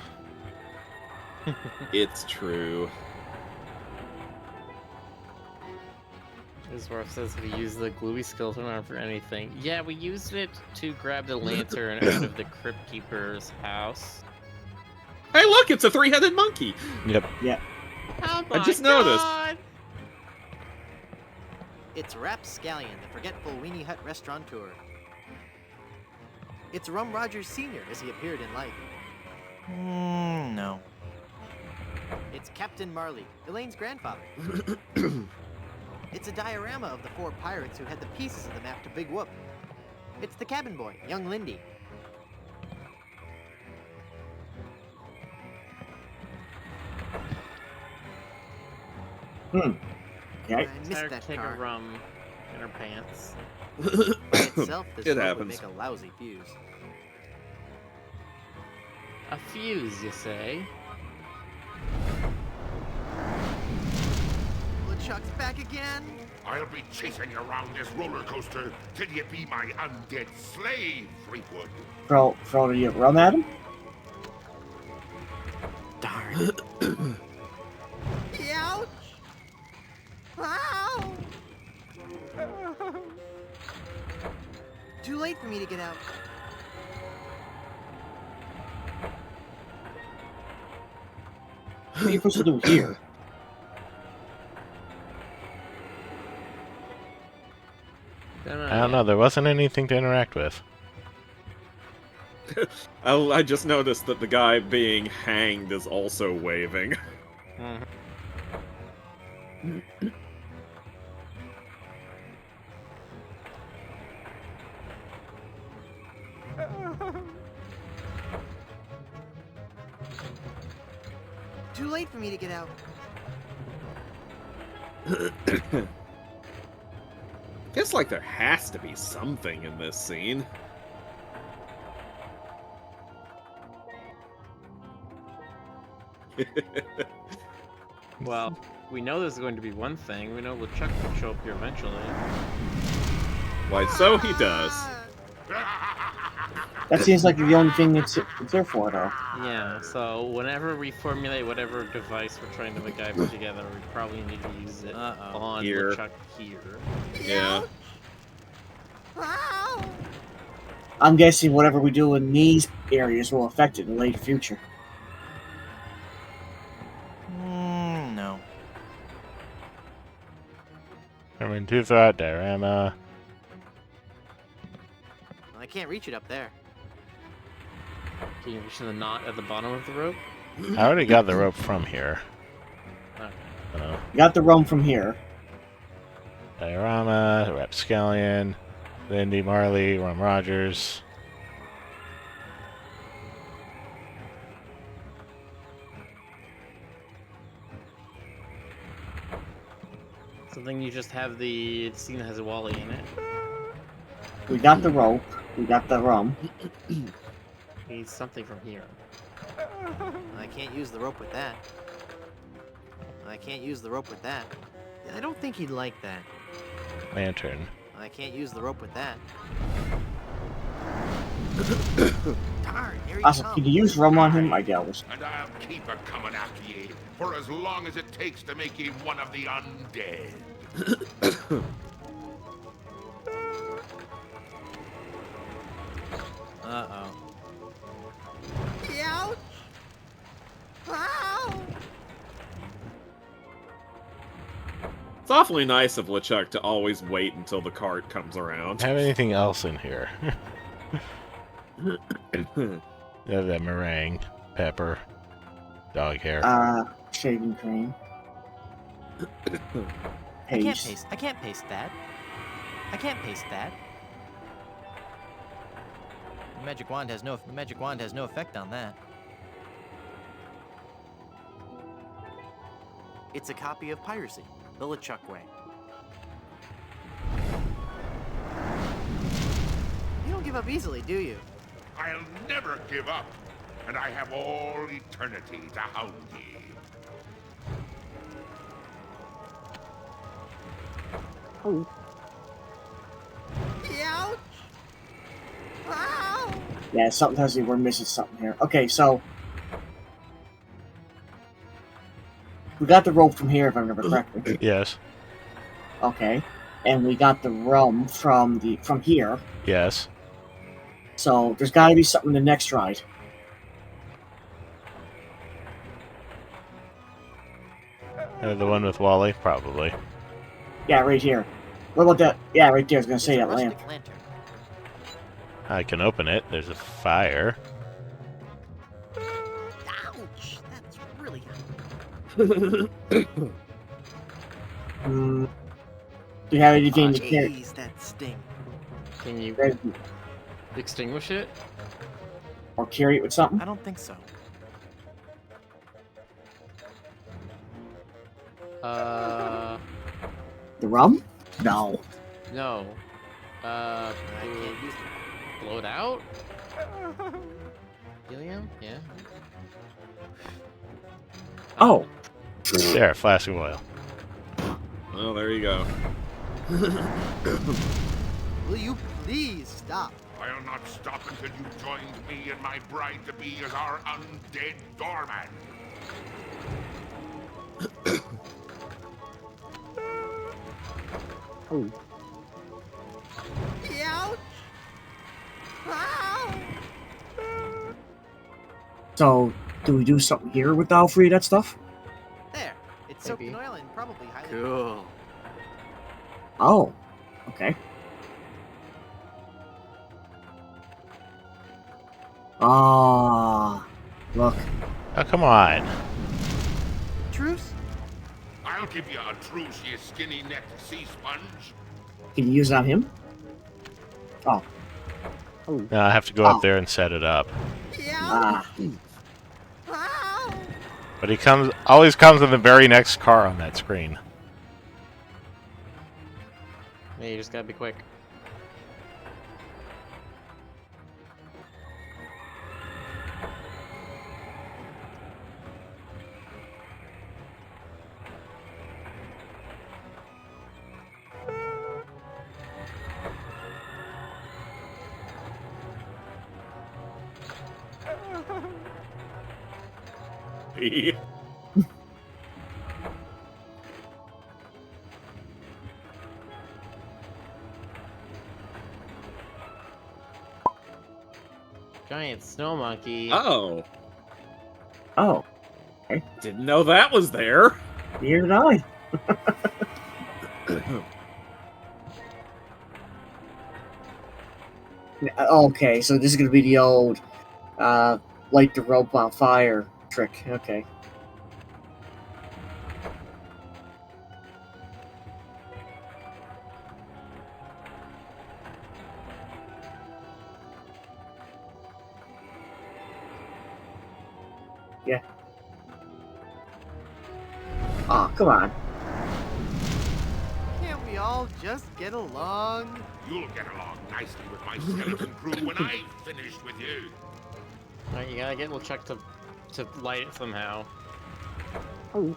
It's true. Isworth says we use the gluey skeleton arm for anything. Yeah, we used it to grab the lantern out of the Crypt Keeper's house. Hey, look, it's a three-headed monkey. Yep. Yeah. Oh I just noticed. It's Rapscallion, the forgetful Weenie Hut restaurateur. It's Rum Rogers Sr. as he appeared in life. No. It's Captain Marley, Elaine's grandfather. It's a diorama of the 4 pirates who had the pieces of the map to Big Whoop. It's the cabin boy, young Lindy. Okay. I missed Entire that keg car. of rum in her pants. By itself, this It rope happens. would make a lousy fuse. A fuse, you say? LeChuck's back again. I'll be chasing you around this roller coaster till you be my undead slave, Threepwood. Throw the rum at him? Darn. Ouch! Ow! Too late for me to get out. What are you supposed to do here? I don't know. There wasn't anything to interact with. I just noticed that the guy being hanged is also waving. Too late for me to get out. Guess like there has to be something in this scene. Well, we know there's going to be one thing. We know LeChuck will show up here eventually. Why, so he does. That seems like the only thing it's there for, though. Yeah, so whenever we formulate whatever device we're trying to MacGyver together, we probably need to use it on Here. LeChuck here. Yeah. I'm guessing whatever we do in these areas will affect it in the late future. No. Herman Toothrot, diorama. I can't reach it up there. Can you reach the knot at the bottom of the rope? I already got the rope from here. Got the rum from here. Diorama, Rapscallion, Lindy Marley, Ron Rogers. Something you just have the scene that has a Wally in it. We got the rope. We got the rum. Needs something from here. I can't use the rope with that. I can't use the rope with that. I don't think he'd like that. Lantern. I can't use the rope with that. Darn, here he Also, comes. can you use rum on him? I doubt it. And I'll keep her coming after ye for as long as it takes to make ye one of the undead. Uh-oh. Ouch! Ow! It's awfully nice of LeChuck to always wait until the cart comes around. Have anything else in here? Yeah, that meringue, pepper, dog hair. Shaving cream. I can't paste that. I can't paste that. The magic wand has no effect on that. It's a copy of Piracy, the LeChuck way. You don't give up easily, do you? I'll never give up, and I have all eternity to hound ye. Oh. Ouch! Ow! Yeah, something tells me we're missing something here. Okay, so we got the rope from here, if I remember correctly. Yes. Okay, and we got the rum from here. Yes. So there's got to be something in the next ride. The one with Wally, probably. Yeah, right here. What about that? Yeah, right there. I was gonna say that lamp. Lantern. I can open it. There's a fire. Ouch! That's really. Do you have anything to carry? Jeez, that sting. Can you extinguish it? Or carry it with something? I don't think so. The rum? No. No. I can't use it. Blow it out? Helium? Yeah. Oh. There, flask of oil. Oh, there you go. Will you please stop? I'll not stop until you've joined me and my bride-to-be as our undead doorman. Oh. Ouch! Ow! So, do we do something here with all three of that stuff? There. It's soaked in oil and probably highly. Cool. Oh. Okay. Ah. Look. Oh, come on. Truce? I'll give you a truce, you skinny-necked sea sponge. Can you use it on him? Oh. No, I have to go up there and set it up. Ah. But he always comes in the very next car on that screen. Yeah, you just gotta be quick. Giant snow monkey. Oh. Oh. Okay. Didn't know that was there. Neither did I. Okay, so this is gonna be the old light the rope on fire trick. Okay. Yeah. Aw, come on. Can't we all just get along? You'll get along nicely with my skeleton crew when I've finished with you. Alright, you gotta get LeChuck to light it somehow. You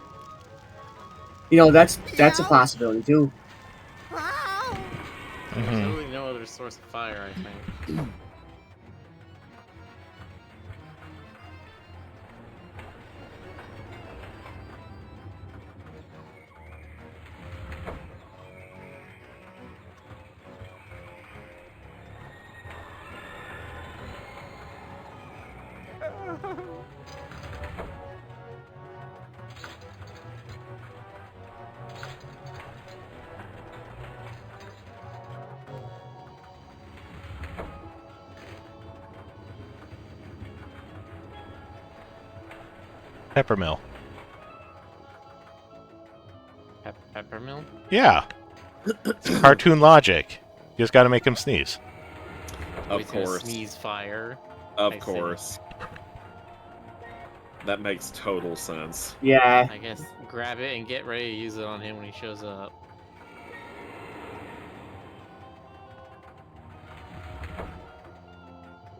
know, that's a possibility too. There's really no other source of fire, I think. Peppermill. Peppermill? Yeah. It's cartoon logic. You just gotta make him sneeze. Of course. Sneeze fire. Of course. That makes total sense. Yeah. I guess grab it and get ready to use it on him when he shows up.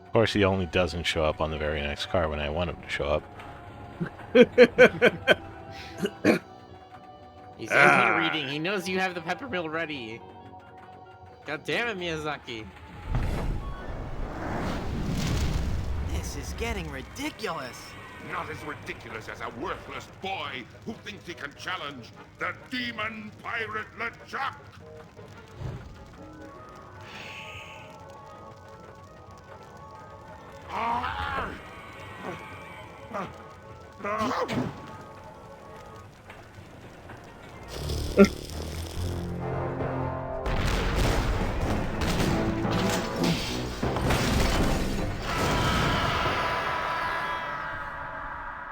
Of course, he only doesn't show up on the very next car when I want him to show up. He's only reading. He knows you have the peppermill ready. God damn it, Miyazaki. This is getting ridiculous. Not as ridiculous as a worthless boy who thinks he can challenge the demon pirate LeChuck.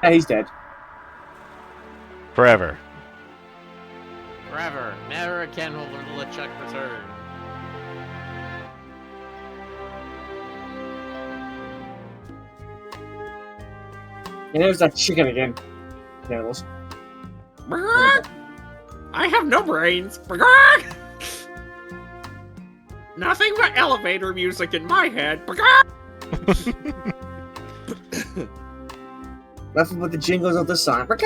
Yeah, he's dead. Forever. Forever. Never again will LeChuck return. And there's that chicken again. There it was. I have no brains. Nothing but elevator music in my head. Nothing but the jingles of the song. Well,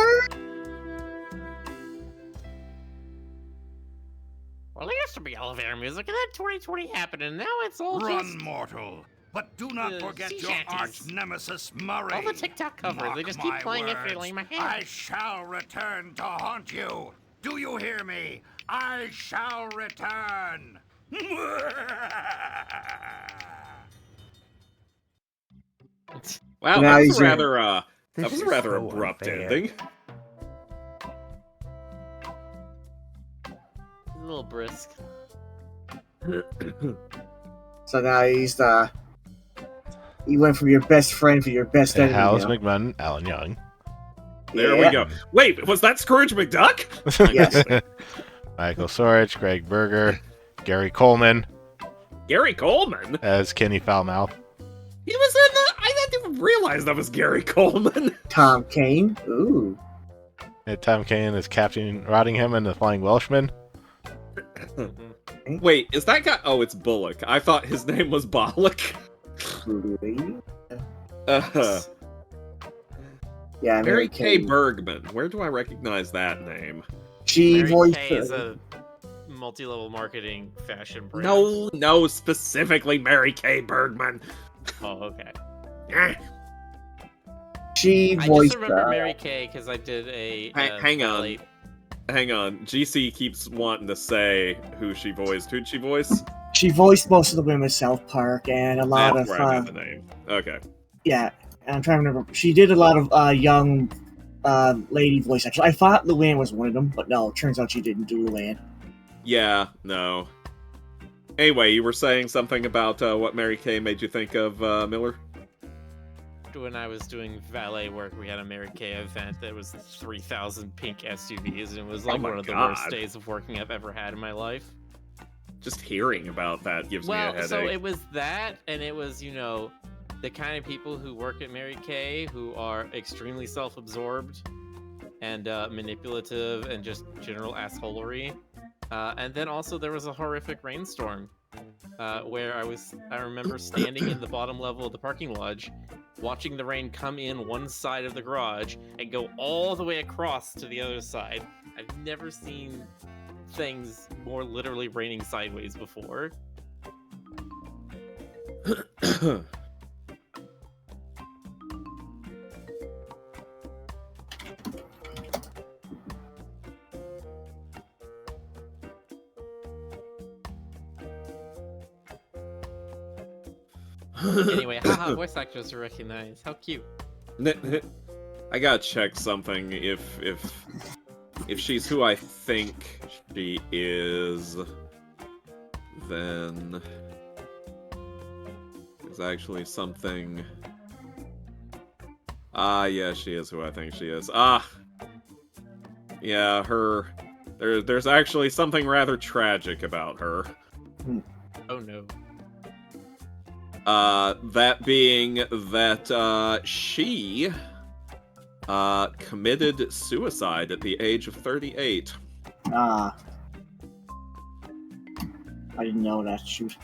there used to be elevator music, and then 2020 happened, and now it's all Run, just... mortal. But do not forget sea your shanties. arch nemesis, Murray. All the TikTok covers, they Mark just keep my playing it words, fiddling in my head. I shall return to haunt you. Do you hear me? I shall return. Wow, Now that he's was in. rather that This was a is rather so abrupt unfair. ending. A little brisk. So now he's the. He went from your best friend to your best enemy. How's now. McMahon, Alan Young. There Yeah. we go. Wait, was that Scrooge McDuck? Yes. Michael Sorich, Greg Berger, Gary Coleman Gary Coleman? as Kenny Foulmouth. He was in the... I didn't even realize that was Gary Coleman. Tom Kane. Ooh. And Tom Kane as Captain Rottingham and the Flying Welshman. Wait, is that guy... Oh, it's Bullock. I thought his name was Bollock. Yeah, Mary Kay Bergman. Where do I recognize that name? She Mary voiced. Kay is a multi-level marketing fashion brand. No, specifically Mary Kay Bergman. Oh, okay. She I voiced. just remember Mary Kay because I did a. Hang on. late- Hang on. GC keeps wanting to say who she voiced. Who'd she voice? She voiced most of the women in South Park and a lot That's of. where I know the name. Okay. Yeah, I'm trying to remember. She did a lot of young lady voice actors. I thought Luann was one of them, but no, turns out she didn't do Luann. Yeah, no. Anyway, you were saying something about what Mary Kay made you think of, Miller? when I was doing valet work, we had a Mary Kay event that was 3,000 pink SUVs, and it was like my one of the worst God. days of working I've ever had in my life. Just hearing about that gives me a headache. So it was that, and it was, the kind of people who work at Mary Kay who are extremely self-absorbed and manipulative and just general assholery. And then also there was a horrific rainstorm where I remember standing in the bottom level of the parking lodge, watching the rain come in one side of the garage and go all the way across to the other side. I've never seen things more literally raining sideways before. Anyway, haha, voice actors are recognized. How cute. I gotta check something if she's who I think she is, then there's actually something. Yeah, she is who I think she is. Yeah, her. There's actually something rather tragic about her. Oh no. That being that she committed suicide at the age of 38. I didn't know that. Shoot.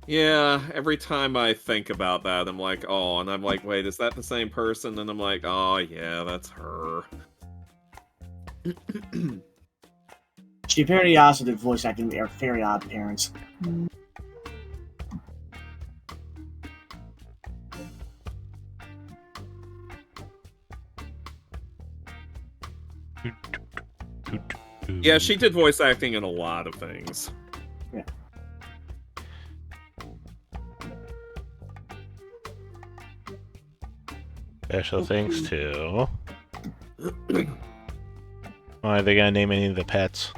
Yeah, every time I think about that, I'm like, oh, and I'm like, wait, is that the same person? And I'm like, oh, yeah, that's her. She apparently also did voice acting in Very Odd Parents. Yeah, she did voice acting in a lot of things. Yeah. Special thanks to... Why are they gonna name any of the pets?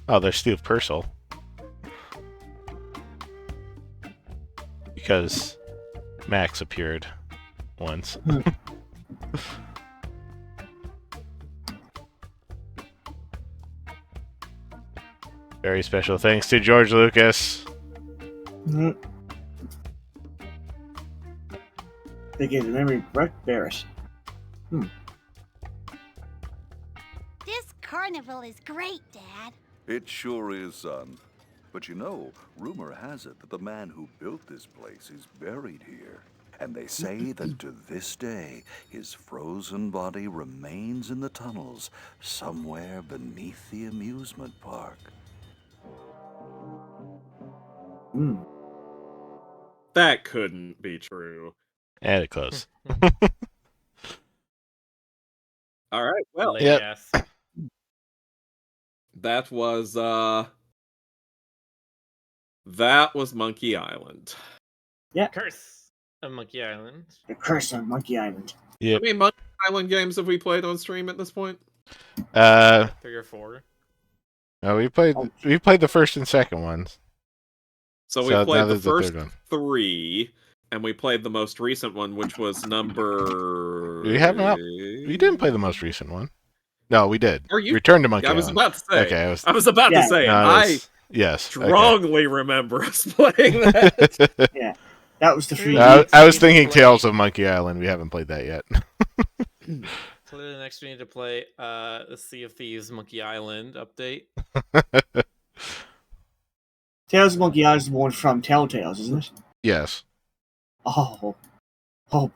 Oh, there's Steve Purcell. Because Max appeared once. Very special thanks to George Lucas. They gave the memory of Brett Barris. This carnival is great, Dad. It sure is, son. But you know, rumor has it that the man who built this place is buried here. And they say that to this day, his frozen body remains in the tunnels somewhere beneath the amusement park. That couldn't be true. And close. All right, well, Yep. that was Monkey Island. Yeah. Curse of Monkey Island. The Curse of Monkey Island. Yep. How many Monkey Island games have we played on stream at this point? 3 or 4. No, we played the first and second ones. So we now played the there's a first third one. 3, and we played the most recent one, which was number... We didn't play the most recent one. No, we did. Are you... Return to Monkey I was Island. about to say. Okay, I was about to say. No, yes. Strongly remember us playing that. Yeah, that was the free. I was thinking Tales of Monkey Island. We haven't played that yet. Clearly, next we need to play the Sea of Thieves Monkey Island update. Tales of Monkey Island is one from Telltales, isn't it? Yes. Oh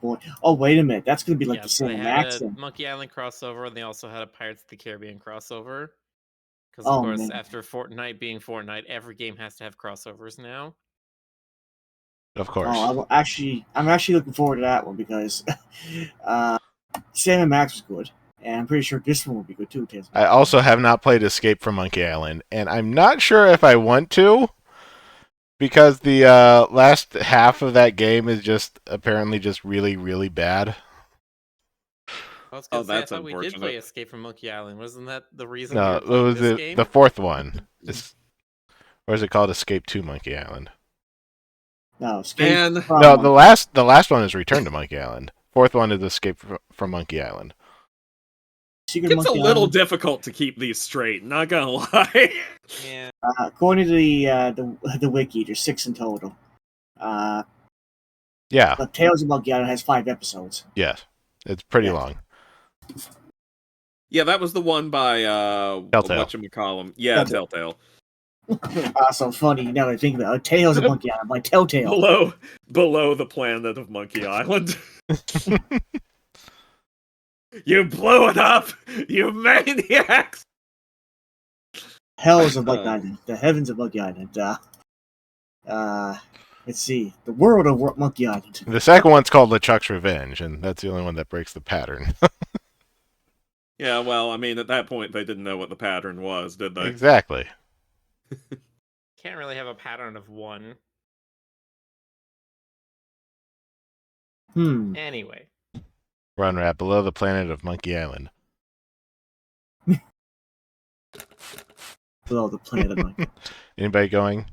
boy. Oh, wait a minute. That's going to be like the So they same had Max a then. Monkey Island crossover, and they also had a Pirates of the Caribbean crossover. Because Oh, of course, man. after Fortnite being Fortnite, every game has to have crossovers now. Of course. Oh, I'm actually looking forward to that one because Sam and Max was good, and I'm pretty sure this one will be good too. Tales of I also have not played Escape from Monkey Island, and I'm not sure if I want to, because the last half of that game is just apparently just really, really bad. I was gonna say, I that's thought we did unfortunate. play Escape from Monkey Island. Wasn't that the reason? No, we were it playing was this game? the fourth one. Or is it called Escape to Monkey Island? No, Escape And from No, the last one is Return to Monkey Island. Fourth one is Escape from Monkey Island. It's a little difficult to keep these straight, not gonna lie. Yeah. According to the wiki, there's 6 in total. Yeah. But Tales of Monkey Island has 5 episodes. Yes. It's pretty long. Yeah, that was the one by Telltale. whatchamacallum. Yeah, Telltale. So funny now that I think about it. Tales of Monkey Island by Telltale. Below the planet of Monkey Island. You blew it up, you maniacs! Hells of Monkey Island. The Heavens of Monkey Island. Let's see. The World of Monkey Island. The second one's called LeChuck's Revenge, and that's the only one that breaks the pattern. Yeah, well, I mean, at that point, they didn't know what the pattern was, did they? Exactly. Can't really have a pattern of one. Anyway. Run Rat, below the planet of Monkey Island. Below the planet of Monkey Island. Anybody going?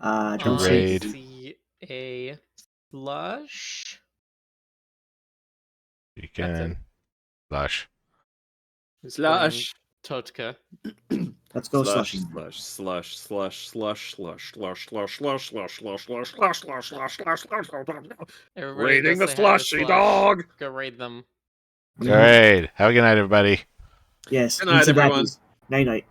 Don't raid. See a slush. You can. Slush. Slush. Totka. Let's go slush. Raiding the slushy dog. Go raid them. All right. Have a good night, everybody. Yes. Good night, everyone. Night night.